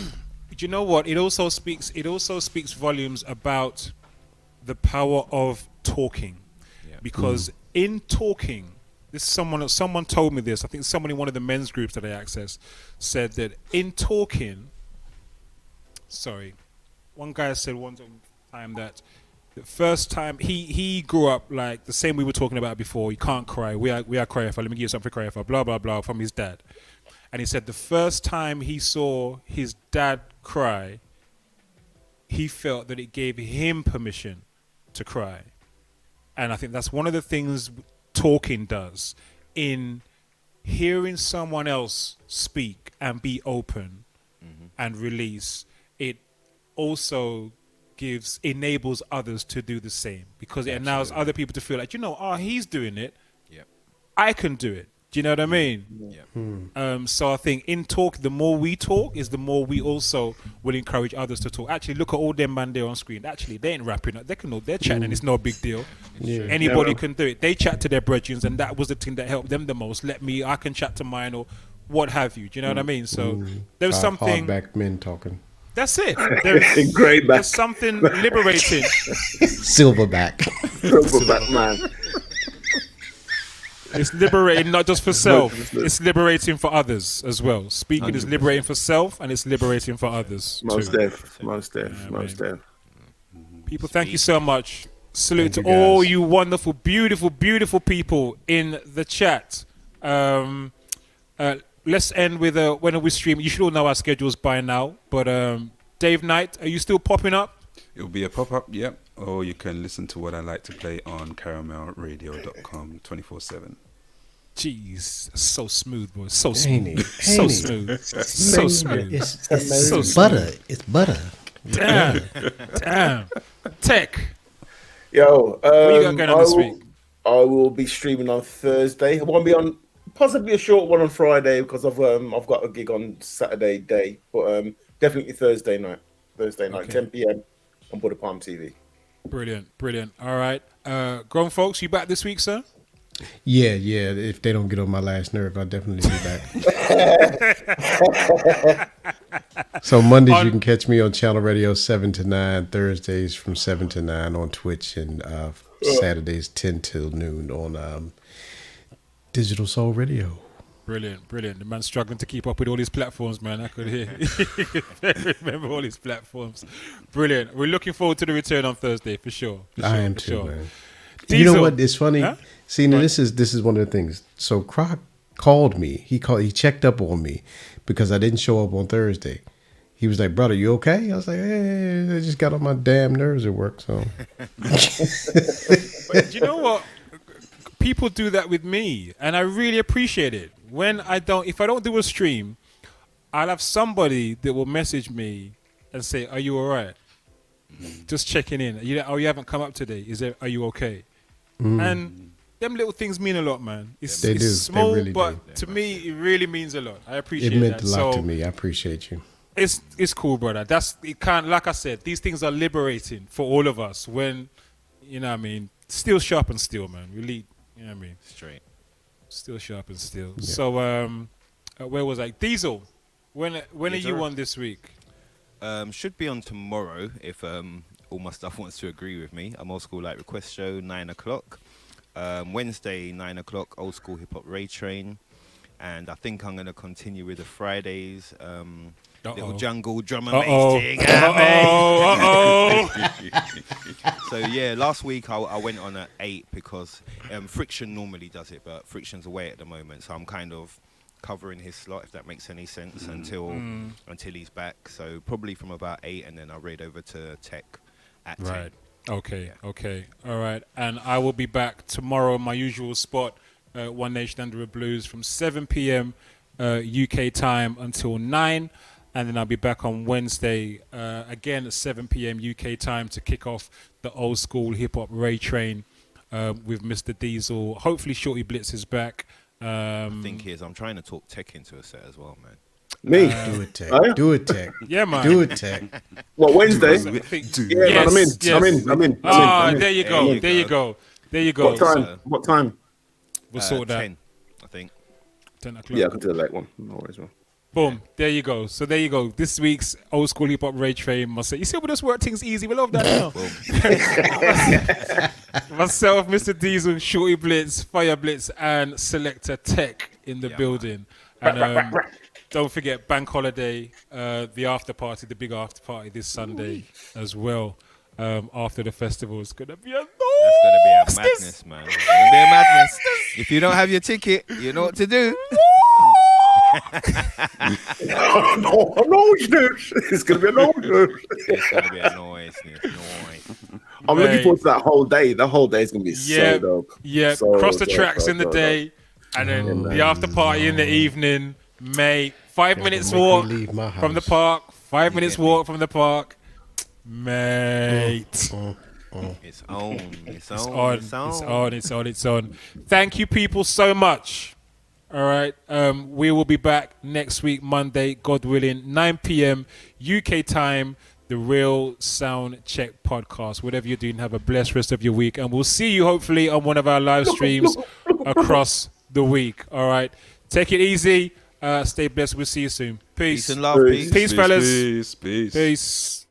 But you know what? It also speaks volumes about the power of talking. Yeah. Because in talking, someone told me this. I think someone in one of the men's groups that I access said that in talking. Sorry, one guy said one time that the first time he grew up like the same we were talking about before. You can't cry. We are crying for. Let me give you something to cry for. Blah blah blah from his dad, and he said the first time he saw his dad cry, he felt that it gave him permission to cry, and I think that's one of the things talking does. In hearing someone else speak and be open and release. It also enables others to do the same because it allows other people to feel like, he's doing it. Yep. I can do it. Do you know what I mean? Yep. So I think in talk, the more we talk is the more we also will encourage others to talk. Actually, look at all them man there on screen. Actually, they ain't rapping. They're chatting and it's no big deal. Yeah. Anybody can do it. They chat to their brethren and that was the thing that helped them the most. I can chat to mine or what have you. Do you know what I mean? So there's something. Hardback men talking. That's it. There's something liberating. Silverback man. It's liberating not just for self. It's liberating for others as well. Speaking 100%. Is liberating for self and it's liberating for others. Most def. People, thank you so much. Salute to all you wonderful, beautiful, beautiful people in the chat. Let's end with when are we streaming? You should all know our schedules by now. But Dave Knight, are you still popping up? It'll be a pop-up, yep. Or you can listen to what I like to play on caramelradio.com 24/7. Jeez, so smooth, boy. So smooth. So smooth. So smooth. It's butter. It's butter. Damn. Tech. Yo, what you got going on this week? I will be streaming on Thursday. I won't be on. Possibly a short one on Friday because I've got a gig on Saturday day. But definitely Thursday night. Thursday night, Okay. 10 p.m. on Buddha Palm TV. Brilliant. All right. Grown folks, you back this week, sir? Yeah. If they don't get on my last nerve, I'll definitely be back. So Mondays you can catch me on Channel Radio 7 to 9, Thursdays from 7 to 9 on Twitch, and Saturdays 10 till noon on Digital Soul Radio. Brilliant. The man's struggling to keep up with all these platforms, man. I could hear. Remember all these platforms. Brilliant. We're looking forward to the return on Thursday for sure. I am too, man. Diesel. You know what? It's funny. Huh? See, now this is one of the things. So Croc called me. He checked up on me because I didn't show up on Thursday. He was like, "Brother, you okay?" I was like, "Hey, I just got on my damn nerves at work." So, but you know what? People do that with me, and I really appreciate it. If I don't do a stream, I'll have somebody that will message me and say, "Are you all right? Just checking in. You haven't come up today. Are you okay?" And them little things mean a lot, man. It's small, they really but to me, it really means a lot. I appreciate it. It meant a lot to me. I appreciate you. It's cool, brother. Like I said, these things are liberating for all of us. When steel sharpens steel, man. Really, you know what I mean? Straight. Steel sharpens steel. Yeah. So, where was I? Diesel. When are you on this week? Should be on tomorrow if all my stuff wants to agree with me. I'm Old School Light Request Show, 9 o'clock. Wednesday, 9 o'clock, Old School Hip Hop Ray Train. And I think I'm going to continue with the Fridays. Little jungle drum and bass thing. So yeah, last week I went on at 8 because Friction normally does it, but Friction's away at the moment, so I'm kind of covering his slot, if that makes any sense, until he's back. So probably from about 8, and then I'll raid over to Tech at 10. Right. Okay. All right. And I will be back tomorrow in my usual spot, One Nation Under a Blues, from 7 p.m. UK time until 9. And then I'll be back on Wednesday, again at 7 p.m. UK time to kick off the Old School Hip Hop Ray Train with Mr. Diesel. Hopefully Shorty Blitz is back. The thing is, I'm trying to talk Tech into a set as well, man. Me? Do it, Tech. Do it, Tech. Yeah, man. Do it, Tech. What, Wednesday? Yeah, man, I'm in. There you go. What time? We'll sort that. 10, I think. 10 o'clock. Yeah, I can do the late one. No worries, man. Boom. There you go. So there you go. This week's Old School Hip Hop Ray Train must say, you see, we just work things easy. We love that now. Myself, Mr. Diesel, Shorty Blitz, Fire Blitz, and Selector Tech in the building. And don't forget Bank Holiday, the after party, the big after party this Sunday as well. After the festival, it's gonna be a madness, man. It's gonna be a madness. If you don't have your ticket, you know what to do. It's gonna be a noise. It's gonna be a noise. I'm looking forward to that whole day. The whole day is gonna be so dope. Yeah, so cross the dope, tracks so in the dope. day, and then the after party in the evening. Mate, 5 minutes walk from the park. 5 minutes walk from the park. Mate. It's on. It's on. Thank you, people, so much. All right. We will be back next week, Monday, God willing, 9 p.m. UK time, the Real Sound Check podcast. Whatever you're doing, have a blessed rest of your week. And we'll see you, hopefully, on one of our live streams across the week. All right. Take it easy. Stay blessed. We'll see you soon. Peace. Peace and love. Peace, fellas. Peace. Peace.